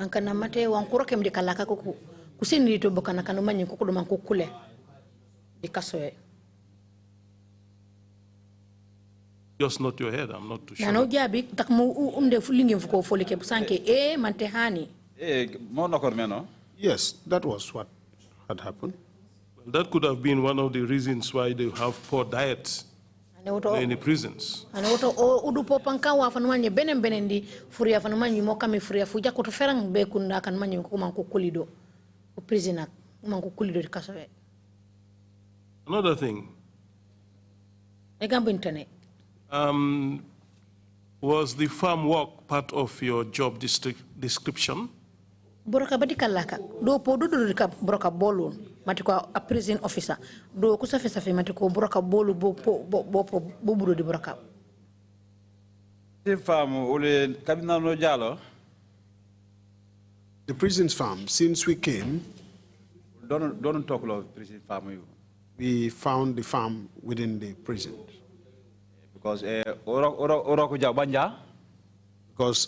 di kasoe. Just not your head, I'm not too sure. Nano jabi tak mu umde fulingi fuko folike busanke mante hani. Yes, that was what had happened. Well, that could have been one of the reasons why they have poor diets in the prisons. Ane oto udu popanka wa fanumanye benendi furia fanumanye mokami furia fuja ko to ferang be kunda kan manye ko man ko kulido ko prisoner man ko kulido di kasoe. Another thing. Egambo internet. Was the farm work part of your job description? Broka badika laka do po do ka broka bolu matiko a prison officer do ko safi matiko broka bolu bo buru di broka the prison's farm, since we came, don't talk about prison farm. We found the farm within the prison. Because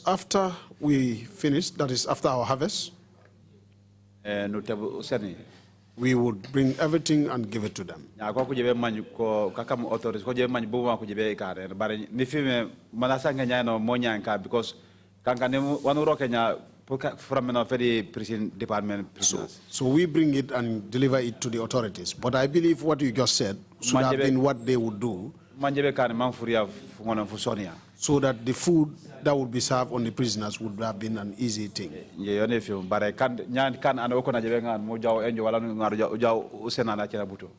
after we finished, that is after our harvest, we would bring everything and give it to them. So we bring it and deliver it to the authorities. But I believe what you just said should have been what they would do, so that the food that would be served on the prisoners would have been an easy thing.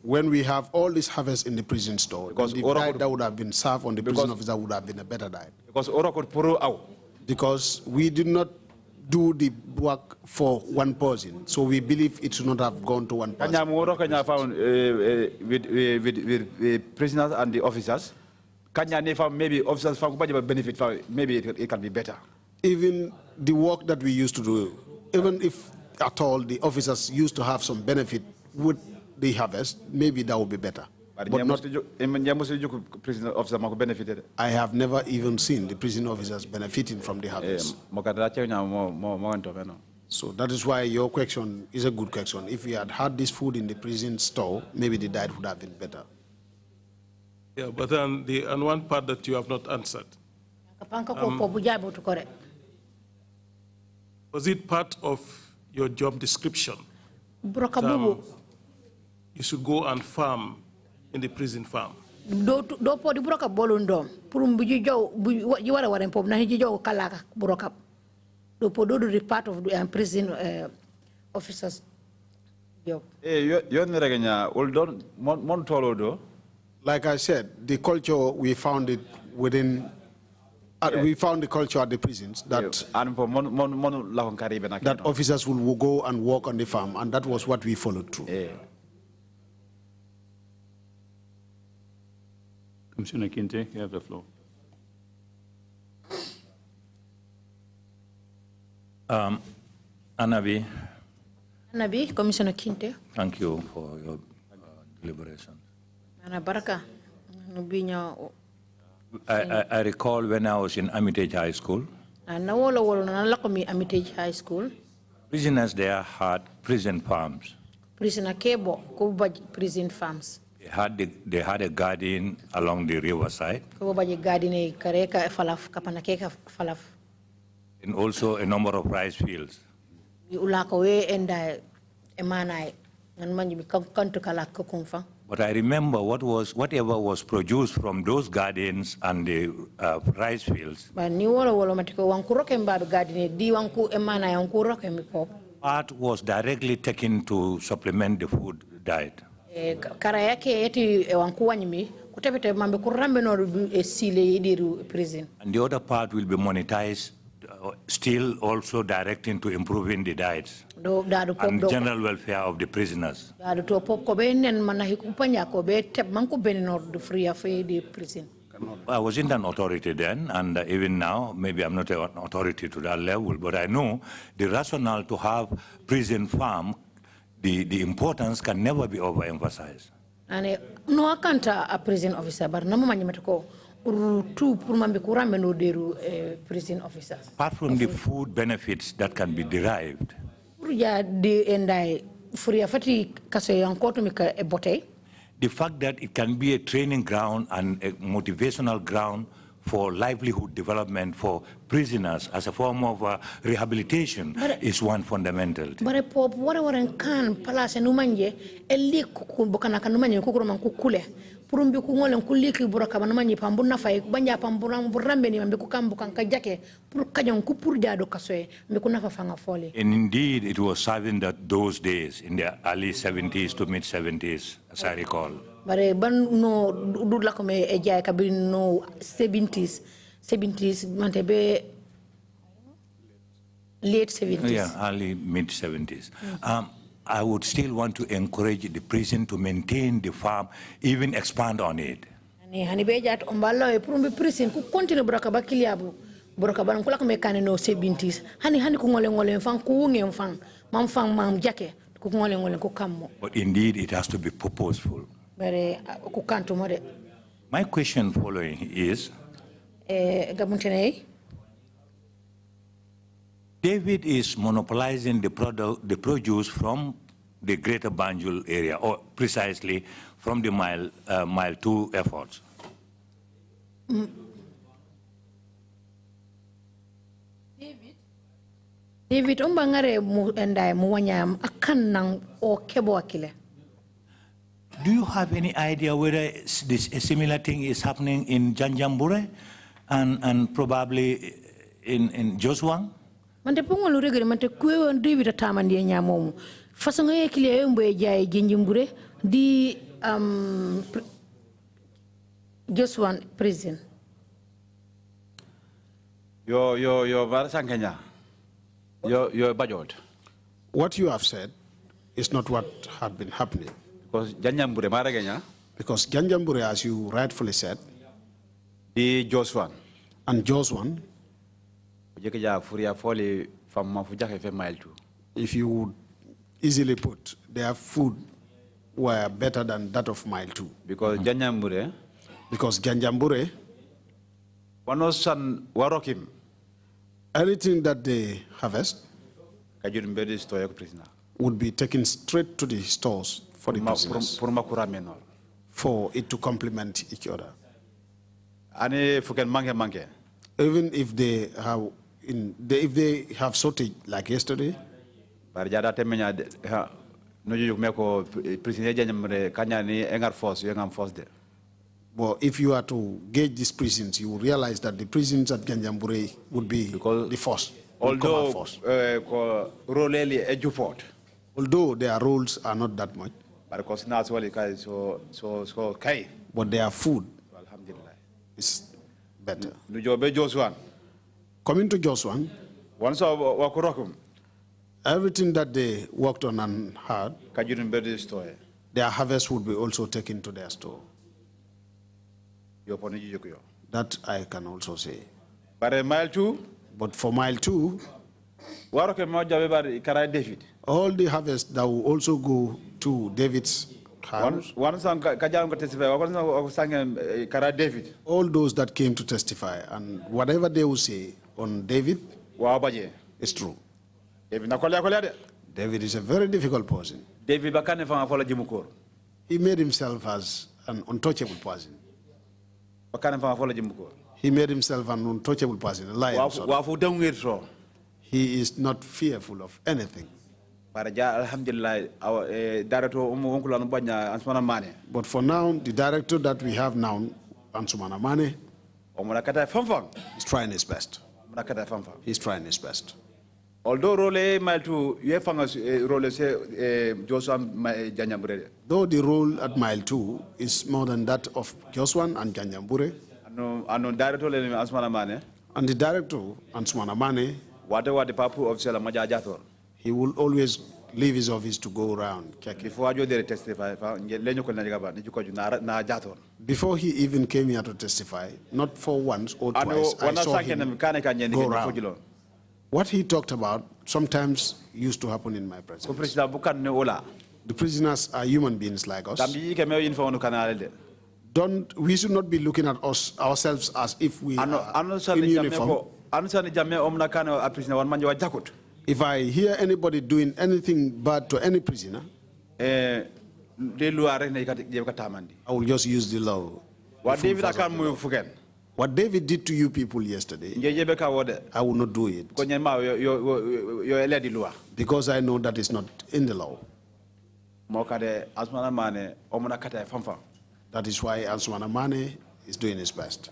When we have all this harvest in the prison store, the diet that would have been served on the prison officer would have been a better diet. Because we did not do the work for one person, so we believe it should not have gone to one person. With prisoners and the officers, maybe officers benefit, maybe it can be better. Even the work that we used to do, even if at all the officers used to have some benefit with the harvest, maybe that would be better. But not, prison officer benefited. I have never even seen the prison officers benefiting from the harvest. So that is why your question is a good question. If we had had this food in the prison store, maybe the diet would have been better. Yeah, but then and one part that you have not answered. Was it part of your job description? You should go and farm in the prison farm. Do po di broka bolundom purum buju jaw you wara waren pop na hiji jaw kalaka broka do po do the part of the prison officers job. Like I said, the culture we found it within. We found the culture at the prisons that that officers will go and work on the farm, and that was what we followed through. Commissioner Kinte, you have the floor. Anabi, Commissioner Kinte. thank you for your deliberation. I recall when I was in Armitage High School, prisoners there had prison farms. Prisoner Kebo, prison farms. They had a garden along the riverside. And also a number of rice fields. But I remember whatever was produced from those gardens and the rice fields, part was directly taken to supplement the food diet. And the other part will be monetized, still also directing to improving the diets and general welfare of the prisoners. I wasn't an authority then, and even now, maybe I'm not an authority to that level, but I know the rationale to have prison farm, the importance can never be overemphasized. And no, I can't a prison officer, but no prison officers. Apart from the food benefits that can be the fact that it can be a training ground and a motivational ground for livelihood development for prisoners as a form of rehabilitation is one fundamental thing. Bare pop wara kan place numanje elli ku bokana kan numanje ku man ku kule purumbi ku ngolen ku liki buraka man numanje pambuna fay banja pamburam burambe ni mbe ku kambu kan ka jake pour kanyon ku pour jado kasoe mbe ku nafa fanga fole. And indeed it was serving that those days in the early 70s to mid 70s as I recall. Bare ban no du la ko me e jay kabir no 70s mante be late 70s. Yeah, early mid 70s. I would still want to encourage the prison to maintain the farm, even expand on it. Hani be jat on ballo e pour be prison ku continue buraka bakiliabu buraka ban ko la ko me kan no 70s hani ku ngole fan ku ngem fan mam jake ku ngole ku kammo. But indeed it has to be purposeful. My question following is, David is monopolizing the produce from the greater Banjul area, or precisely from the mile 2 efforts. David umbangare mu endai mu wanyam akan nang o kebo akile. Do you have any idea whether a similar thing is happening in Janjambure and probably in Joswang? Mante pungolu regere mante kuwe David atamandi nyamomu. Fasonga yekile yombe jai Janjambure di Joswang prison. Yo Varsankanya. Yo Bajot. What you have said is not what had been happening. Because Janjambure, as you rightfully said, the Joswan and Joswan, if you would easily put, their food were better than that of mile 2. Because Janjambure, anything that they harvest would be taken straight to the stores for the prisoners, for it to complement each other. Even if they have shortage like yesterday, but if you are to gauge these prisons, you will realize that the prisons at Janjambure would be the first. Although their roles are not that much, but their food is better. Coming to Joswan, everything that they worked on and had, their harvest would be also taken to their store. That I can also say. But for mile 2, all the harvest that will also go to David's house, all those that came to testify, and whatever they will say on David is true. David is a very difficult person. He made himself as an untouchable person. He made himself an untouchable person, a lion. He is not fearful of anything. But for now, the director that we have now, Ansumana Mane, is trying his best. He's trying his best. Although though the role at mile 2 is more than that of Joswan and Janjambure, and the director, Ansumana Mane, whatever the purpose of he will always leave his office to go around checking. Before he even came here to testify, not for once or twice, I saw him go around. What he talked about sometimes used to happen in my presence. The prisoners are human beings like us. We should not be looking at ourselves as if we are in uniform. If I hear anybody doing anything bad to any prisoner, I will just use the law. What David akan mu fuken. What David did to you people yesterday, I will not do it. Because I know that is not in the law. That is why Ansumana Mane is doing his best.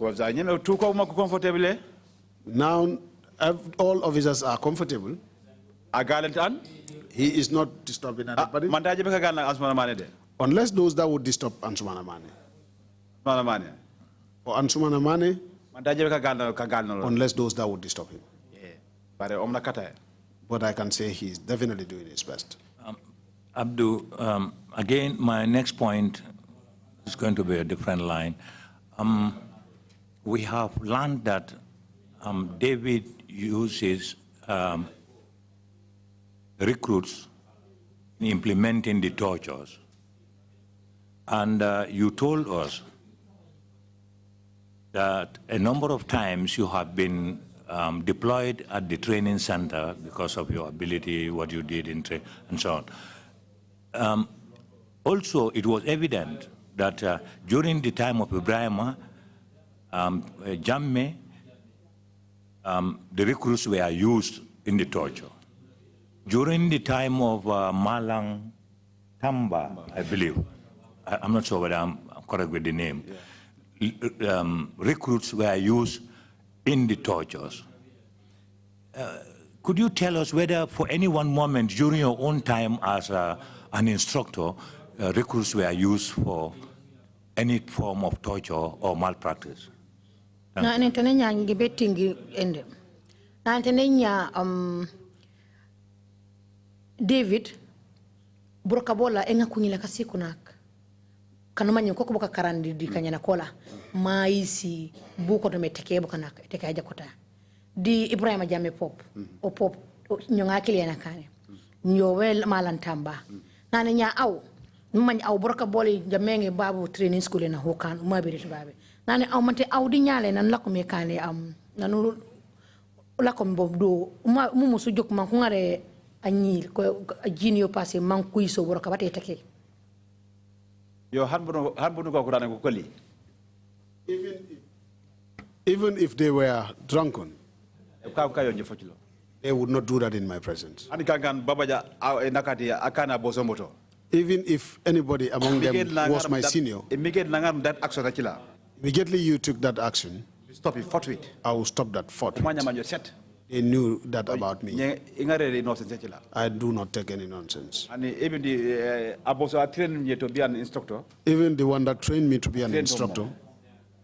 Now, all officers are comfortable. He is not disturbing anybody. Unless those that would disturb Ansumana Mane. For Ansumana Mane, unless those that would disturb him. But I can say he's definitely doing his best. Abdou, again, my next point is going to be a different line. We have learned that David uses recruits in implementing the tortures. And you told us that a number of times you have been deployed at the training center because of your ability, what you did in training, and so on. Also, it was evident that during the time of Ibrahim, Jammeh, the recruits were used in the torture. During the time of Malang Tamba, I believe, I'm not sure whether I'm correct with the name, recruits were used in the tortures. Could you tell us whether for any one moment during your own time as an instructor, recruits were used for any form of torture or malpractice? David Brokabola enga kunyila kasi kunak kanuma nyoko boka karandi di kanyana kola maisi buko to meteke boka nak teke aja kota di Ibrahim Jammeh pop o pop nyonga kiliana kane nyowel malantamba nana nya aw man aw Brokabola jamenge babu training school na hokan mabiri babe nana aw mante aw di nyale nan lakome kane nanu lakom bobdo mumu su jok man ko ngare anyil ko jinio passé man kuiso woro kabate take yo hanbuno ko kurana ko koli even if they were drunken, they would not do that in my presence. Even if anybody among them was my senior, immediately you took that action, stop it forthwith. I will stop that forthwith. They knew that about me. I do not take any nonsense. And even the trained me to be an instructor. Even the one that trained me to be an instructor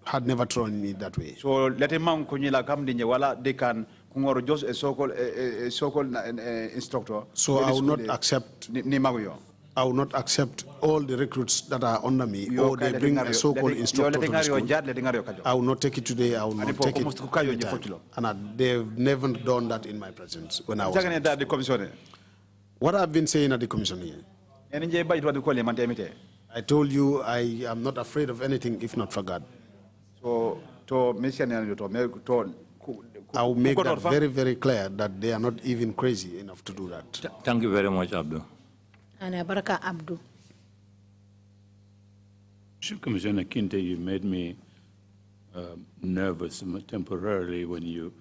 had never trained me that way. So let a man they can just a so-called instructor. So I will not accept. I will not accept all the recruits that are under me, or they bring a so-called instructor to the school. I will not take it today, I will not take it anytime. And they've never done that in my presence when I was What I've been saying at the commission here, I told you I am not afraid of anything if not for God. So, I will make that very, very clear that they are not even crazy enough to do that. Thank you very much, Abdou. Ana baraka Abdou. Commissioner Kinte, you made me nervous temporarily when you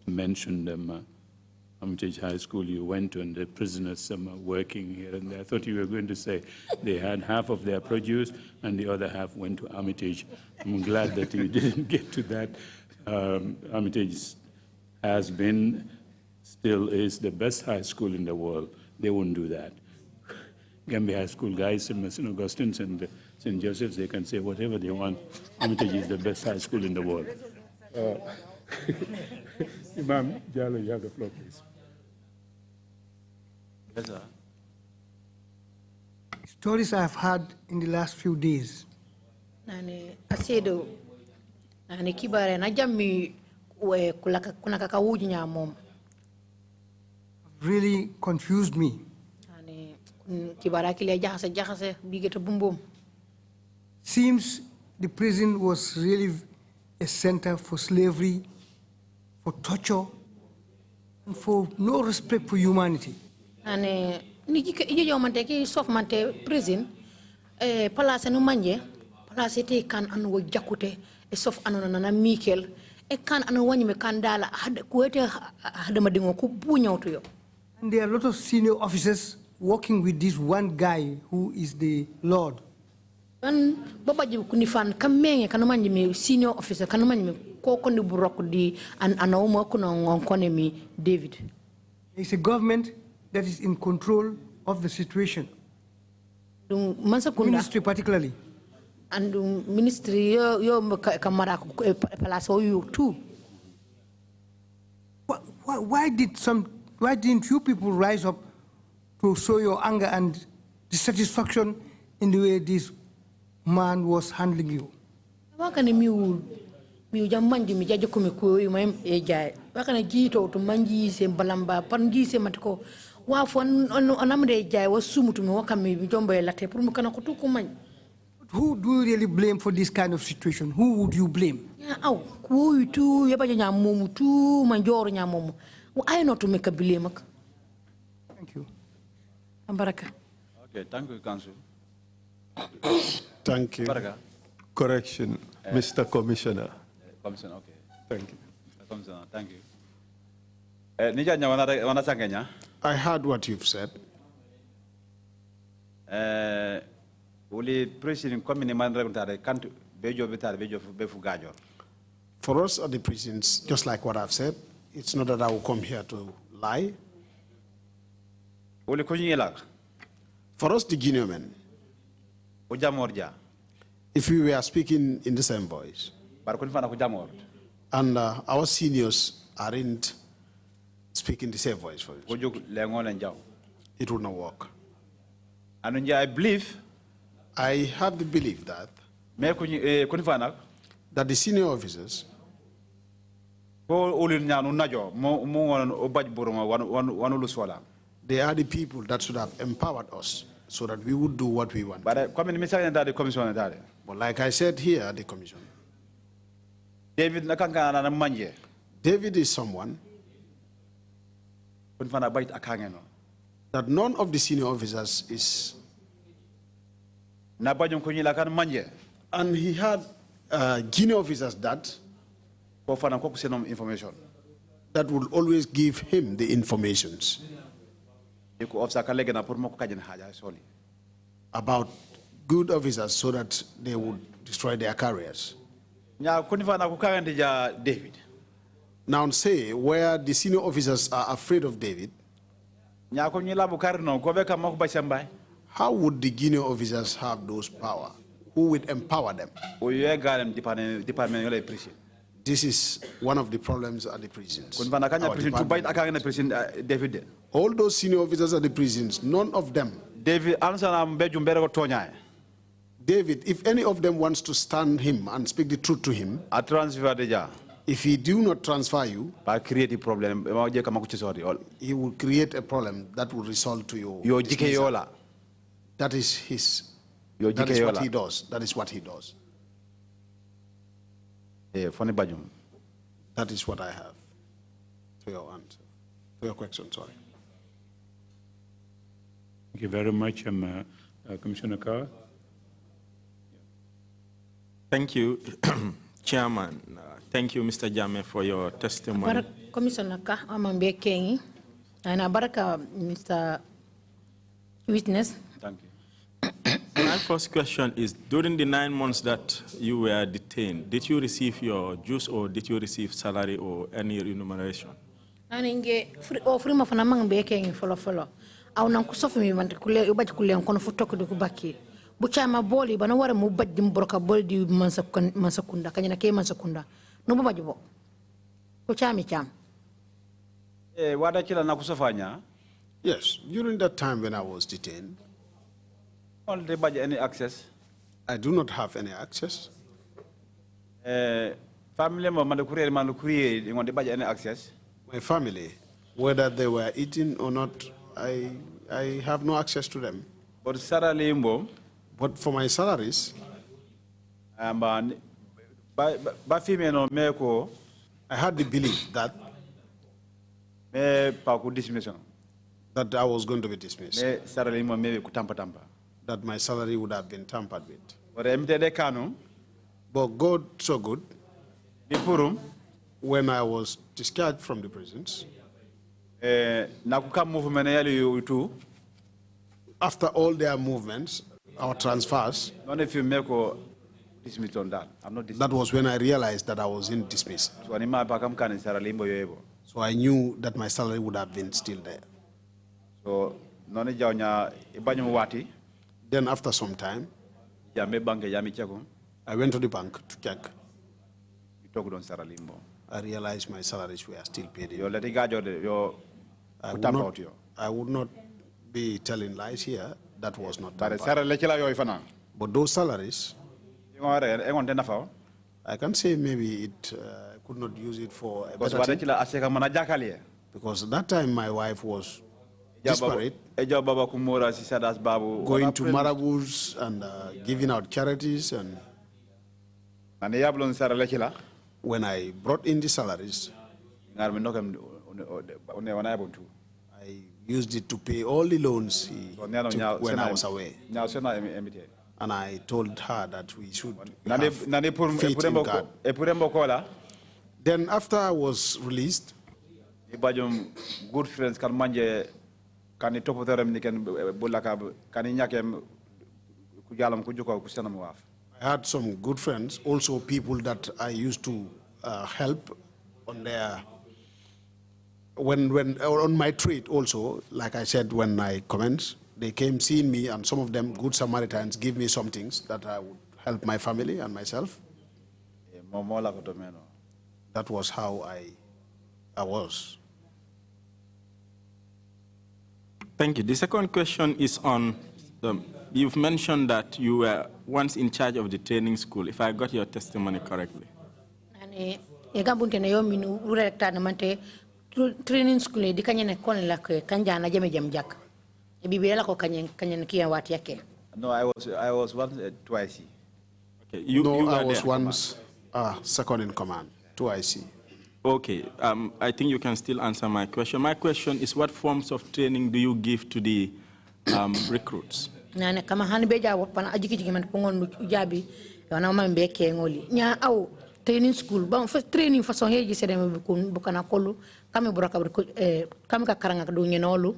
mentioned Hermitage High School you went to and the prisoners working here and there. I thought you were going to say they had half of their produce and the other half went to Hermitage. I'm glad that you didn't get to that. Hermitage has been, still is the best high school in the world. They wouldn't do that. Gambia High School guys in St. Augustine's and St. Joseph's, they can say whatever they want. Hermitage is the best high school in the world. Imam Jallo, you have the floor, please. Yes, sir. Stories I've had in the last few days. Nani asedo nani kibare na jammi we kuna kakawuji nya mom really confused me. Nani kibara kile jahase bigeta bumbum. Seems the prison was really a center for slavery, for torture, and for no respect for humanity. And ni jike mante ki sof mante prison Palase no manje, palase te kan anu jakute, e sof anu na Mikel, e kan anu wani me kandala, kuete hadamadingo kubunya utuyo. And there are a lot of senior officers working with this one guy who is the Lord. And baba jibu kunifan kamenge kanamanje me senior officer kanamanje me koko ni buroko di an anauma kuna ngonkone mi David. It's a government that is in control of the situation. Ministry particularly. And ministry yo kamara palaso you too. Why didn't you people rise up to show your anger and dissatisfaction in the way this man was handling you? Wakani mi jammanji mi jaje komi ko yima e jaay wakana jito to manji se balamba panji se matko wa fon onamde jaay wa sumutu mi wakami mi jombo e latte pour mi kana ko tuko man. Who do you really blame for this kind of situation? Who would you blame? Yeah, ko tu yeba nya momu tu manjoro nya momu. I know to make a blame. Thank you. Ambaraka. Okay, thank you, Council. Thank you. Baraka. Correction, Mr. Commissioner. Commissioner, okay. Thank you. Mr. Commissioner, thank you. Nija wana sangenya. I heard what you've said. Uli president komini mandre mtare kantu bejo bitare bejo befu gajo. For us at the prisons, just like what I've said, it's not that I will come here to lie. Uli kunyi elak. For us, the junior men, Ujamorja. if we were speaking in the same voice, Bar kunifana kujamor. and our seniors aren't speaking the same voice for it, Ujuk lengon enjau. it would not work. Anunja, I believe. I have the belief that Me kunifana. that the senior officers, Ko ulin nyanu najo mo obaj buruma wanu luswala. they are the people that should have empowered us so that we would do what we want. But komini misali ndade commission ndade. But like I said here at the commission, David nakanga na manje. David is someone Kunifana bait akangeno. that none of the senior officers is, Na bajum kunyila kan manje. and he had junior officers that Ko fana ko kusenom information. would always give him the informations Iko officer kalege na pormo ko kajen haja soli. about good officers so that they would destroy their careers. Nya kunifana ko kagande ja David. Now say where the senior officers are afraid of David, Nya ko nyila bu karno ko be kam mako basambay. how would the junior officers have those power? Who would empower them? O ye galem department yole prison. This is one of the problems at the prisons. Kunifana kanya Our prison to bite department. akagene prison David. All those senior officers at the prisons, none of them, David ansana mbejum bere ko tonya. David, if any of them wants to stand him and speak the truth to him, A transfer deja. if he do not transfer you, Ba create a problem ma je kama kuchisori all. he will create a problem that will result to your Yo dismissal. jike yola. That is his. Yo That jike is what yola. he does. That is what he does. Foni bajum. That is what I have to your answer, to your question. Sorry. Thank you very much, Commissioner Carr. Thank you, Chairman. Thank you, Mr. Jammeh, for your testimony. Commissioner Ka amambe kengi. Na baraka Mr. Witness. Thank you. My first question is, during the 9 months that you were detained, did you receive your dues or did you receive salary or any remuneration? Aninge free ma fana mambe kengi follow. Au nan kusofu mi mante kule ubati kule nkono futoku de kubaki. Bucha ma boli bana wara mu baddi mbroka bol di mansakunda kanyana ke mansakunda. No bo bajibo. Bucha mi cham. Wada kila na kusofanya. Yes, during that time when I was detained, All the budget any access. I do not have any access. Family mo mandukuri ngon the budget any access. My family, whether they were eating or not, I have no access to them. But salary mbo. But for my salaries, Ba female no meko. I had the belief that Me pa ku dismission. I was going to be dismissed. Me salary mo me ku tampa tampa. that my salary would have been tampered with. But God so good, when I was discharged from the prisons, after all their movements, our transfers, that was when I realized that I was in dismissed. So I knew that my salary would have been still there. So then after some time, I went to the bank to check. I realized my salaries were still paid. I would not be telling lies here. That was not done. But those salaries, I can say maybe it could not use it for a better thing. Because at that time my wife was desperate, going to Marabou's and giving out charities. And when I brought in the salaries, I used it to pay all the loans he took when I was away. And I told her that we should have faith in God. Then after I was released, good friends can manje can top of them can bulaka can I had some good friends, also people that I used to help on their when on my trade also, like I said when I commenced, they came seeing me, and some of them, good Samaritans, give me some things that I would help my family and myself. That was how I was. Thank you. The second question is on, you've mentioned that you were once in charge of the training school, if I got your testimony correctly. Training school di kanya kon la ke kanja na jame jam jak e bibi la ko kanya kiya wat yake. No, I was once twice. Okay, you I was once second in command, twice. Okay, I think you can still answer my question. My question is, what forms of training do you give to the recruits? Nane kama hani beja pana ajiki jiki man pongon jabi wana mambe ke ngoli nya au training school bon fa training façon heji sedem bukana kolu kami buraka kami ka karanga do nyenolu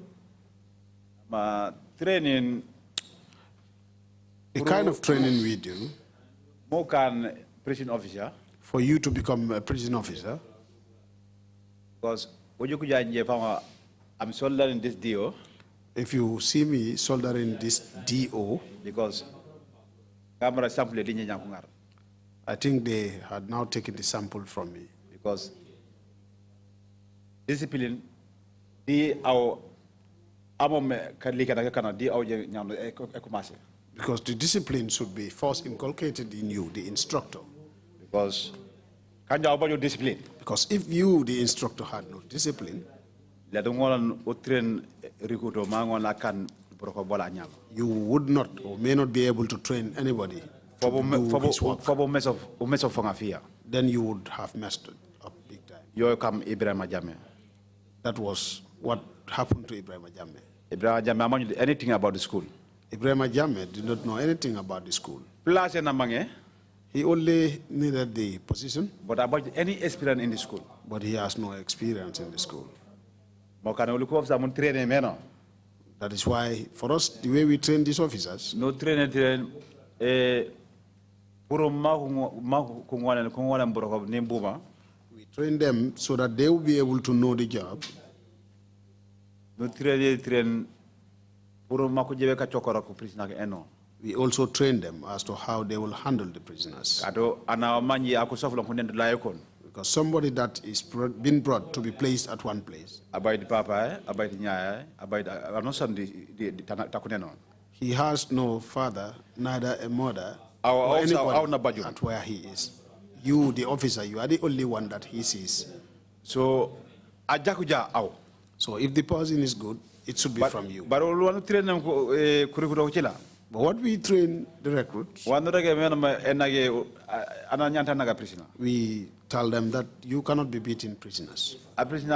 ma training the kind of training we do more can prison officer for you to become a prison officer, because I'm soldering this DO. If you see me soldering this DO, because camera sample I think they had now taken the sample from me. Because discipline, because the discipline should be first inculcated in you, the instructor. Because can you about your discipline? Because if you, the instructor, had no discipline, you would not or may not be able to train anybody. Then you would have messed up big time. That was what happened to Ibrahim Jammeh. Ibrahim Jammeh did anything about the school. Ibrahim Jammeh did not know anything about the school. He only needed the position. But about any experience in the school? But he has no experience in the school. That is why, for us, the way we train these officers, no train. We train them so that they will be able to know the job. We also train them as to how they will handle the prisoners. Because somebody that is been brought to be placed at one place, he has no father, neither a mother, or anybody at where he is. You, the officer, you are the only one that he sees. So if the person is good, it should be from you. But what we train the recruits, we tell them that you cannot be beating prisoners. A prisoner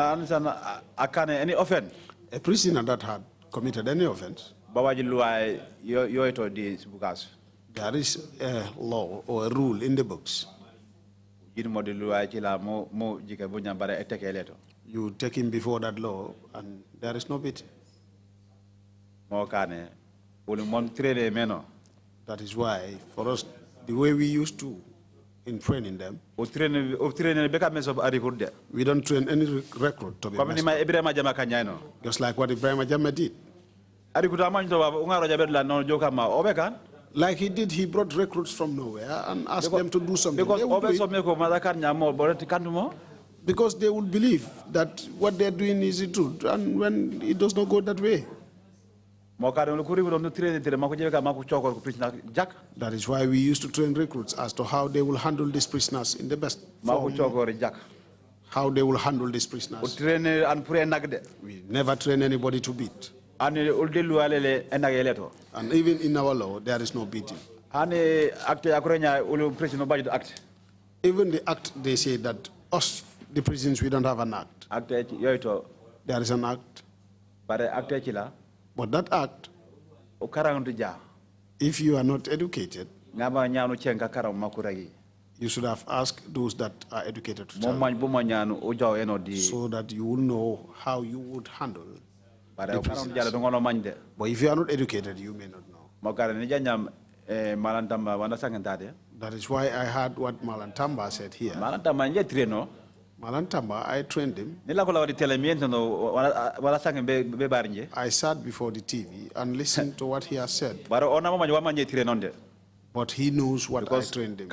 any offense? A prisoner that had committed any offense, There is a law or a rule in the books. You take him before that law, and there is no beating. That is why, for us, the way we used to in training them, we don't train any recruit to be just like what Ibrahim Jammeh did. Like he did, he brought recruits from nowhere and asked them to do something. Because they will believe that what they're doing is the truth, and when it does not go that way. That is why we used to train recruits as to how they will handle these prisoners in the best form. How they will handle these prisoners. We never train anybody to beat. And even in our law, there is no beating. Even the act, they say that us, the prisons, we don't have an act. There is an act. But that act, if you are not educated, you should have asked those that are educated to tell you, so that you will know how you would handle the prisoners. But if you are not educated, you may not know. That is why I heard what Malantamba said here. Malantamba, I trained him. I sat before the TV and listened to what he has said. But he knows what I trained him.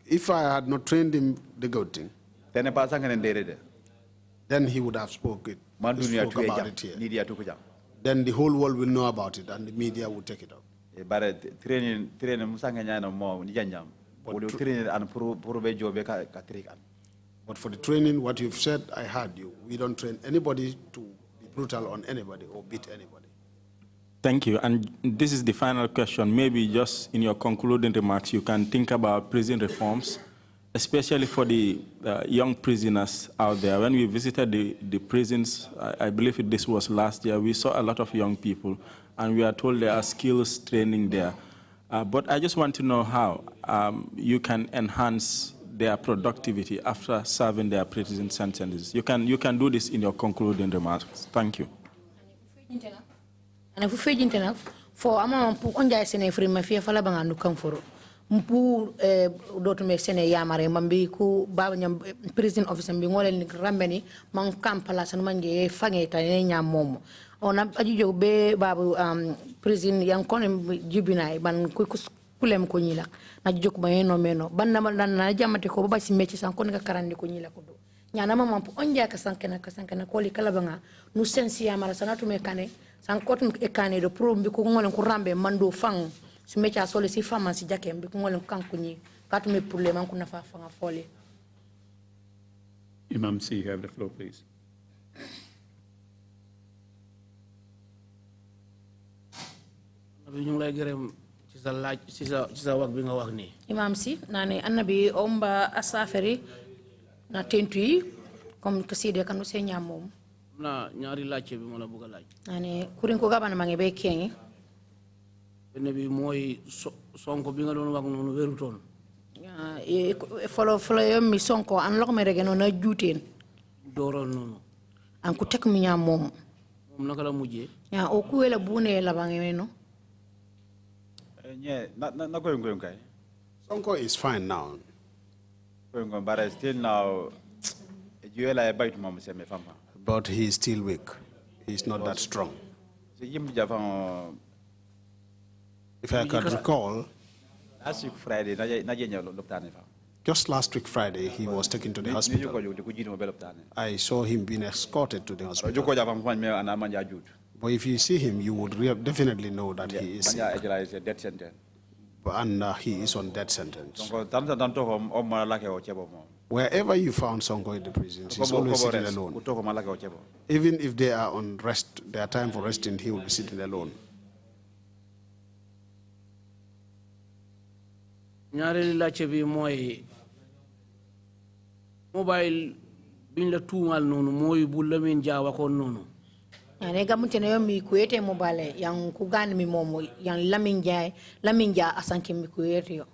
If I had not trained him the good thing, then he would have spoke about it here. Then the whole world will know about it and the media will take it up. But for the training, what you've said, I heard you. We don't train anybody to be brutal on anybody or beat anybody. Thank you. And this is the final question. Maybe just in your concluding remarks, you can think about prison reforms, especially for the young prisoners out there. When we visited the prisons, I believe this was last year, we saw a lot of young people, and we are told there are skills training there. But I just want to know how you can enhance their productivity after serving their prison sentences. You can do this in your concluding remarks. Thank you. And if we for amount onja sene free mafia fala banga nu kamforo mpu dotu me sene yamare mambi ku baba nyam prison officer mbi ngole ni rambeni man kampala san manje fange tane nyam mom ona ajujo be babu prison yang kono jibinay ban ku kulem ko nyila na joko bayeno meno banna na jamate ko baba si metti san kono ka karandi ko nyila ko do nyana mama mpu onja ka sankena ko li kala banga nu sensi yamara sanatu me kane sankot ekane do pro mbi ko ngolen ko rambe mando fang su mecha sole si fama si jake mbi ko ngolen kanku ni katu me pour le man ko nafa fanga fole. Imam C, you have the floor, please. ñu lay gërëm ci sa laaj ci sa wax bi nga wax ni Imam C nane annabi omba asaferi na tentu yi comme que sidi kanu se ñam mom na ñaari laajte bi ma la bëgg a laaj. ane kurin ko gabana ma ngi be kengi benn bi mooy sonko bi nga doon wax noonu wérutoon. folo yom mi sonko an lok me rege no na juuteen dooroon noonu an ku tek mi ñam moom naka la mujjee ya o ku wela bune la bangi no Sonko is fine now. But still now But he is still weak. He is not that strong. If I can recall, last week Friday, just last week Friday, he was taken to the hospital. I saw him being escorted to the hospital. But if you see him, you would definitely know that he is sick. And he is on death sentence. Wherever you found Sonko in the prisons, he's always sitting alone. Even if they are on rest, their time for resting, he will be sitting alone. ñaareelu laajte bi mooy mobile biñ la tuumal noonu mooy bu Lamin Jaa waxoon noonu Nega mutene yo mi kuete mobile yang kugani mi momo yang laminja asanki mi kuete yo.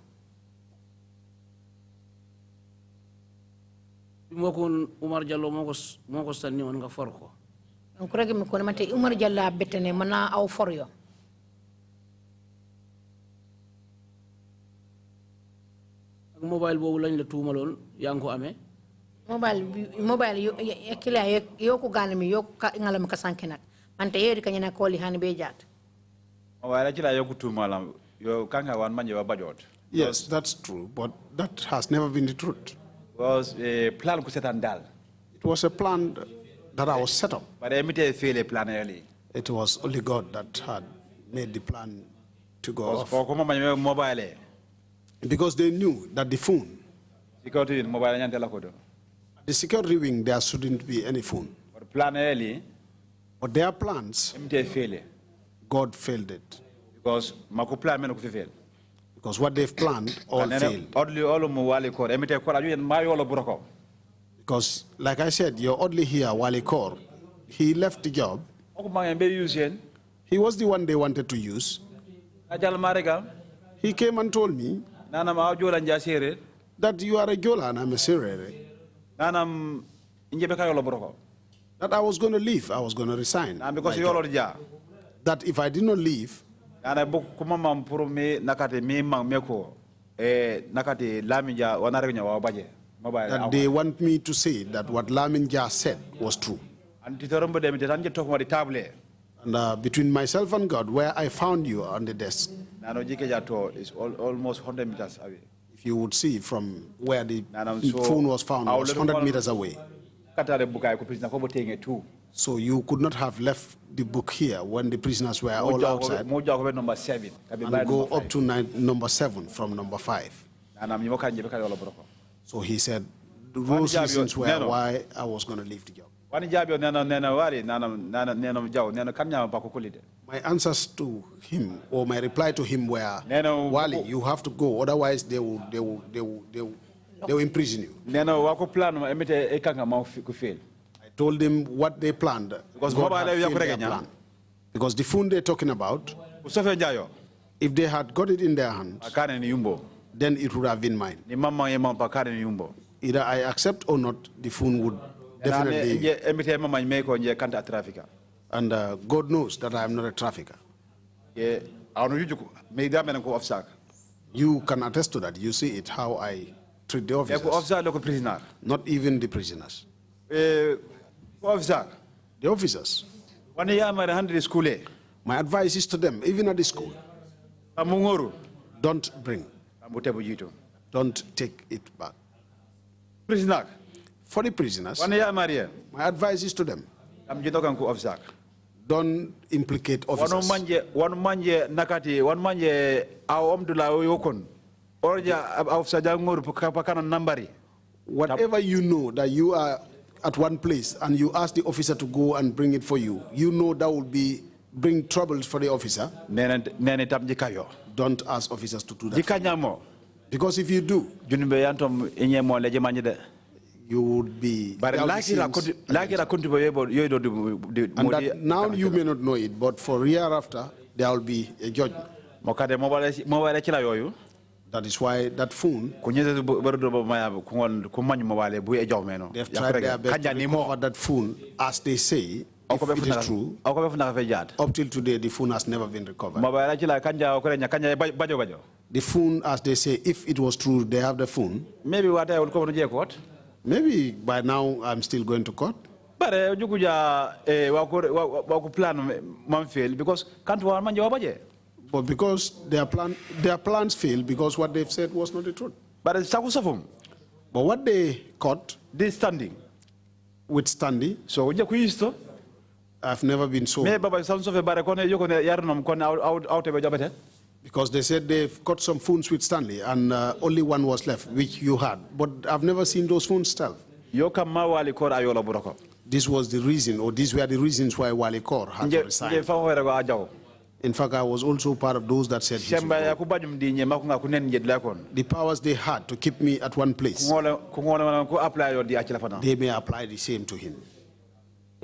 Mokon Umar Jallo moko sanni on nga forko. Kurege mi ko mate Umar Jallo betene mana aw for yo. Mobile bobu lañ la tuumalon yang ko amé. Mobile yo ko gani mi yo ngalam ka sanki nak. Ante yeri kanyana koli hani be jat. Mobile kila yo kutumalam yo kanga wan manje wa bajot. Yes, that's true, but that has never been the truth. Was a plan ku setan dal. It was a plan that I was set up. But emite fail a plan early. It was only God that had made the plan to go off. Mobile. Because they knew that the phone, the security wing, there shouldn't be any phone. Plan early. But their plans, God failed it. Because what they've planned all failed. Because, like I said, you're oddly here, Wali Kor, he left the job. He was the one they wanted to use. He came and told me that you are a Jola and I'm a Sirere. That I was going to leave, I was going to resign. That if I did not leave, that they want me to say that what Lamin Jah said was true. And between myself and God, where I found you on the desk, is almost 100 meters away. If you would see from where the phone was found, it was 100 meters away. So you could not have left the book here when the prisoners were all outside and go up to number 7 from number 5. So he said, those reasons were why I was going to leave the job. My answers to him, or my reply to him were, Wali, you have to go, otherwise they will imprison you. I told him what they planned. Because the phone they're talking about, if they had got it in their hands, then it would have been mine. Either I accept or not, the phone would definitely. And God knows that I am not a trafficker. You can attest to that. You see it, how I treat the officers. Not even the prisoners. The officers. My advice is to them, even at the school, don't bring. Don't take it back. For the prisoners, my advice is to them, don't implicate officers. Whatever you know that you are at one place and you ask the officer to go and bring it for you, you know that will bring troubles for the officer. Don't ask officers to do that. Because if you do, you would be. And that now you may not know it, but for a year after, there will be a judgment. That is why that phone, they've tried their best to recover that phone, as they say, if it is true. Up till today, the phone has never been recovered. The phone, as they say, if it was true, they have the phone. Maybe what I will come to court. Maybe by now I'm still going to court. But plan fail because can't one man your budget. But because their plans failed because what they've said was not the truth. But it's Sakusafum. But what they caught, this standing. With standing. So I've never been so. Because they said they've got some phones with Stanley and only one was left, which you had. But I've never seen those phones still. This was the reason, or these were the reasons why Wali Kor had to resign. In fact, I was also part of those that said the powers they had to keep me at one place, they may apply the same to him.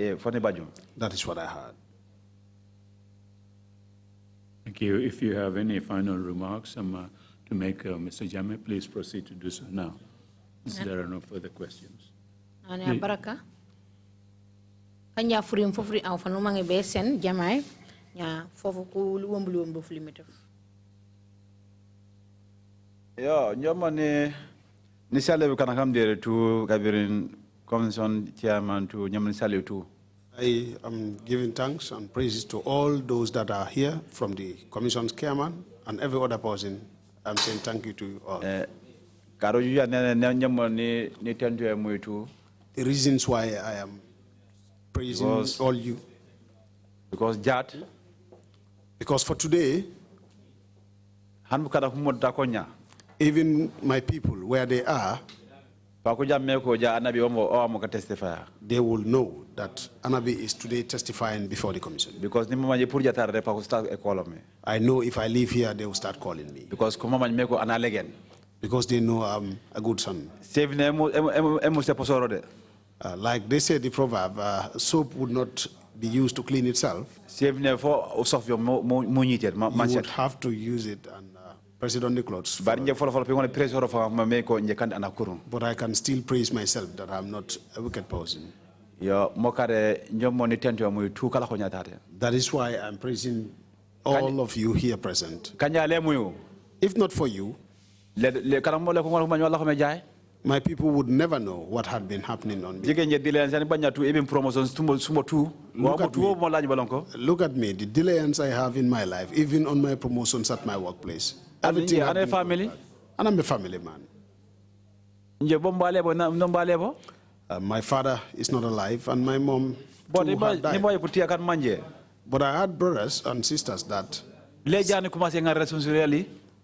That is what I heard. Thank you. If you have any final remarks to make, Mr. Jammeh, please proceed to do so now. There are no further questions. Baraka. Kanya furim fofri au fanumange besen Jammeh nya fofu ku luwombu flimete. Yo, nyoma ni sale kana kam dere to gabirin commission chairman to nyama sale to. I am giving thanks and praises to all those that are here from the commission's chairman and every other person. I'm saying thank you to you all. The reasons why I am praising all you. Because for today, even my people, where they are, they will know that Anabi is today testifying before the commission. Because I know if I leave here, they will start calling me. Because they know I'm a good son. Like they say the proverb, soap would not be used to clean itself. You would have to use it and press it on the clothes. But I can still praise myself that I'm not a wicked person. That is why I'm praising all of you here present. If not for you, my people would never know what had been happening on me. Look at me, the delayance I have in my life, even on my promotions at my workplace. Everything. And I'm a family man. My father is not alive, and my mom too had died. But I had brothers and sisters that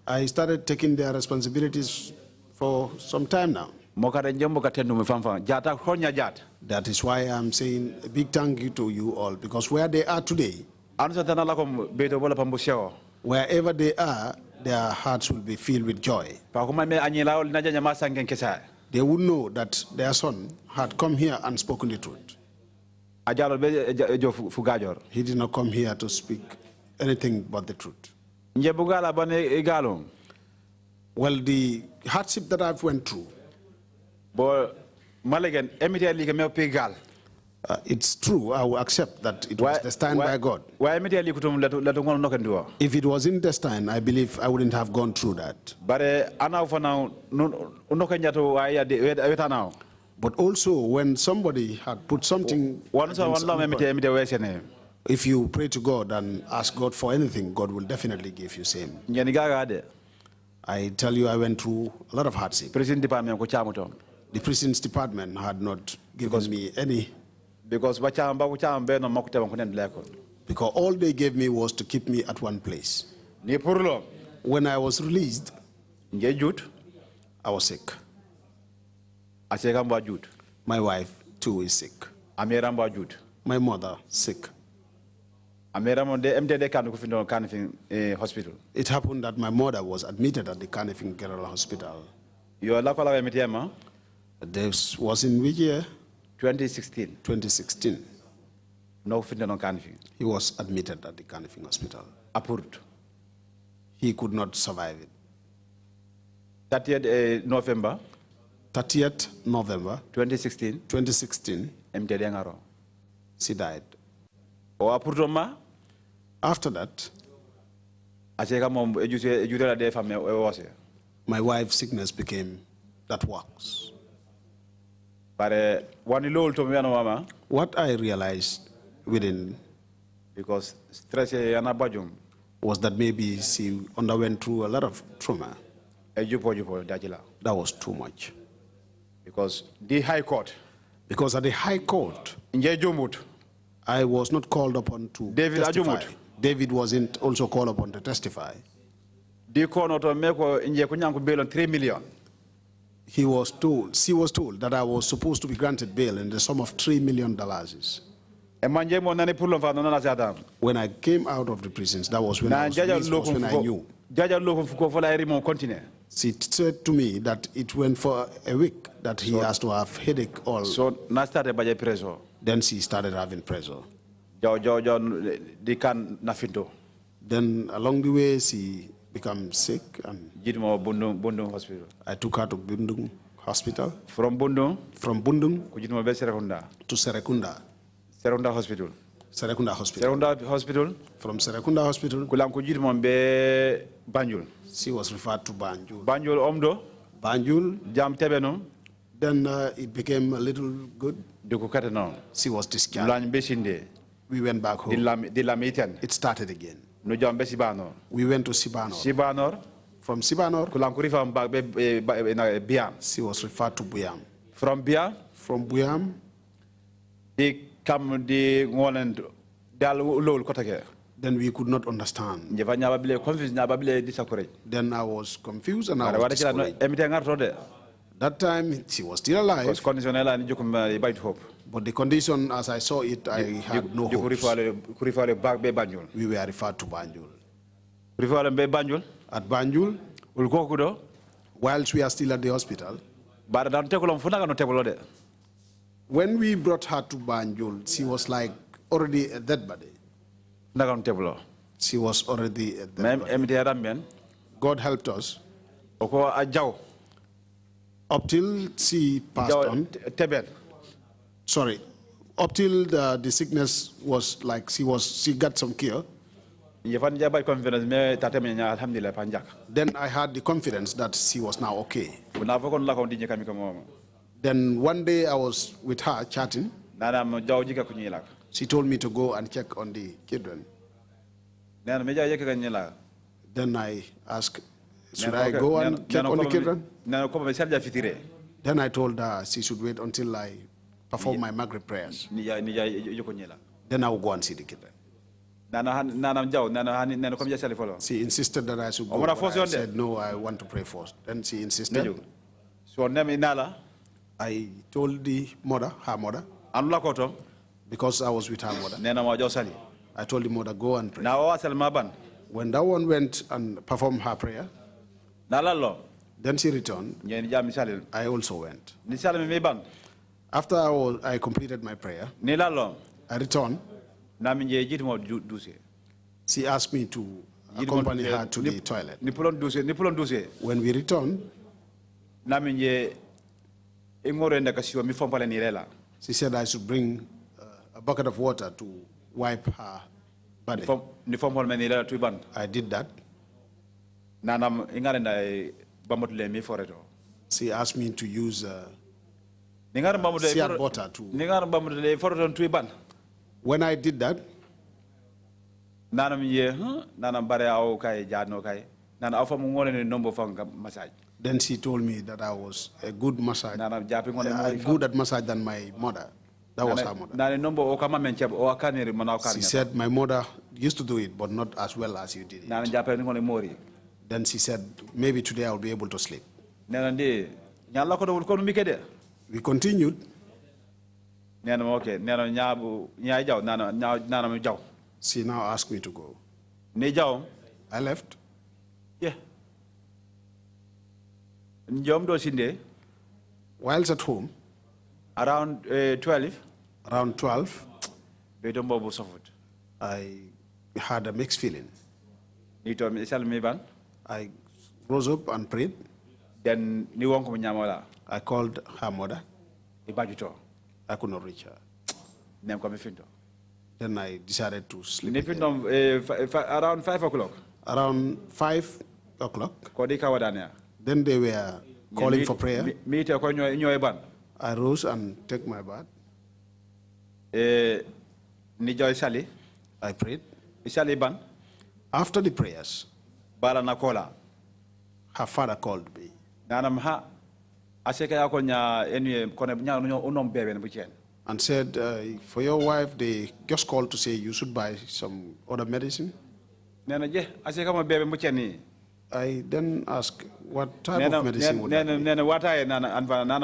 I started taking their responsibilities for some time now. That is why I'm saying a big thank you to you all, because where they are today, wherever they are, their hearts will be filled with joy. They would know that their son had come here and spoken the truth. He did not come here to speak anything but the truth. Well, the hardship that I've went through, it's true, I will accept that it was destined by God. If it wasn't destined, I believe I wouldn't have gone through that. But also, when somebody had put something, if you pray to God and ask God for anything, God will definitely give you same. I tell you, I went through a lot of hardship. The prisons department had not given me any. Because all they gave me was to keep me at one place. When I was released, I was sick. My wife too is sick. My mother sick. It happened that my mother was admitted at the Canifing General Hospital. This was in which year? 2016. 2016. He was admitted at the Canifing Hospital. Approved. He could not survive it. 30th November. 30th November. 2016. 2016. She died. After that, my wife's sickness became that works. What I realized within, because stress was that maybe she underwent through a lot of trauma. That was too much. Because the High Court. Because at the High Court, I was not called upon to testify. David wasn't also called upon to testify. The court not make bail on 3 million. She was told that I was supposed to be granted bail in the sum of $3 million. When I came out of the prisons, that was when I knew. She said to me that it went for a week, that he has to have headache all. So Then she started having pressure. Di kan nafinto. Then along the way, she became sick and Bundung hospital. I took her to Bundung Hospital. From Bundung To Serekunda. Serekunda Hospital. Serekunda Hospital. Serekunda Hospital. From Serekunda Hospital, Banjul. she was referred to Banjul. Banjul Omdo. Banjul. Jam Tebeno. Then it became a little good. She was discharged. We went back home. It started again. We went to Sibanor. From Sibanor, she was referred to Buyam. From Buyam? From Buyam, then we could not understand. Then I was confused and I was discouraged. That time, she was still alive. But the condition, as I saw it, I had no hope. We were referred to Banjul. At Banjul, whilst we are still at the hospital, when we brought her to Banjul, she was like already a dead body. She was already a dead body. God helped us. Up till she passed on. Sorry. Up till the sickness was like she got some cure. Then I had the confidence that she was now okay. Then one day I was with her chatting. She told me to go and check on the children. Then I asked, should I go and check on the children? Then I told her she should wait until I perform my Maghrib prayers. Then I will go and see the children. She insisted that I should go. I said, no, I want to pray first. Then she insisted. I told the mother, her mother, because I was with her mother. I told the mother, go and pray. When that one went and performed her prayer, then she returned. I also went. After I completed my prayer, I returned. She asked me to accompany her to the toilet. When we returned, she said I should bring a bucket of water to wipe her body. I did that. She asked me to use seared butter to. When I did that, then she told me that I was a good massage, good at massage than my mother. That was her mother. She said my mother used to do it, but not as well as you did it. Then she said, maybe today I'll be able to sleep. We continued. She now asked me to go. I left. Yeah. Whilst at home, around 12. Around 12, I had a mixed feeling. I rose up and prayed. Then I called her mother. I could not reach her. Then I decided to sleep. Around 5 o'clock. Around 5 o'clock. Then they were calling for prayer. I rose and took my bath. I prayed. After the prayers, her father called me. And said, for your wife, they just called to say you should buy some other medicine. I then asked, what type of medicine would that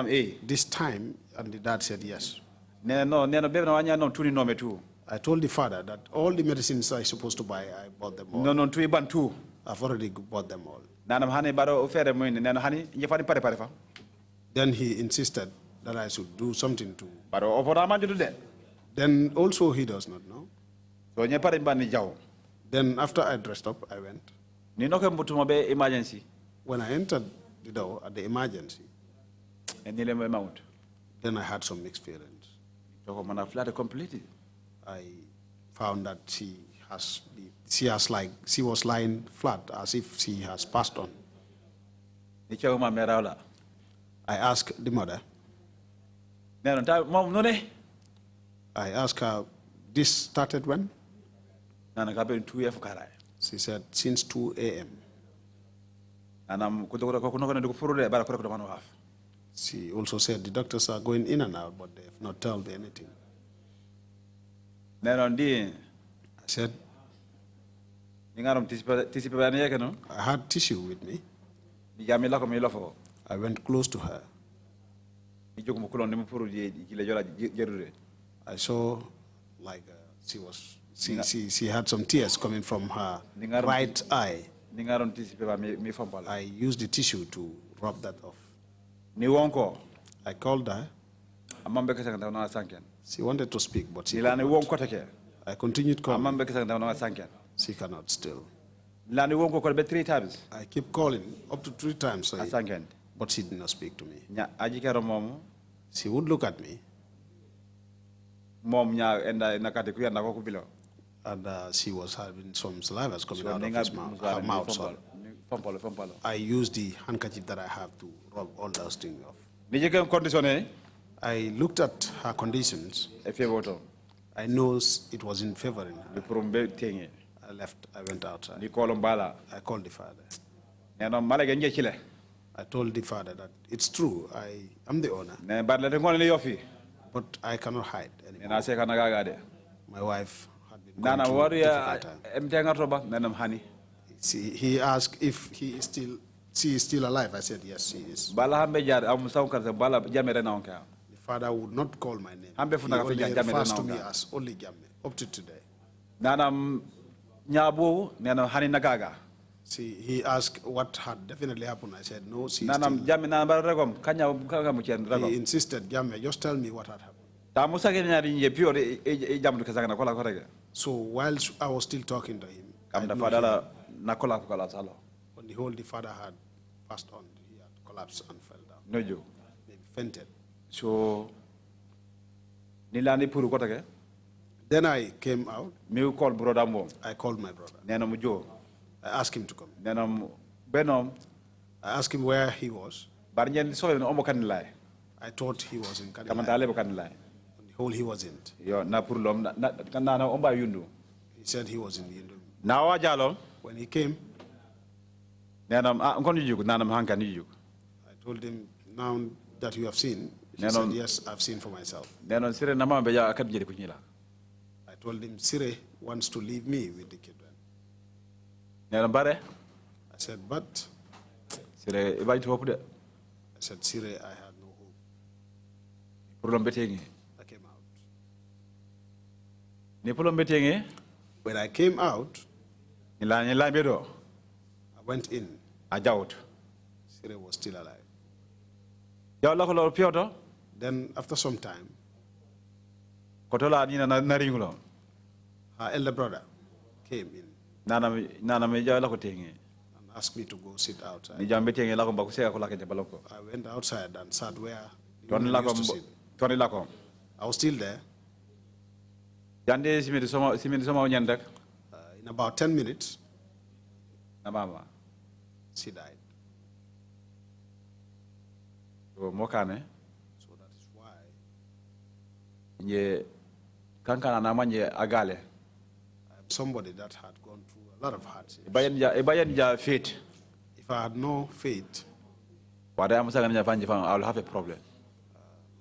be? This time, and the dad said yes. I told the father that all the medicines I supposed to buy, I bought them all. I've already bought them all. Then he insisted that I should do something to. Then also he does not know. So Then after I dressed up, I went. Emergency. When I entered the door at the emergency, then I had some mixed feelings. Completely. I found that she was lying flat as if she has passed on. I asked the mother. I asked her, this started when? She said, since 2 a.m. She also said the doctors are going in and out, but they have not told me anything. I said, I had tissue with me. I went close to her. I saw like she had some tears coming from her right eye. I used the tissue to rub that off. I called her. She wanted to speak, but she could not. I continued calling. She cannot still. I keep calling up to 3 times, but she did not speak to me. She would look at me. And she was having some saliva coming out of her mouth. So I used the handkerchief that I have to rub all those things off. I looked at her conditions. I know it wasn't favoring her. I left. I went outside. I called the father. I told the father that it's true. I am the owner. But I cannot hide anymore. My wife had been going through a difficult time. He asked if she is still alive. I said, yes, she is. The father would not call my name. He only refers to me as only Jammeh, up to today. See, he asked what had definitely happened. I said, no, she is still. He insisted, Jammeh, just tell me what had happened. So whilst I was still talking to him, when the father had passed on, he had collapsed and fell down. Maybe fainted. So, then I came out. I called my brother. I asked him to come. I asked him where he was. I thought he was in Kanilai. On the whole, he wasn't. He said he was in the Yundu. When he came, I told him, now that you have seen, he said, yes, I've seen for myself. I told him, Sire wants to leave me with the children. I said, but I said, Sire, I had no hope. I came out. When I came out, I went in. Sire was still alive. Then after some time, her elder brother came in and asked me to go sit outside. I went outside and sat where he used to sit. I was still there. In about 10 minutes, she died. So that is why I am somebody that had gone through a lot of hardships. If I had no faith, I'll have a problem.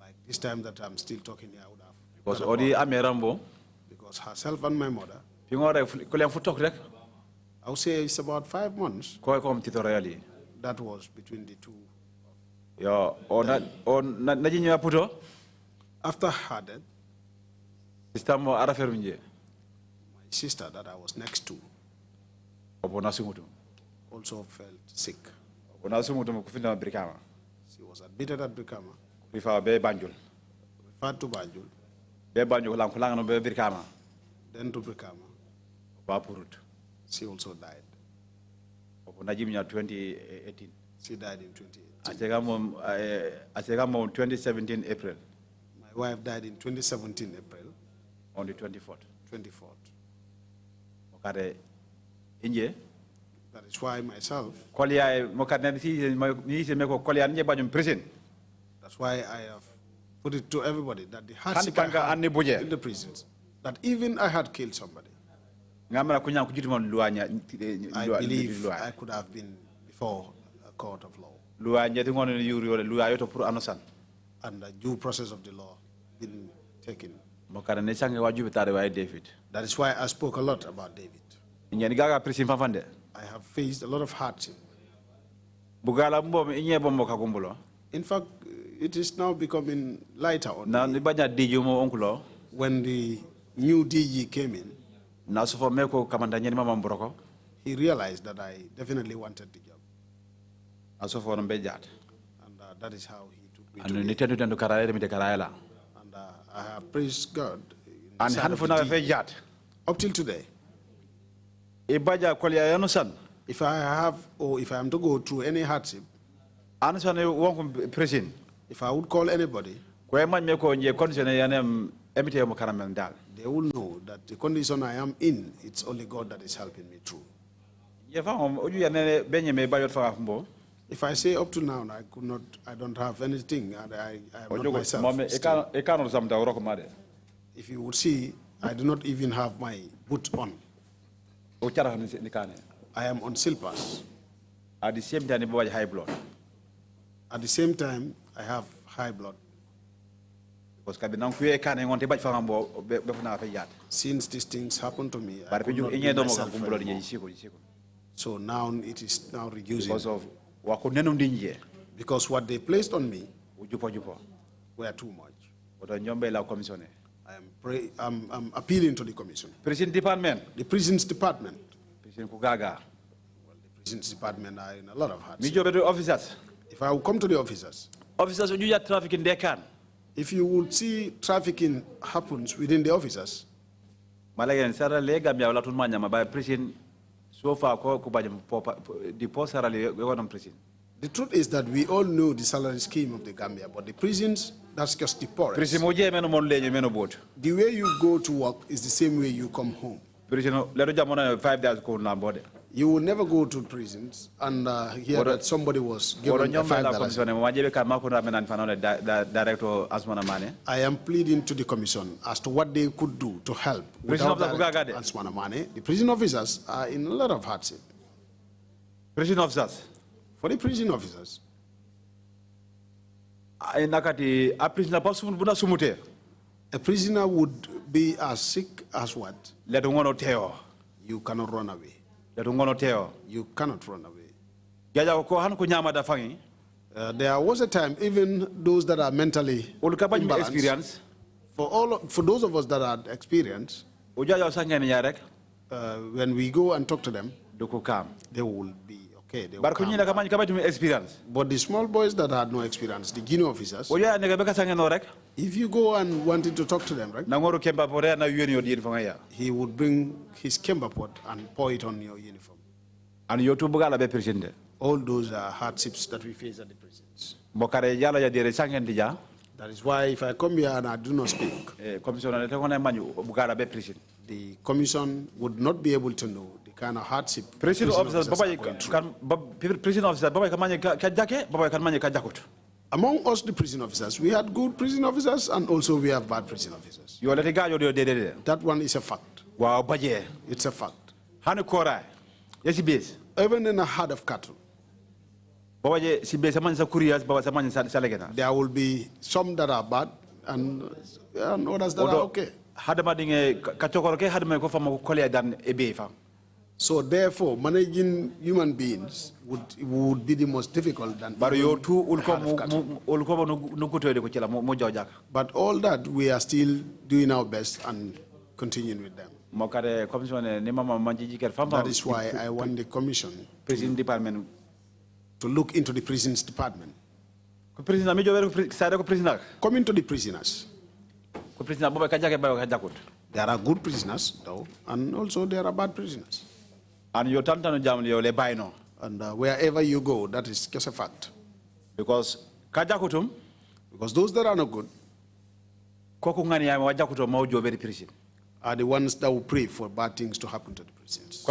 Like this time that I'm still talking here, I would have. Because herself and my mother, I would say it's about 5 months. That was between the two. After her death, my sister that I was next to also felt sick. She was admitted at Brikama, referred to Banjul. Be banjo lang kulang no be Birkama. Then to Brikama. Bapurut. She also died. Najimnya 2018. She died in 2018. Asegamo 2017 April. My wife died in 2017 April. On the 24th. 24th. Okare inje. That is why myself. That's why I have put it to everybody that the hardship I had in the prisons, that even I had killed somebody. I believe I could have been before a court of law. And the due process of the law been taken. That is why I spoke a lot about David. I have faced a lot of hardship. In fact, it is now becoming lighter on me. When the new DG came in, he realized that I definitely wanted the job. And that is how he took me to it. And I have praised God. Up till today, if I have, or if I am to go through any hardship, if I would call anybody, they will know that the condition I am in, it's only God that is helping me through. If I say up to now, I don't have anything, and I am not myself. If you would see, I do not even have my boot on. I am on slippers. At the same time, I have high blood. At the same time, I have high blood. Since these things happened to me, I could not be myself anymore. So now it is now reducing. Because what they placed on me were too much. I'm appealing to the commission. Prison department. The prisons department. Prison Kugaga. Well, the prisons department are in a lot of hardship. Officers. If I will come to the officers. Officers, would you have trafficking they can? If you would see trafficking happens within the officers. The truth is that we all know the salary scheme of the Gambia, but the prisons, that's just the poorest. The way you go to work is the same way you come home. You will never go to prisons and hear that somebody was given $5. I am pleading to the commission as to what they could do to help. Without that money, the prison officers are in a lot of hardship. Prison officers? For the prison officers. A prisoner would be as sick as what? You cannot run away. You cannot run away. There was a time, even those that are mentally imbalanced, for those of us that are experienced, when we go and talk to them, they will be okay. They will but the small boys that had no experience, the junior officers, if you go and wanted to talk to them, right, he would bring his kemba pot and pour it on your uniform. And you all those are hardships that we face at the prisons. That is why if I come here and I do not speak, the commission would not be able to know the kind of hardship prison officers among us, the prison officers, we had good prison officers and also we have bad prison officers. That one is a fact. It's a fact. Even in a herd of cattle, there will be some that are bad and others that are okay. So therefore, managing human beings would be the most difficult than but all that, we are still doing our best and continuing with them. That is why I want the commission prison department to look into the prisons department. Coming to the prisoners. There are good prisoners, though, and also there are bad prisoners. And you And wherever you go, that is just a fact. Because those that are not good are the ones that will pray for bad things to happen to the prisons.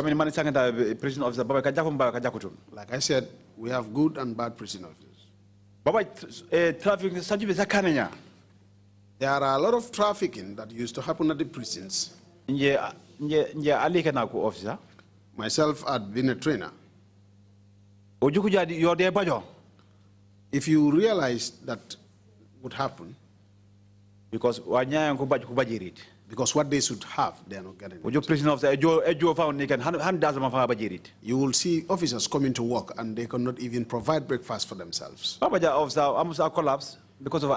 Like I said, we have good and bad prison officers. There are a lot of trafficking that used to happen at the prisons. Myself, I've been a trainer. If you realize that would happen, because what they should have, they are not getting it. You will see officers coming to work and they cannot even provide breakfast for themselves. Collapse because of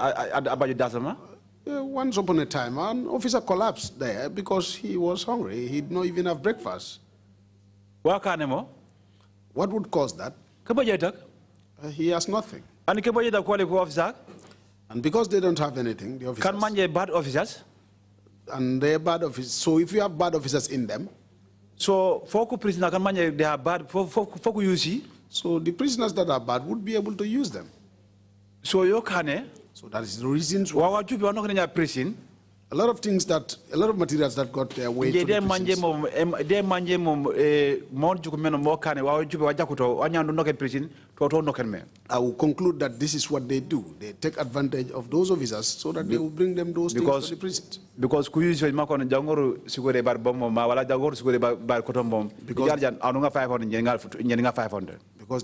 once upon a time, an officer collapsed there because he was hungry. He did not even have breakfast. What would cause that? He has nothing. And because they don't have anything, the officers... bad officers? And they're bad officers. So if you have bad officers in them... So, they are bad. So the prisoners that are bad would be able to use them. So that is the reasons why... A lot of things that, a lot of materials that got their way to the prisons. I will conclude that this is what they do. They take advantage of those officers so that they will bring them those things to the prisons. Because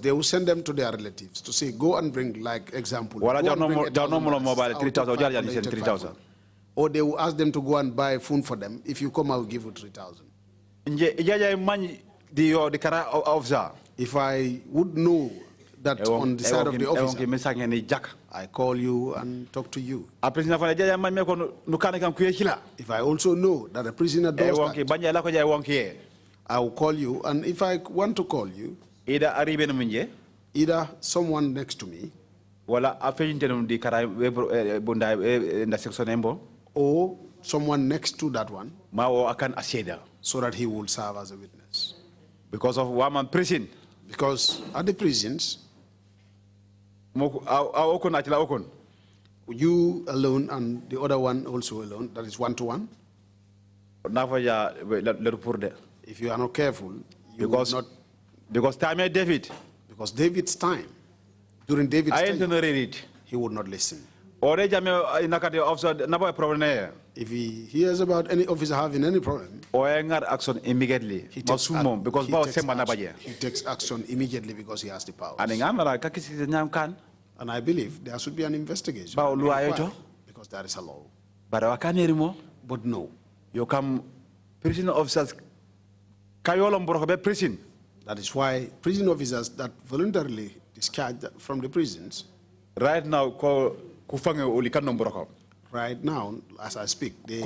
they will send them to their relatives to say, go and bring, like example. Or they will ask them to go and buy food for them. If you come, I will give you 3,000. If I would know that on the side of the officer, I call you and talk to you. If I also know that a prisoner does that, I will call you, and if I want to call you, either someone next to me, or someone next to that one, so that he will serve as a witness. Because of one prison. Because at the prisons, you alone and the other one also alone, that is one-to-one. If you are not careful, you will not... Because time is David. Because David's time, during David's time, he would not listen. If he hears about any officer having any problem, immediately. He takes action immediately because he has the power. And I believe there should be an investigation. Because there is a law. But no. You come prison officers prison. That is why prison officers that voluntarily discharged from the prisons right now right now, as I speak, they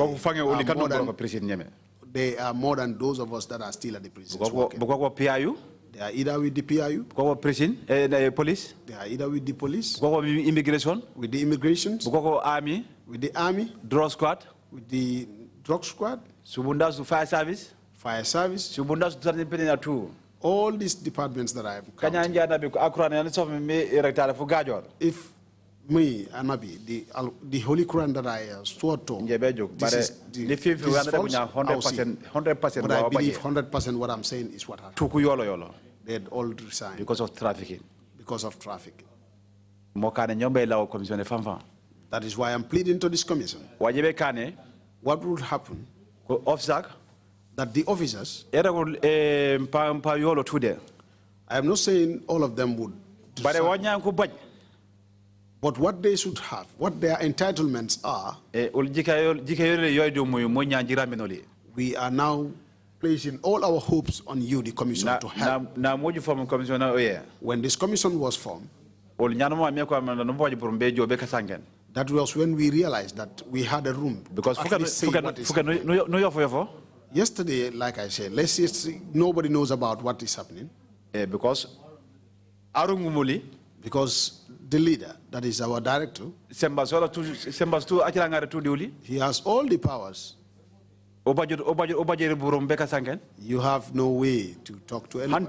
are more than those of us that are still at the prisons working. They are either with the PIU, police. They are either with the police, immigration, with the immigrations, army, with the army, drug squad, with the drug squad, Subundas to fire service, Subundas to all these departments that I have counted. If me, Anabi, the Holy Quran that I swore to, this is false, 100%, but I believe 100% what I'm saying is what happened. They had all resigned. Because of trafficking. Because of trafficking. That is why I'm pleading to this commission. What would happen? That the officers, I am not saying all of them would, but what they should have, what their entitlements are, we are now placing all our hopes on you, the commission, to help. When this commission was formed, that was when we realized that we had a room. Because yesterday, like I said, let's say nobody knows about what is happening. Because the leader, that is our director, he has all the powers. You have no way to talk to anyone.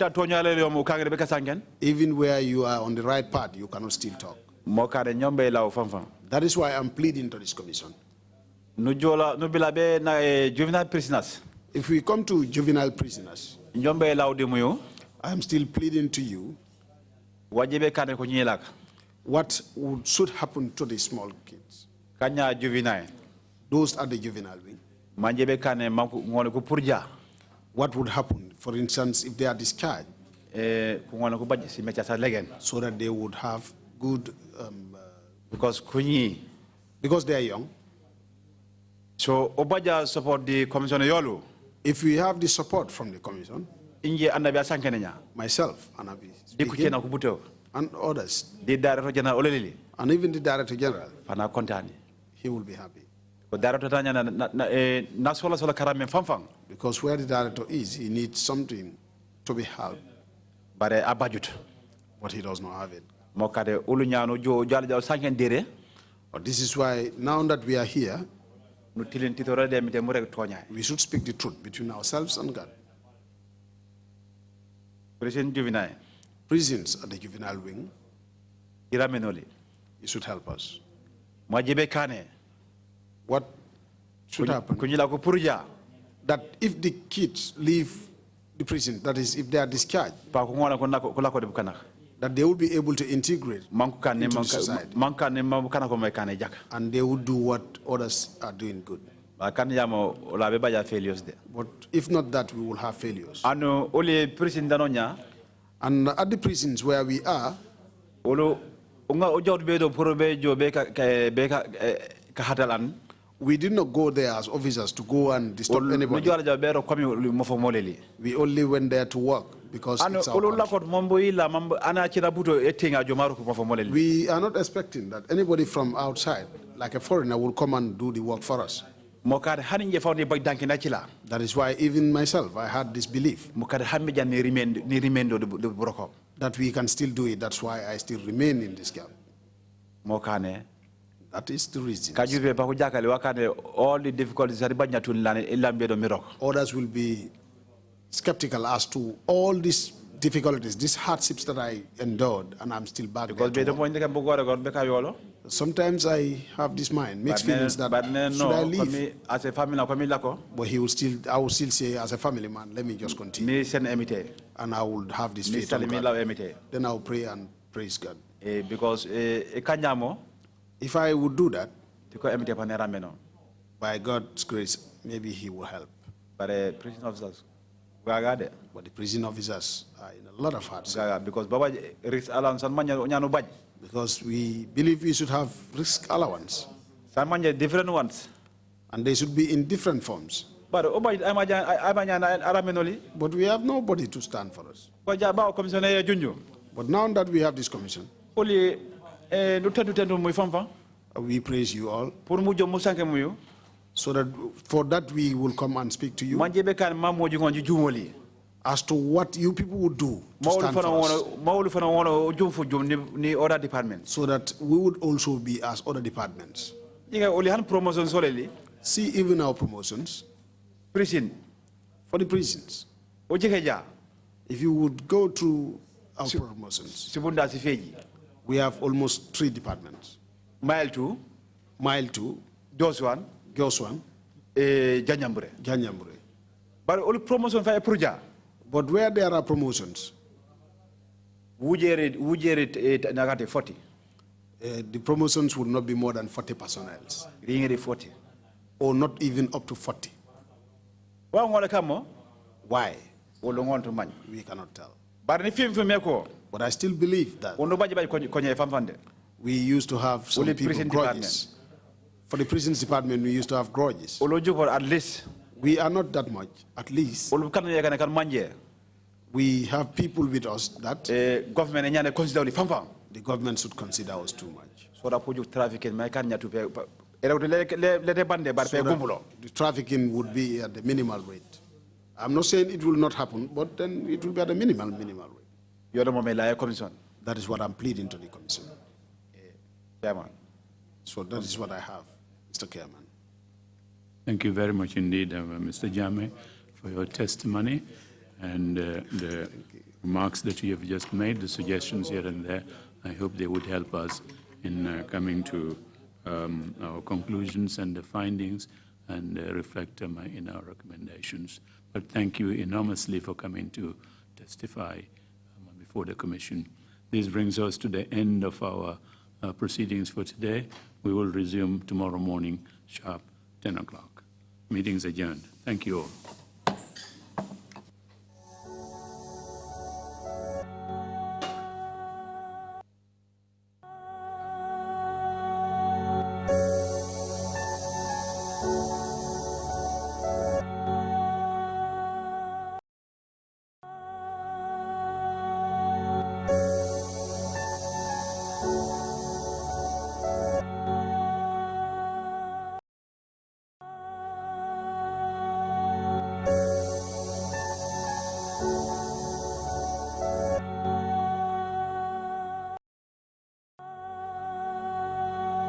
Even where you are on the right path, you cannot still talk. That is why I'm pleading to this commission. Juvenile prisoners. If we come to juvenile prisoners, I am still pleading to you. What should happen to the small kids? Those are the juvenile wing. What would happen, for instance, if they are discharged? So that they would have good, because they are young. So Obaja support the commission yolo. If we have the support from the commission, myself, Anabi, and others, the Director General, and even the Director General, he will be happy. Because where the director is, he needs something to be helped. But he does not have it. But this is why, now that we are here, we should speak the truth between ourselves and God. Prisons at the juvenile wing, you should help us. What should happen? That if the kids leave the prison, that is, if they are discharged, that they will be able to integrate into society. And they will do what others are doing good. But if not that, we will have failures. And at the prisons where we are, we did not go there as officers to go and disturb anybody. We only went there to work because it's our country. We are not expecting that anybody from outside, like a foreigner, will come and do the work for us. That is why even myself, I had this belief that we can still do it. That's why I still remain in this camp. That is the reason. All the difficulties, others will be skeptical as to all these difficulties, these hardships that I endured, and I'm still back there. Sometimes I have this mind, mixed feelings that should I leave? As a family, but I will still say, as a family man, let me just continue. And I will have this faith in God. Then I will pray and praise God. Because if I would do that, by God's grace, maybe He will help. But the prison officers are in a lot of hardship. Because we believe we should have risk allowance. Different ones. And they should be in different forms. But we have nobody to stand for us. But now that we have this commission, we praise you all. So that for that we will come and speak to you as to what you people would do to stand for us. So that we would also be as other departments. See, even our promotions. Prison. For the prisons. If you would go through our promotions, we have almost 3 departments. Mile 2, Joswan, Janyambure. But all promotion for a project. But where there are promotions, would you rate 40? The promotions would not be more than 40 personnel. 40. Or not even up to 40. Why? We cannot tell. But I still believe that we used to have some people grudges. For the prisons department, we used to have grudges. At least. We are not that much, at least. We have people with us that the government should consider us too much. So the trafficking would be at the minimal rate. I'm not saying it will not happen, but then it will be at a minimal rate. You're the commission. That is what I'm pleading to the commission. Chairman. So that is what I have, Mr. Chairman. Thank you very much indeed, Mr. Jammeh, for your testimony and the remarks that you have just made, the suggestions here and there. I hope they would help us in coming to our conclusions and the findings and reflect them in our recommendations. But thank you enormously for coming to testify before the Commission. This brings us to the end of our proceedings for today. We will resume tomorrow morning, sharp 10 o'clock. Meeting's adjourned. Thank you all.